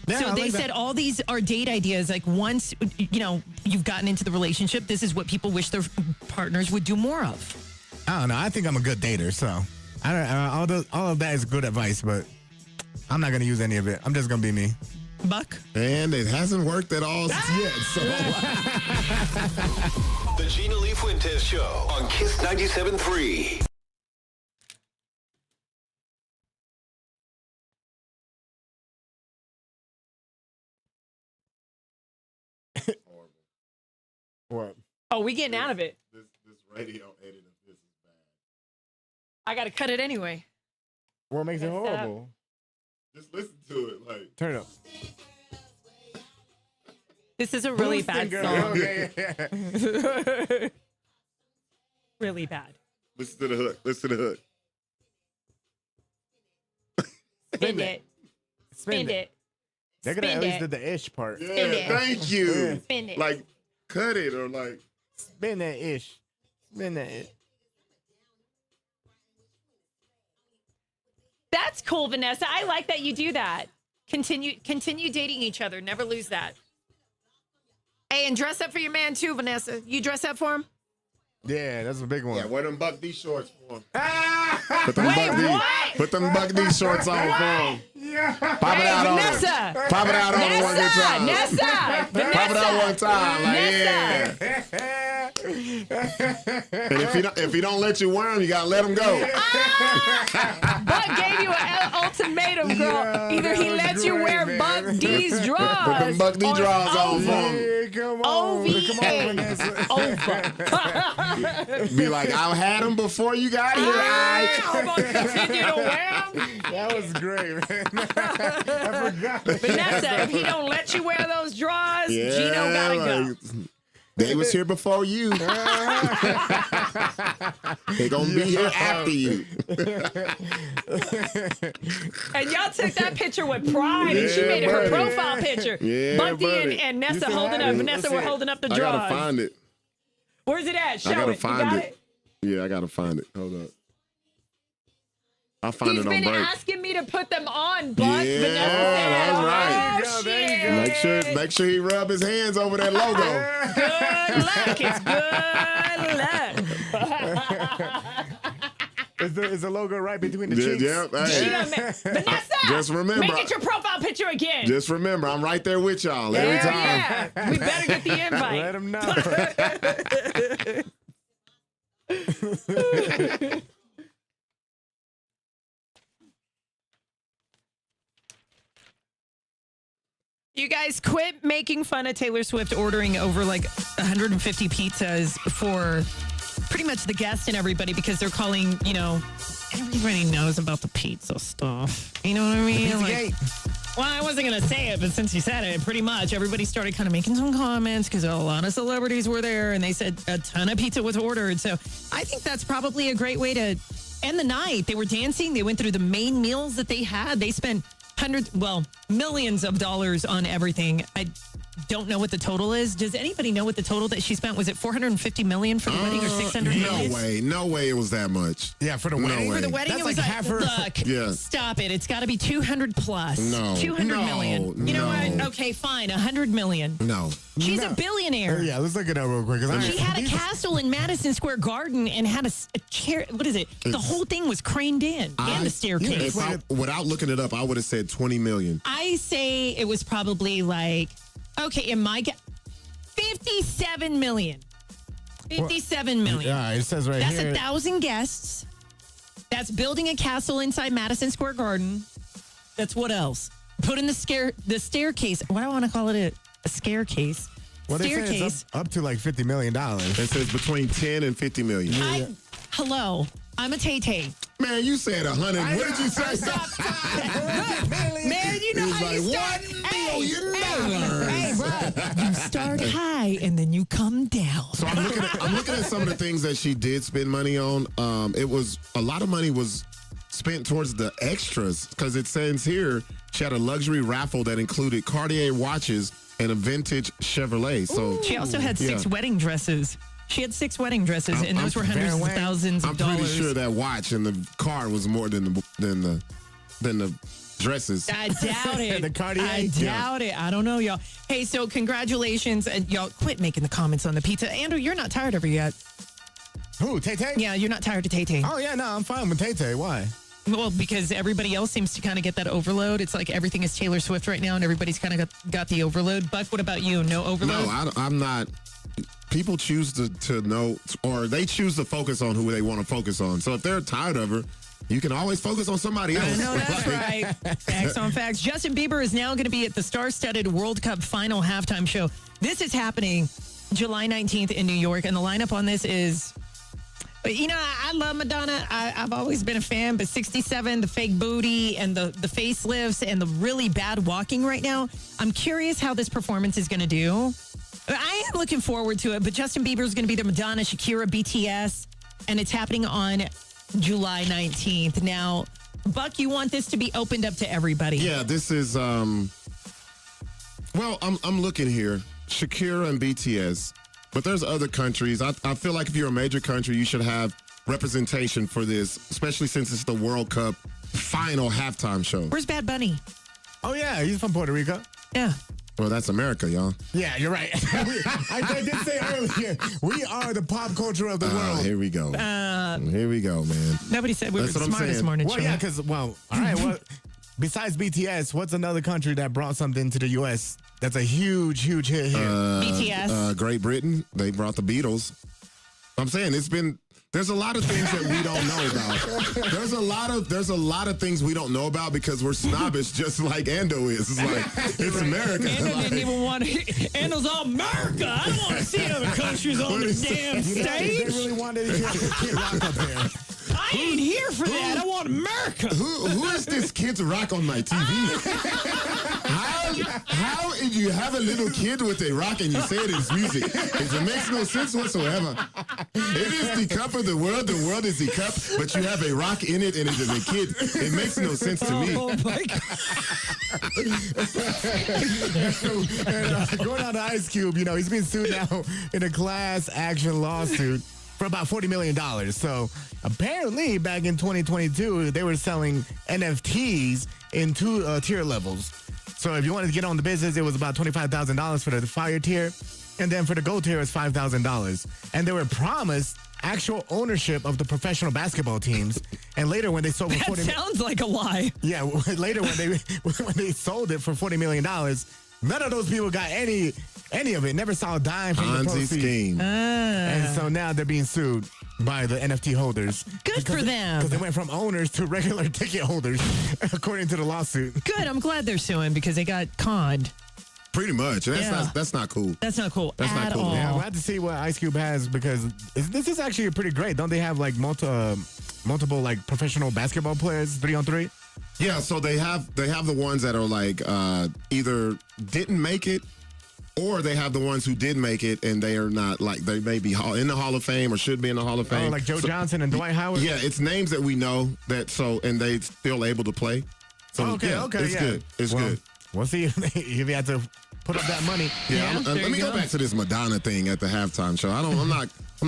Yeah, So I they like said that. all these are date ideas. Like once, you've gotten into the relationship, this is what people wish their partners would do more of. I don't know. I think I'm a good dater, so I don't. All of that is good advice, but I'm not gonna use any of it. I'm just gonna be me. Buck. And it hasn't worked at all yet. So The Gina Lee Fuentes Show on Kiss 97.3. what? Oh, we getting out of it. This radio edit of this is bad. I got to cut it anyway. What makes it Messed up. horrible? Just listen to it. Like, Turn it up. This is a really bad Girl. song. Okay, yeah. Really bad. listen to the hook. Listen to the hook. Spin it. Spin it. They're gonna Spin at least it. do the ish part. Yeah, Spin it. thank you. Spin it. Like, cut it or like. Spin that ish. Spin that ish. That's cool, Vanessa. I like that you do that. Continue dating each other. Never lose that. Hey, and dress up for your man too, Vanessa. You dress up for him? Yeah, that's a big one. Yeah, wear them Buck D shorts for him. Wait, Put them Buck D shorts on for him. Pop it out Vanessa. on him. Pop it out on him one good time. Nessa. Pop it out one time. Like, yeah. And if he don't let you wear them, you gotta let him go. Buck gave you an ultimatum, girl. Yeah, Either he that was lets you great, wear man. Buck D's drawers. Put them Buck D draws on for him. Yeah, come on. Come on, Vanessa. Over. Be like, I've had them before you got here. I'm going to continue to wear them. That was great, man. I forgot. Vanessa, if he don't let you wear those drawers, Yeah, Gino gotta go. They was here before you. They gonna be here after you. And y'all took that picture with pride, and she Yeah, made it her buddy. profile picture. Yeah, Bunty buddy. and Nessa still holding have up. it? Vanessa were holding up the I drawers. gotta find it. Where's it at? Show I gotta it. You find got it. Yeah, I gotta find it. Hold up. I'll find He's it on been break. asking me to put them on, Buck. Yeah, Vanessa said, that's right. "Oh, There you shit. go. Make sure he rub his hands over that logo. Good luck. It's good luck. Is the logo right between the Yeah, cheeks? yeah, hey. She done Vanessa, Just remember- make it your profile picture again. Just remember, I'm right there with y'all every Hell time. yeah. We better get the invite. Let him know. You guys quit making fun of Taylor Swift ordering over like 150 pizzas for pretty much the guests and everybody because they're calling, everybody knows about the pizza stuff. You know what I mean? Well, I wasn't going to say it, but since you said it, pretty much everybody started kind of making some comments because a lot of celebrities were there and they said a ton of pizza was ordered. So I think that's probably a great way to end the night. They were dancing. They went through the main meals that they had. They spent millions of dollars on everything. I don't know what the total is. Does anybody know what the total that she spent? Was it $450 million for the wedding or $600 million? No way it was that much. Yeah, for the No wedding. way. For the wedding, That's it was like like, half her- look, Yeah. stop it. It's got to be 200 plus. No. 200 No. million. You know what? No. Okay, fine. 100 million. No. She's a billionaire. Yeah, let's look it up real quick. 'Cause She had a castle in Madison Square Garden and had a chair. What is it? The whole thing was craned in and the staircase. Without looking it up, I would have said 20 million. I say it was probably like, okay, in my guess, 57 million. 57 million. Yeah, it says right That's here. 1,000 guests. That's building a castle inside Madison Square Garden. That's what else? Put in the staircase. What do I want to call it? A staircase. Well, they say Staircase. it's up to like $50 million. It says between 10 and 50 million. Hello. I'm a Tay-Tay. Man, you said 100. What did you say? Man, you know It's how you like start. $1 million. Hey, bro. You start high and then you come down. So I'm looking at some of the things that she did spend money on. It was a lot of money was spent towards the extras because it says here she had a luxury raffle that included Cartier watches and a vintage Chevrolet. So She also had 6 wedding dresses. She had 6 wedding dresses, and those were hundreds of thousands of I'm dollars. pretty sure that watch and the car was more than the dresses. I doubt it. The Cartier? I doubt it. I don't know, y'all. Hey, so congratulations. And y'all quit making the comments on the pizza. Andrew, you're not tired of her yet. Who, Tay-Tay? Yeah, you're not tired of Tay-Tay. Oh, yeah, no, I'm fine with Tay-Tay. Why? Well, because everybody else seems to kind of get that overload. It's like everything is Taylor Swift right now, and everybody's kind of got the overload. Buck, what about you? No overload? No, I'm not. People choose to know, or they choose to focus on who they want to focus on. So if they're tired of her, you can always focus on somebody else. I know that's right. Facts on facts. Justin Bieber is now going to be at the star-studded World Cup final halftime show. This is happening July 19th in New York, and the lineup on this is... You know, I love Madonna. I've always been a fan, but 67, the fake booty and the facelifts and the really bad walking right now, I'm curious how this performance is going to do. I am looking forward to it, but Justin Bieber is going to be there, Madonna, Shakira, BTS, and it's happening on July 19th. Now, Buck, you want this to be opened up to everybody. Yeah, this is, well, I'm looking here. Shakira and BTS. But there's other countries. I feel like if you're a major country, you should have representation for this, especially since it's the World Cup final halftime show. Where's Bad Bunny? Oh, yeah, he's from Puerto Rico. Yeah. Well, that's America, y'all. Yeah, you're right. I did say earlier, we are the pop culture of the world. Here we go. Here we go, man. Nobody said we That's were what I'm smart this saying. morning. Well, yeah, because, all right, well, besides BTS, what's another country that brought something to the U.S. that's a huge, huge hit here? BTS. Great Britain. They brought the Beatles. I'm saying there's a lot of things that we don't know about. There's a lot of things we don't know about because we're snobbish, just like Ando is. It's like it's America. Ando didn't even want to. Ando's all America. I don't want to see other countries on the damn They stage. really wanted Kid Rock up there. I ain't here for that. I want America. Who is this Kid Rock on my TV? How did you have a little kid with a rock and you say it is music? It makes no sense whatsoever. It is the cup of the world is the cup, but you have a rock in it and it is a kid. It makes no sense to me. Oh my God. And, going on to Ice Cube, he's being sued now in a class action lawsuit for about $40 million. So apparently back in 2022, they were selling NFTs in two tier levels. So if you wanted to get on the business, it was about $25,000 for the fire tier. And then for the gold tier, it's $5,000. And they were promised actual ownership of the professional basketball teams. And later when they sold for That sounds like a lie. Yeah, later when they sold it for $40 million, none of those people got any of it. Never saw a dime from the Ponzi proceeds. scheme. And so now they're being sued by the NFT holders. Good for them. Because they went from owners to regular ticket holders, according to the lawsuit. Good. I'm glad they're suing because they got conned. Pretty much. That's Yeah. that's not cool. That's not cool That's not at cool. all. Yeah, we'll have to see what Ice Cube has because this is actually pretty great. Don't they have like multiple like professional basketball players 3-on-3? Yeah, so they have the ones that are like either didn't make it, or they have the ones who did make it and they are not, like, they may be in the Hall of Fame or should be in the Hall of Fame. Oh, like Joe Johnson and Dwight Howard? Yeah, it's names that we know and they still able to play. So Okay, it's good. It's good. We'll see if you have to put up that money. Yeah, let me go back to this Madonna thing at the halftime show. I'm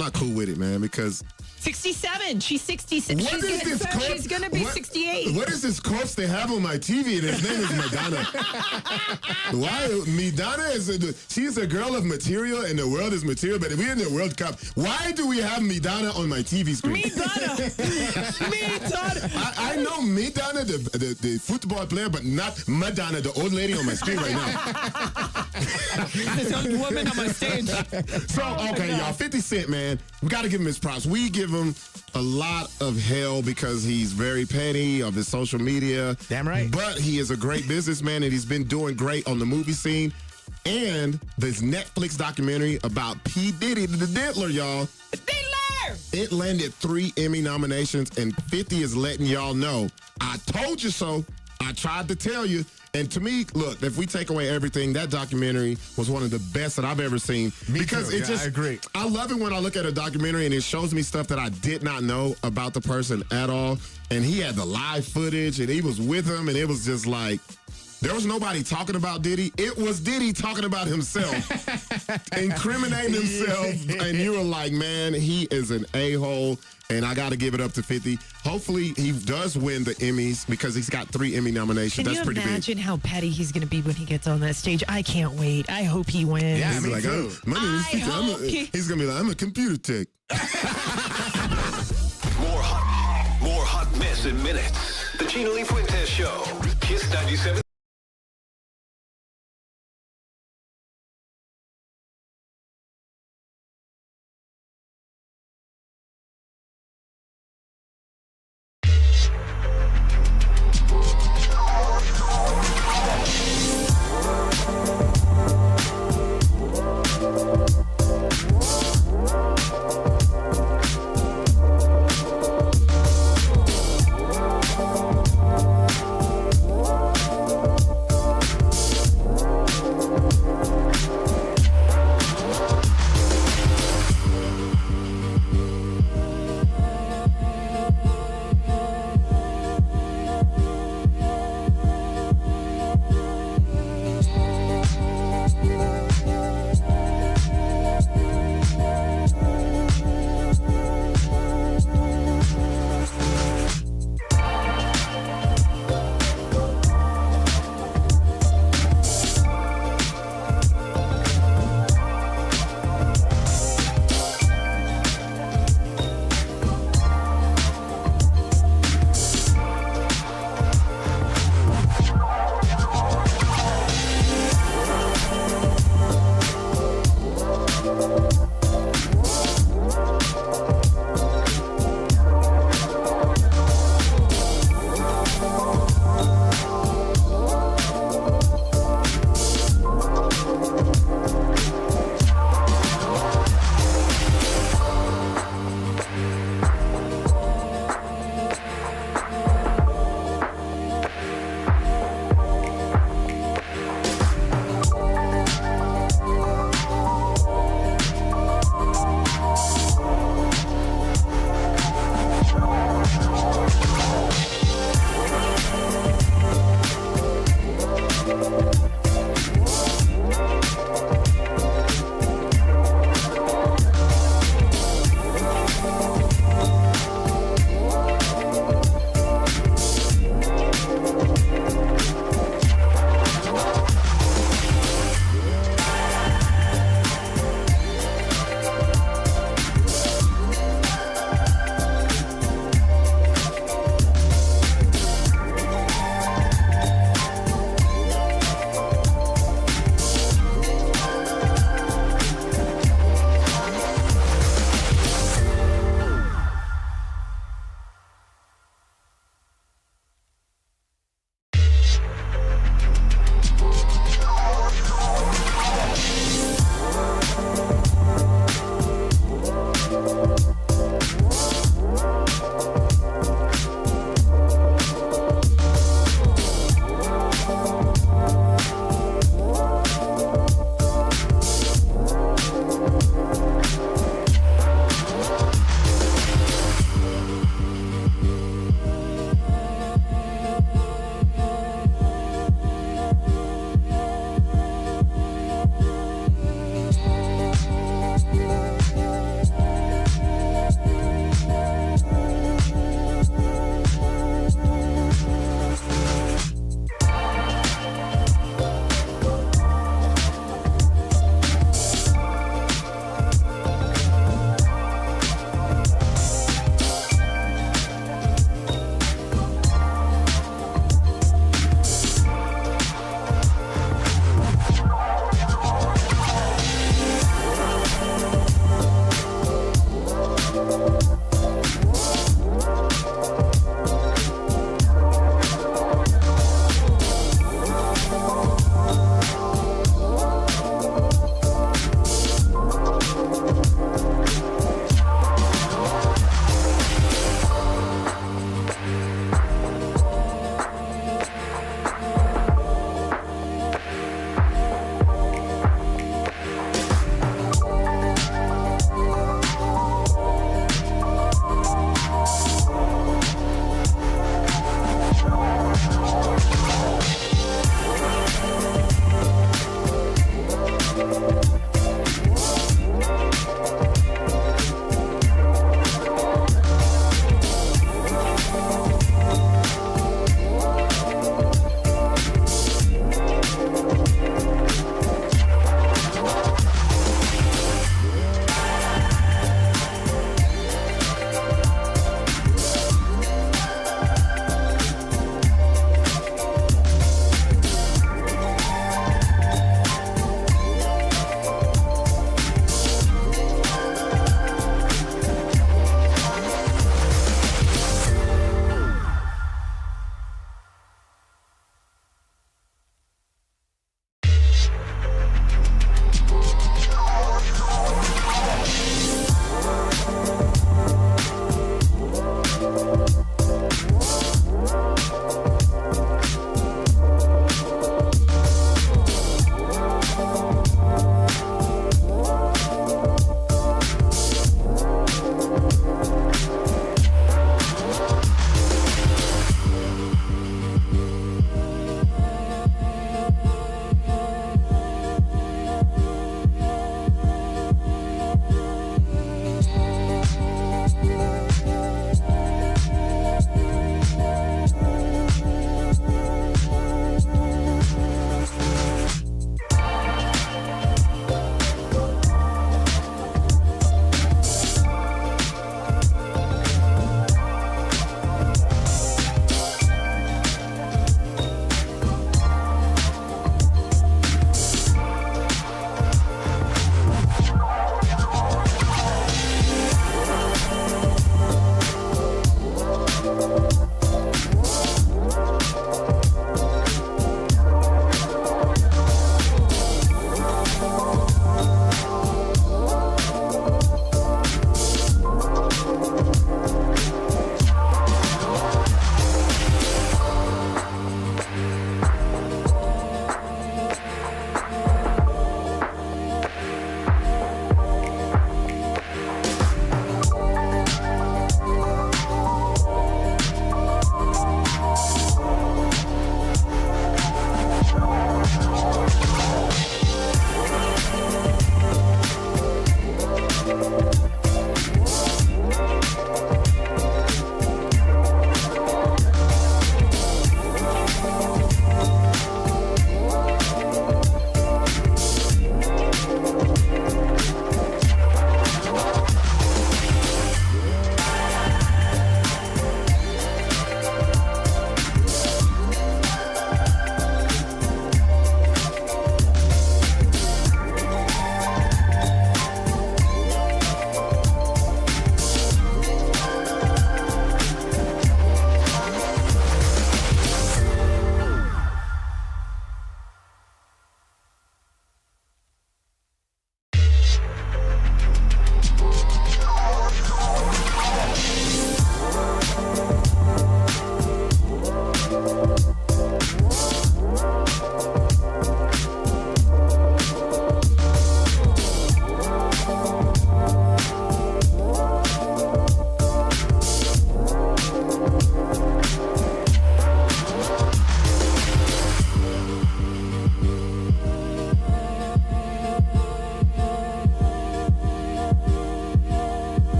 not cool with it, man, because 67. She's 66. what is this corpse? She's going to be 68. What is this corpse they have on my TV? And his name is Madonna. Why? Madonna she's a girl of material, and the world is material. But we're in the World Cup. Why do we have Madonna on my TV screen? Madonna. I know Madonna, the football player, but not Madonna, the old lady on my screen right now. This old woman on my stage. So, okay, y'all, 50 Cent, man, we got to give him his props. We give him a lot of hell because he's very petty of his social media. Damn right. But he is a great businessman, and he's been doing great on the movie scene. And this Netflix documentary about P. Diddy, the Diddler, y'all. It landed 3 Emmy nominations, and 50 is letting y'all know, I told you so. I tried to tell you. And to me, look, if we take away everything, that documentary was one of the best that I've ever seen. Me because too. it Yeah, just, I agree. I love it when I look at a documentary and it shows me stuff that I did not know about the person at all. And he had the live footage and he was with him, and it was just like, there was nobody talking about Diddy. It was Diddy talking about himself, incriminating himself. And you were like, man, he is an a-hole. And I got to give it up to 50. Hopefully, he does win the Emmys because he's got 3 Emmy nominations. Can That's pretty you big. imagine how petty he's going to be when he gets on that stage? I can't wait. I hope he wins. Yeah, He's me like, too. my name is 50. He's going to be like, I'm a computer tech. More hot mess in minutes. The Chino y Fuentes Show. Kiss 97.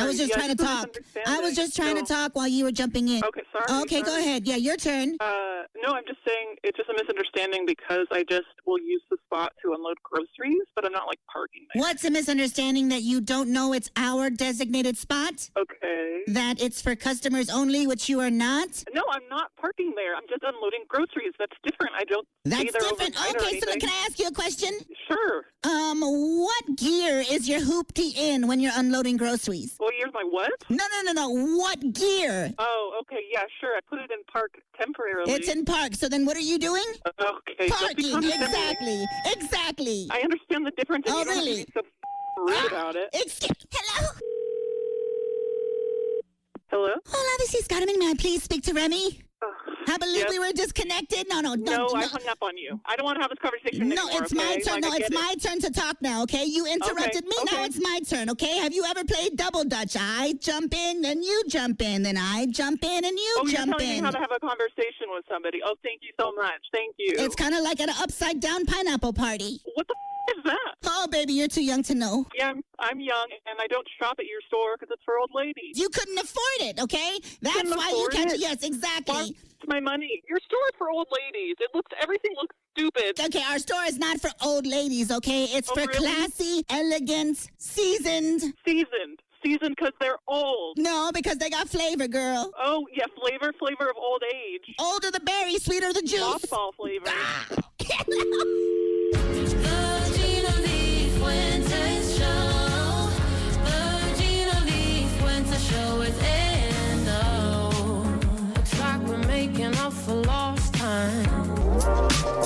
was just trying to talk. I was just trying to talk while you were jumping in. Okay, sorry. Okay, go ahead. Yeah, your turn. No, I'm just saying it's just a misunderstanding because I just will use the spot to unload groceries, but I'm not like parking there. What's a misunderstanding that you don't know it's our designated spot? Okay. That it's for customers only, which you are not? No, I'm not parking there. I'm just unloading groceries. That's different. I don't That's stay there different. overnight or Okay, so anything. can I ask you a question? Sure. What gear is your hoopty in when you're unloading groceries? Well, here's my what? No. What gear? Oh, okay. Yeah, sure. I put it in park temporarily. It's in park. So then what are you doing? Okay. Parking. Exactly. I understand the difference. And Oh, you don't have to really? be so rude about it. Hello? Hello? Hola, this is Carmen. May I please speak to Remy? I believe yes. we were disconnected. No. No, I hung up on you. I don't want to have this conversation No, anymore. it's my okay? turn. Like, No, I get it's my turn to talk now, okay? You interrupted me. Now okay. it's my turn, okay? Have you ever played double dutch? I jump in, then you jump in, then I jump in, and you you're jump telling in. me how to have a conversation with somebody. Oh, thank you so much. Thank you. It's kind of like at an upside down pineapple party. What the is that? Oh, baby, you're too young to know. Yeah, I'm young, and I don't shop at your store because it's for old ladies. You couldn't afford it, okay? That's why you can't. Yes, exactly. Why? It's my money. Your store is for old ladies. Everything looks stupid. Okay, our store is not for old ladies, okay? It's for really? classy, elegant, seasoned. Seasoned because they're old. No, because they got flavor, girl. Oh, yeah, flavor of old age. Older the berry, sweeter the juice. Mothball flavor. Looks like we're making up for lost time.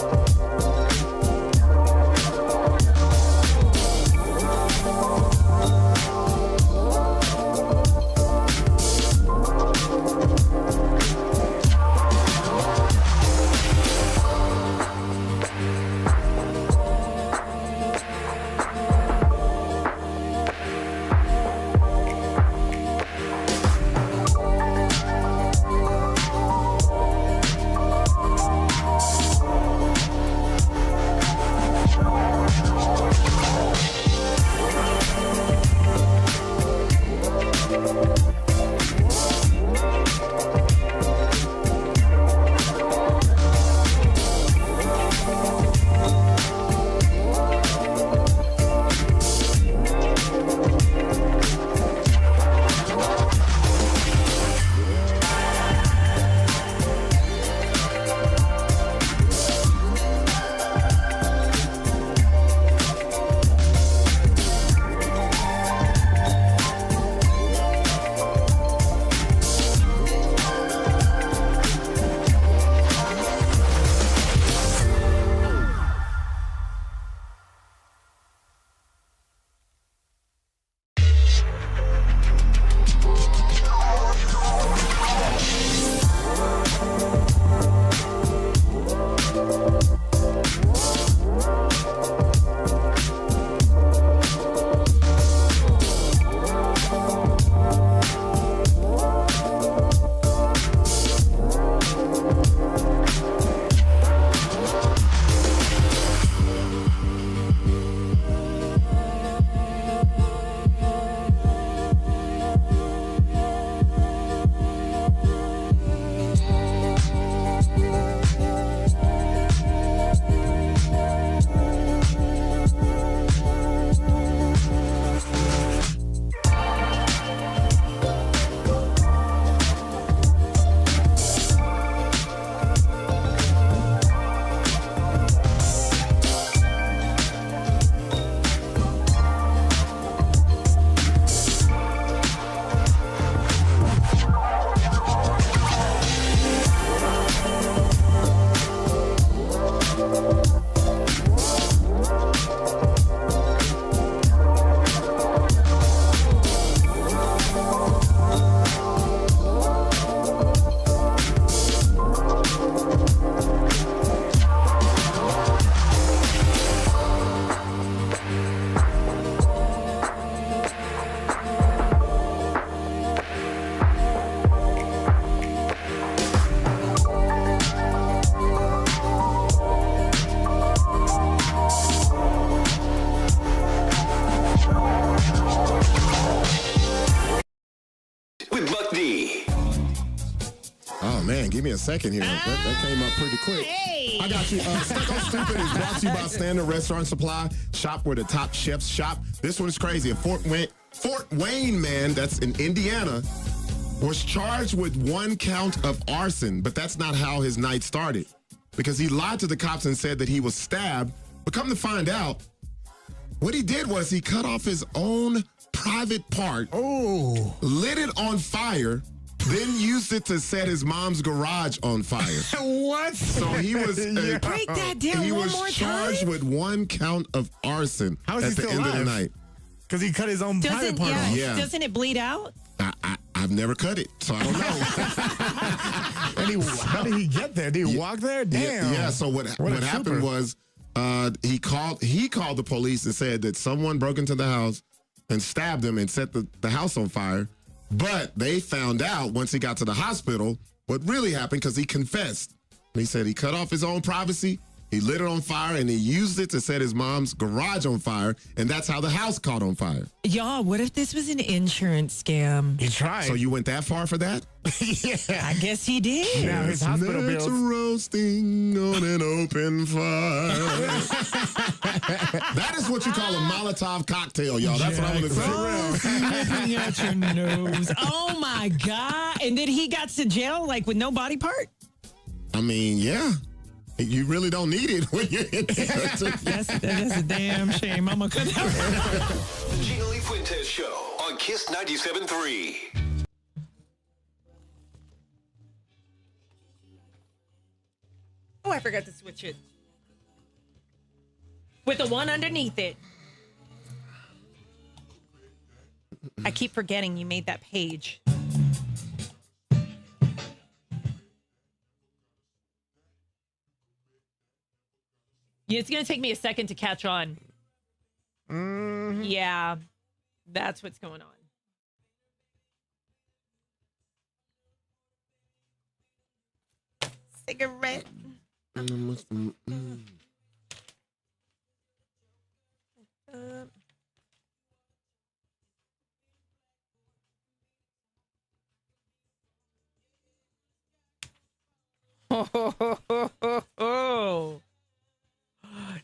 Oh, man, give me a second here. That came up pretty quick. Hey. I got you. Stuck on Stupid is brought to you by Standard Restaurant Supply. Shop where the top chefs shop. This one's crazy. A Fort Wayne man that's in Indiana was charged with 1 count of arson, but that's not how his night started because he lied to the cops and said that he was stabbed. But come to find out, what he did was he cut off his own private part, lit it on fire, then used it to set his mom's garage on fire. What? So he was Break that down he one was more charged time. with 1 count of arson How is he at the still end of the alive? night. Because he cut his own private part off. Yeah. Doesn't it bleed out? I've never cut it, so I don't know. And how did he get there? Did he walk there? Damn. Yeah. So what a happened trooper. was he called the police and said that someone broke into the house and stabbed him and set the house on fire. But they found out once he got to the hospital what really happened because he confessed. He said he cut off his own privacy, he lit it on fire, and he used it to set his mom's garage on fire, and that's how the house caught on fire. Y'all, what if this was an insurance scam? He tried. So you went that far for that? Yeah. I guess he did. Now his hospital Snacks bills. roasting on an open fire. That is what you call a Molotov cocktail, y'all. That's what I'm going to say. Sniffing at your nose. Oh my God. And then he got to jail like with no body part? I mean, yeah. You really don't need it when you're in there. That's a damn shame. I'm going to cut that. The Gina Lee Fuentes Show on Kiss 97.3. Oh, I forgot to switch it. With the one underneath it. I keep forgetting you made that page. Yeah, it's going to take me a second to catch on. Yeah, that's what's going on. Cigarette.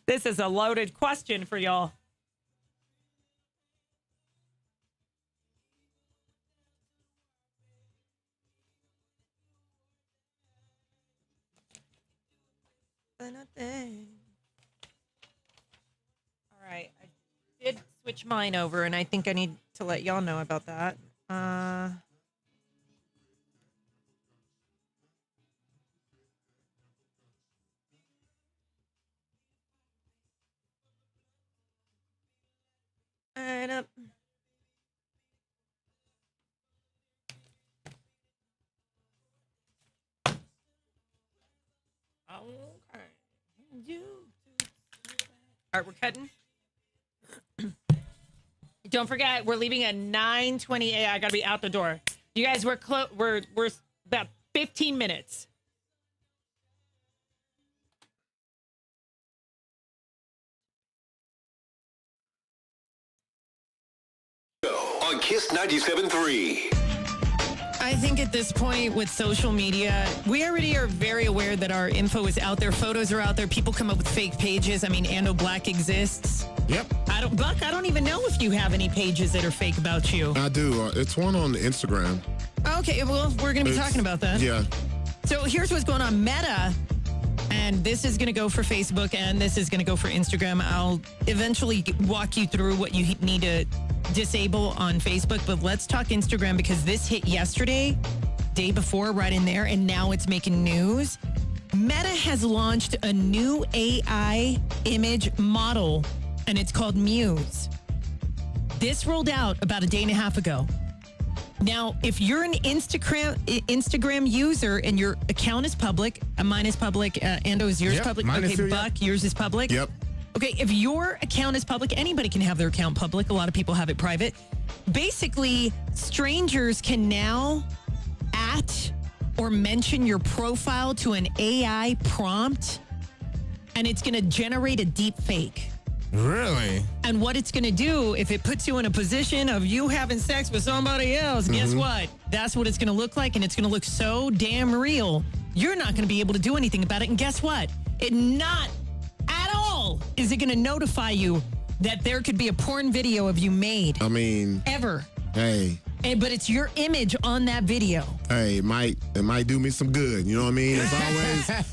This is a loaded question for y'all. All right, I did switch mine over, and I think I need to let y'all know about that. And up. Okay. All right, we're cutting. Don't forget, we're leaving at 9:20 a.m. I gotta be out the door. You guys, we're about 15 minutes. On Kiss 97.3. I think at this point with social media, we already are very aware that our info is out there. Photos are out there. People come up with fake pages. I mean, Ando Black exists. Yep. I don't even know if you have any pages that are fake about you. I do. It's one on Instagram. Okay, well, we're going to be talking about that. Yeah. So here's what's going on. Meta, and this is going to go for Facebook, and this is going to go for Instagram. I'll eventually walk you through what you need to disable on Facebook, but let's talk Instagram because this hit yesterday, day before, right in there, and now it's making news. Meta has launched a new AI image model, and it's called Muse. This rolled out about a day and a half ago. Now, if you're an Instagram user and your account is public, mine is public, Ando, is yours public? Mine is too, Buck, yours is public? Yep. Okay, if your account is public, anybody can have their account public. A lot of people have it private. Basically, strangers can now at or mention your profile to an AI prompt, and it's going to generate a deep fake. Really? And what it's going to do, if it puts you in a position of you having sex with somebody else, guess what? That's what it's going to look like, and it's going to look so damn real. You're not going to be able to do anything about it. And guess what? It not at all is it going to notify you that there could be a porn video of you made. I mean, ever. Hey. But it's your image on that video. Hey, it might do me some good. You know what I mean?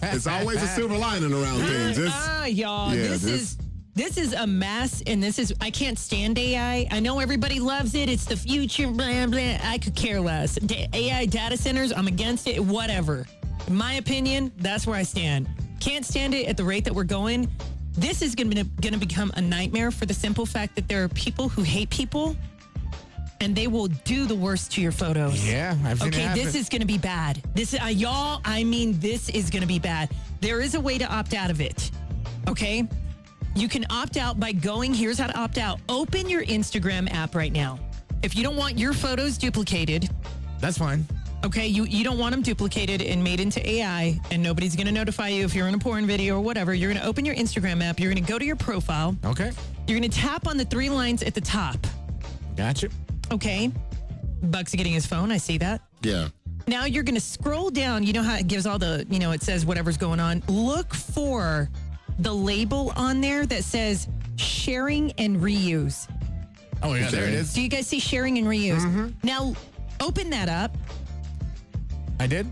It's always a silver lining around things. Y'all, this is a mess, and I can't stand AI. I know everybody loves it. It's the future, blah, blah. I could care less. AI data centers, I'm against it, whatever. In my opinion, that's where I stand. Can't stand it at the rate that we're going. This is going to become a nightmare for the simple fact that there are people who hate people, and they will do the worst to your photos. Yeah, I've seen it happen. This is going to be bad. This is this is going to be bad. There is a way to opt out of it. Okay? You can opt out by here's how to opt out. Open your Instagram app right now. If you don't want your photos duplicated. That's fine. Okay, you don't want them duplicated and made into AI, and nobody's going to notify you if you're in a porn video or whatever. You're going to open your Instagram app. You're going to go to your profile. Okay. You're going to tap on the 3 lines at the top. Gotcha. Okay. Buck's getting his phone. I see that. Yeah. Now you're going to scroll down. You know how it gives all the, it says whatever's going on. Look for the label on there that says sharing and reuse. Oh, yeah, there it is. Do you guys see sharing and reuse? Now, open that up. I did.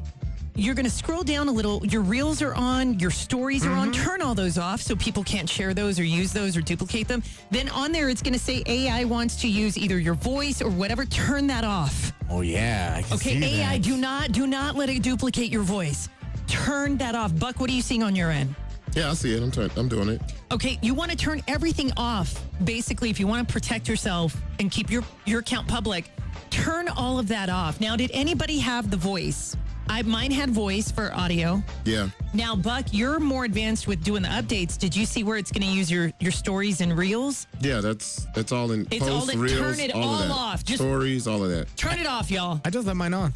You're going to scroll down a little. Your reels are on. Your stories are on. Turn all those off so people can't share those or use those or duplicate them. Then on there, it's going to say AI wants to use either your voice or whatever. Turn that off. Oh, yeah. I can see AI, that. do not let it duplicate your voice. Turn that off. Buck, what are you seeing on your end? Yeah, I see it. I'm doing it. Okay, you want to turn everything off. Basically, if you want to protect yourself and keep your account public, turn all of that off. Now, did anybody have the voice? Mine had voice for audio. Yeah. Now, Buck, you're more advanced with doing the updates. Did you see where it's going to use your stories and reels? Yeah, that's all in It's all posts, in. reels, Turn it all of all that. off. Just Stories, all of that. turn it off, y'all. I just let mine on.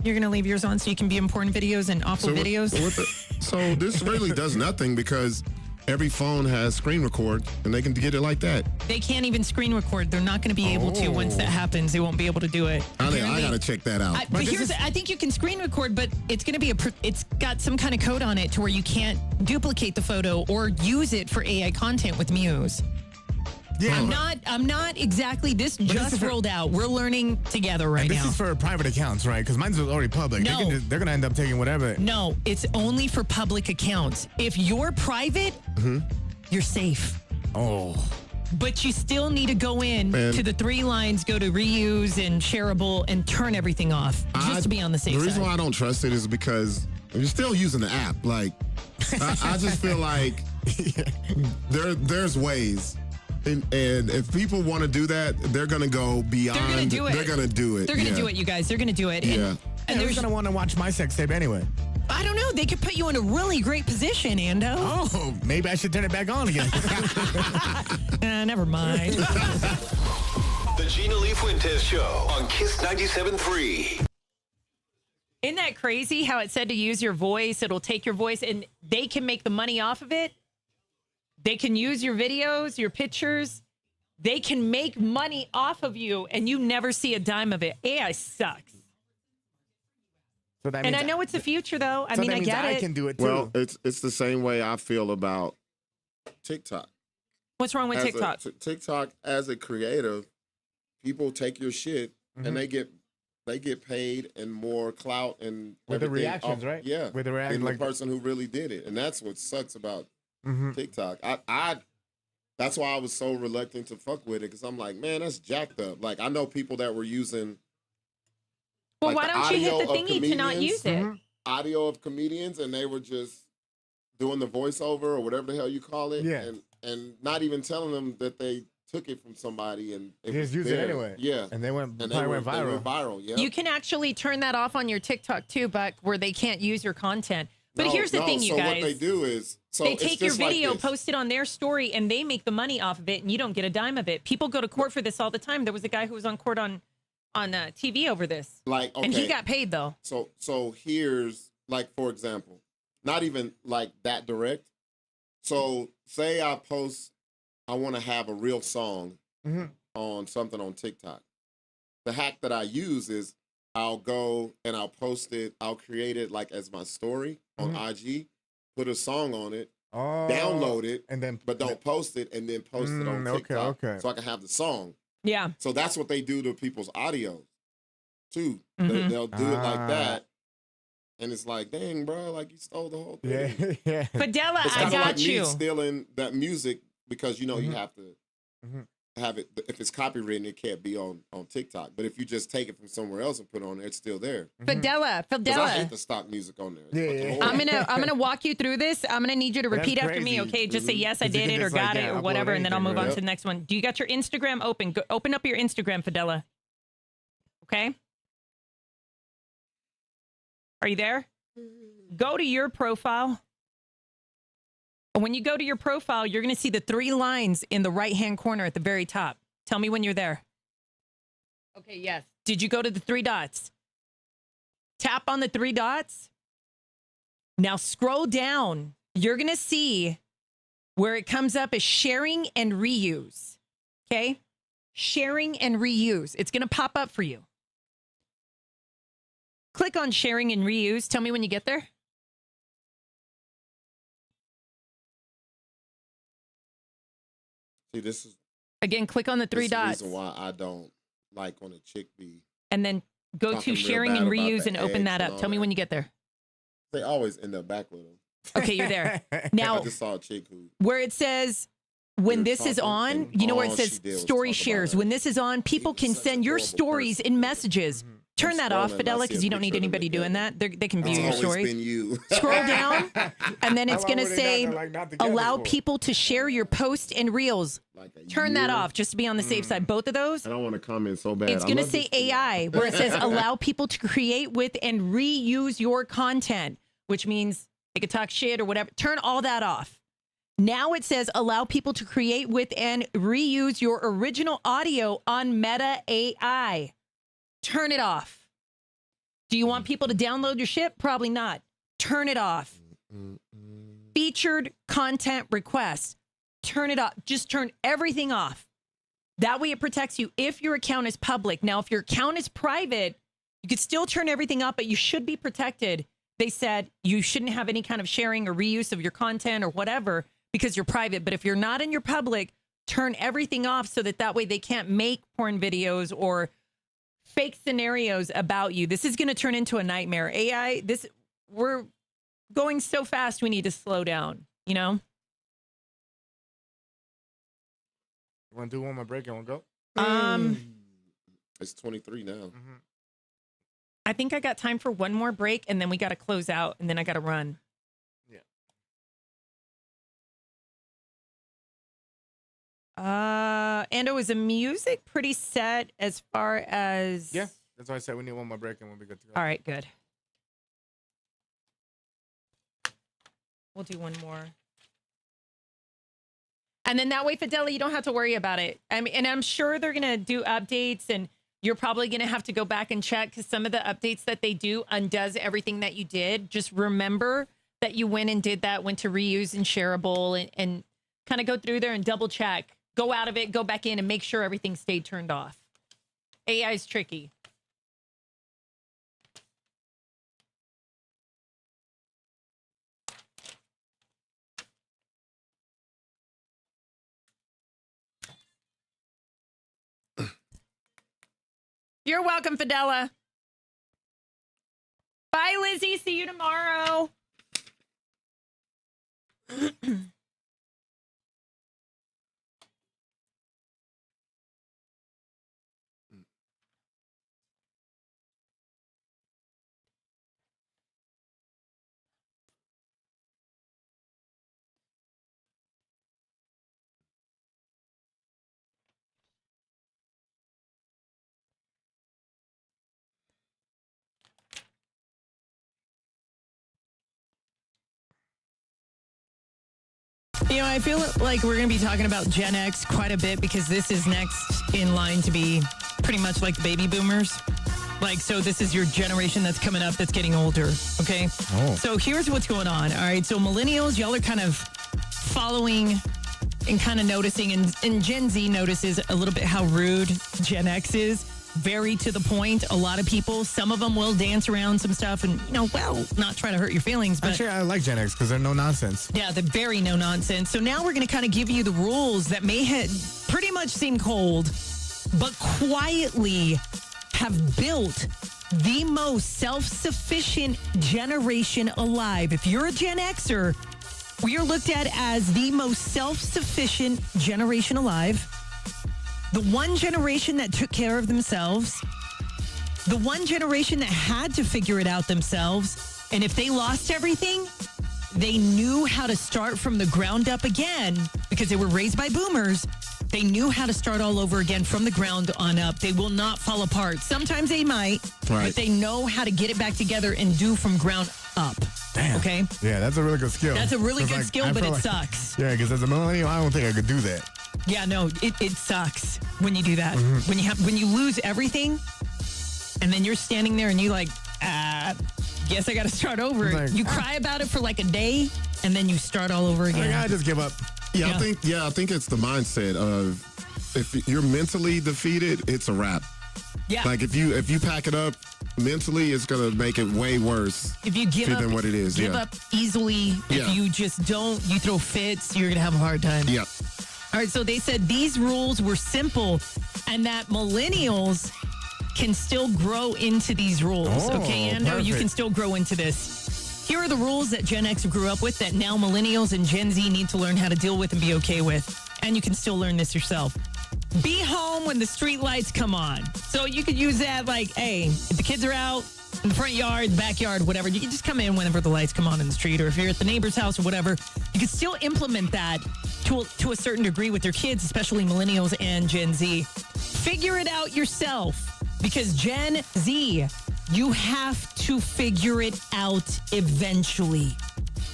You're going to leave yours on so you can be in porn videos and awful videos? So this really does nothing because every phone has screen record and they can get it like that. They can't even screen record. They're not going to be able to once that happens. They won't be able to do it. I got to check that out. I think you can screen record, but it's going to be it's got some kind of code on it to where you can't duplicate the photo or use it for AI content with Muse. Yeah. I'm not exactly. This just rolled out. We're learning together right now. This is for private accounts, right? Because mine's already public. No. They're going to end up taking whatever. No, it's only for public accounts. If you're private, you're safe. Oh. But you still need to go in to the 3 lines, go to reuse and shareable, and turn everything off just to be on the safe side. The reason why I don't trust it is because you're still using the app. Like, I just feel like there's ways. And if people want to do that, they're going to go beyond. They're going to do it. They're going to do it. They're going to do it, you guys. They're going to do it. Yeah. And they're going to want to watch my sex tape anyway. I don't know. They could put you in a really great position, Ando. Oh, maybe I should turn it back on again. Never mind. The Gina Lee Fuentes Show on Kiss 97.3. Isn't that crazy how it said to use your voice? It'll take your voice and they can make the money off of it. They can use your videos, your pictures. They can make money off of you and you never see a dime of it. AI sucks. So that and I know it's the future, though. I mean, I get it. I can do it, too. Well, it's the same way I feel about TikTok. What's wrong with TikTok? TikTok, as a creative, people take your shit and they get paid and more clout and with the everything reactions, right? Yeah, with the reaction, like the person who really did it, and that's what sucks about TikTok. That's why I was so reluctant to fuck with it because I'm like, man, that's jacked up. Like I know people that were using. Well, why don't you hit the thingy to not use it? Audio of comedians, and they were just doing the voiceover or whatever the hell you call it, and not even telling them that they took it from somebody and they just used it anyway. Yeah, and they went viral. They went viral. Yeah, you can actually turn that off on your TikTok too, Buck, where they can't use your content. But here's the thing, you guys. So what they do is they take your video, post it on their story, and they make the money off of it, and you don't get a dime of it. People go to court for this all the time. There was a guy who was on court on TV over this. Like, okay. And he got paid though. So here's like, for example, not even like that direct. So say I post I want to have a real song on something on TikTok. The hack that I use is I'll go and I'll post it. I'll create it like as my story on IG, put a song on it, download it, and then but don't post it, and then post it on TikTok so I can have the song. Yeah. So that's what they do to people's audios too. They'll do it like that. And it's like, dang, bro, like you stole the whole thing. Yeah. Fidela, It's I kind of got like you. me stealing that music because, you know, you have to have it. If it's copywritten, it can't be on TikTok. But if you just take it from somewhere else and put it on there, it's still there. Fidela. 'Cause I hate the stock music on there. It's fucking horrible. I'm gonna walk you through this. I'm gonna need you to That's repeat after me, crazy. okay? Just say yes, I Because you did can it, or just, like, got it, yeah, or upload whatever, and then I'll anything, move on right? to the next one. Do you got your Instagram open? Go, open up your Instagram, Fidela. Okay. Are you there? Go to your profile. When you go to your profile, you're going to see the 3 lines in the right-hand corner at the very top. Tell me when you're there. Okay, yes. Did you go to the 3 dots? Tap on the 3 dots. Now scroll down. You're going to see where it comes up as sharing and reuse. Okay? Sharing and reuse. It's going to pop up for you. Click on sharing and reuse. Tell me when you get there. See, this is Again, click on the 3 this is dots. the reason why I don't like when a chick be. And then go to talking real sharing bad and about reuse the and open eggs that and up. all Tell me that. when you get there. They always end up back with them. Okay, you're there. I Now, just saw a chick who. where it says, when were this is talking, on, and you know where it all says she did was story talk about shares. it. When this is on, people can send your stories in messages. Turn that off, scrolling, I Fidela, see a because you don't need picture of them anybody doing that. They can view It's your always stories. been you. Scroll down, and then it's How going to long were they say, not together allow for? people to share your posts and reels. Turn that year? off just to be on the safe side. Both of those. I don't want to comment so bad. It's I going to love say this thing. AI, where it says allow people to create with and reuse your content, which means they could talk shit or whatever. Turn all that off. Now it says allow people to create with and reuse your original audio on Meta AI. Turn it off. Do you want people to download your shit? Probably not. Turn it off. Featured content requests. Turn it off. Just turn everything off. That way it protects you if your account is public. Now, if your account is private, you could still turn everything up, but you should be protected. They said you shouldn't have any kind of sharing or reuse of your content or whatever because you're private. But if you're not in your public, turn everything off so that way they can't make porn videos or fake scenarios about you. This is going to turn into a nightmare. AI, we're going so fast, we need to slow down, you know? You want to do one more break and we'll go? It's 23 now. I think I got time for one more break, and then we got to close out, and then I got to run. Ando, is the music pretty set as far as... Yeah, that's why I said we need one more break and we'll be good to go. All right, good. We'll do one more. And then that way, Fidela, you don't have to worry about it. I mean, and I'm sure they're going to do updates, and you're probably going to have to go back and check because some of the updates that they do undoes everything that you did. Just remember that you went and did that, went to reuse and shareable, and kind of go through there and double check. Go out of it, go back in, and make sure everything stayed turned off. AI is tricky. You're welcome, Fidela. Bye, Lizzie. See you tomorrow. You know, I feel like we're going to be talking about Gen X quite a bit because this is next in line to be pretty much like the baby boomers. Like, so this is your generation that's coming up that's getting older, okay? Oh. So here's what's going on, all right? So millennials, y'all are kind of following and kind of noticing, and Gen Z notices a little bit how rude Gen X is. Very to the point. A lot of people, some of them will dance around some stuff and, not try to hurt your feelings. But Actually, I like Gen X because they're no nonsense. yeah, they're very no nonsense. So now we're going to kind of give you the rules that may pretty much seem cold, but quietly have built the most self-sufficient generation alive. If you're a Gen Xer, we are looked at as the most self-sufficient generation alive. The one generation that took care of themselves. The one generation that had to figure it out themselves. And if they lost everything, they knew how to start from the ground up again because they were raised by boomers. They knew how to start all over again from the ground on up. They will not fall apart. Sometimes they might, but they know how to get it back together and do from ground up. Damn. Okay? Yeah, that's a really good skill. That's a really good skill, I but feel it sucks. Yeah, because as a millennial, I don't think I could do that. Yeah, no, it sucks when you do that. Mm-hmm. When you lose everything, and then you're standing there and you like, guess I got to start over. Like, you cry about it for like a day, and then you start all over again. I just give up. Yeah, I think it's the mindset of if you're mentally defeated, it's a wrap. Yeah. Like if you pack it up mentally, it's gonna make it way worse. If you give up, than what it is. give up easily. If you just don't, you throw fits, you're gonna have a hard time. Yeah. All right, so they said these rules were simple and that millennials can still grow into these rules. Okay, Ando, you can still grow into this. Here are the rules that Gen X grew up with that now millennials and Gen Z need to learn how to deal with and be okay with. And you can still learn this yourself. Be home when the street lights come on. So you could use that like, hey, if the kids are out in the front yard, backyard, whatever, you can just come in whenever the lights come on in the street, or if you're at the neighbor's house or whatever, you can still implement that to a certain degree with your kids, especially millennials and Gen Z. Figure it out yourself, because Gen Z, you have to figure it out eventually.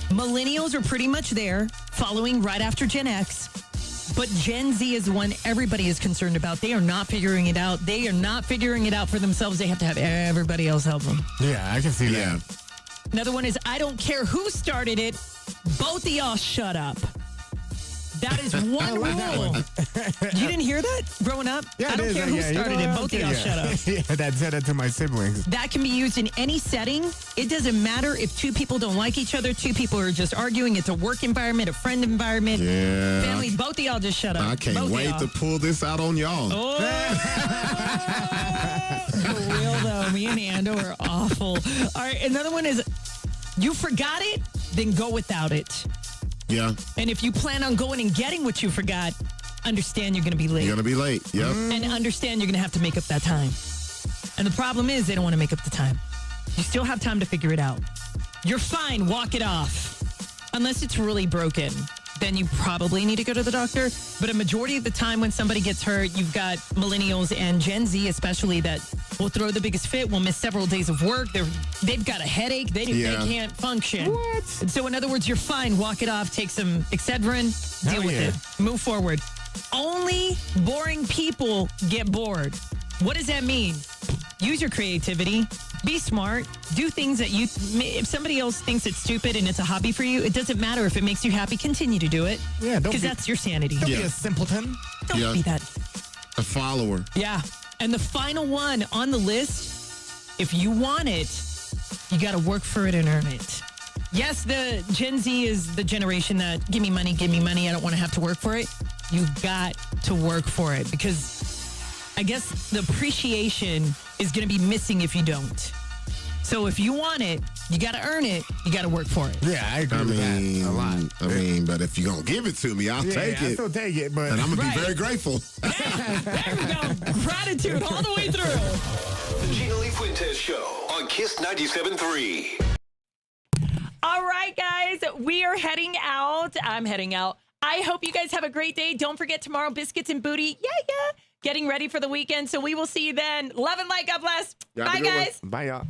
Millennials are pretty much there, following right after Gen X. But Gen Z is one everybody is concerned about. They are not figuring it out. They are not figuring it out for themselves. They have to have everybody else help them. Yeah, I can see that. Another one is, I don't care who started it. Both of y'all shut up. That is one rule. You didn't hear that growing up? Yeah, I don't care who started it. Both of y'all shut up. Yeah, that said that to my siblings. That can be used in any setting. It doesn't matter if two people don't like each other. Two people are just arguing. It's a work environment, a friend environment. Yeah. Family, both of y'all just shut up. I can't wait to pull this out on y'all. Oh, for real though. Me and Ando are awful. All right, another one is, you forgot it, then go without it. Yeah. And if you plan on going and getting what you forgot, understand you're going to be late. You're going to be late. Yep. And understand you're going to have to make up that time. And the problem is they don't want to make up the time. You still have time to figure it out. You're fine. Walk it off. Unless it's really broken, then you probably need to go to the doctor. But a majority of the time when somebody gets hurt, you've got millennials and Gen Z especially that will throw the biggest fit, will miss several days of work. They've got a headache. They can't function. What? So in other words, you're fine. Walk it off. Take some Excedrin. Deal with it. Move forward. Only boring people get bored. What does that mean? Use your creativity. Be smart. Do things that if somebody else thinks it's stupid and it's a hobby for you, it doesn't matter if it makes you happy. Continue to do it. Yeah, because that's your sanity. Don't be a simpleton. Don't be that. A follower. Yeah. And the final one on the list, if you want it, you got to work for it and earn it. Yes, the Gen Z is the generation that give me money, I don't want to have to work for it. You've got to work for it, because I guess the appreciation is going to be missing if you don't. So if you want it, you got to earn it. You got to work for it. Yeah, I agree with that a lot. I mean, but if you're going to give it to me, I'll take it. I'll still take it, but... And I'm going to be very grateful. Yeah, there we go. Gratitude all the way through. The Gina Lee Fuentes Show on Kiss 97.3. All right, guys, we are heading out. I'm heading out. I hope you guys have a great day. Don't forget tomorrow, Biscuits and Booty. Yeah. Getting ready for the weekend. So we will see you then. Love and light. God bless. Bye, guys. Bye, y'all.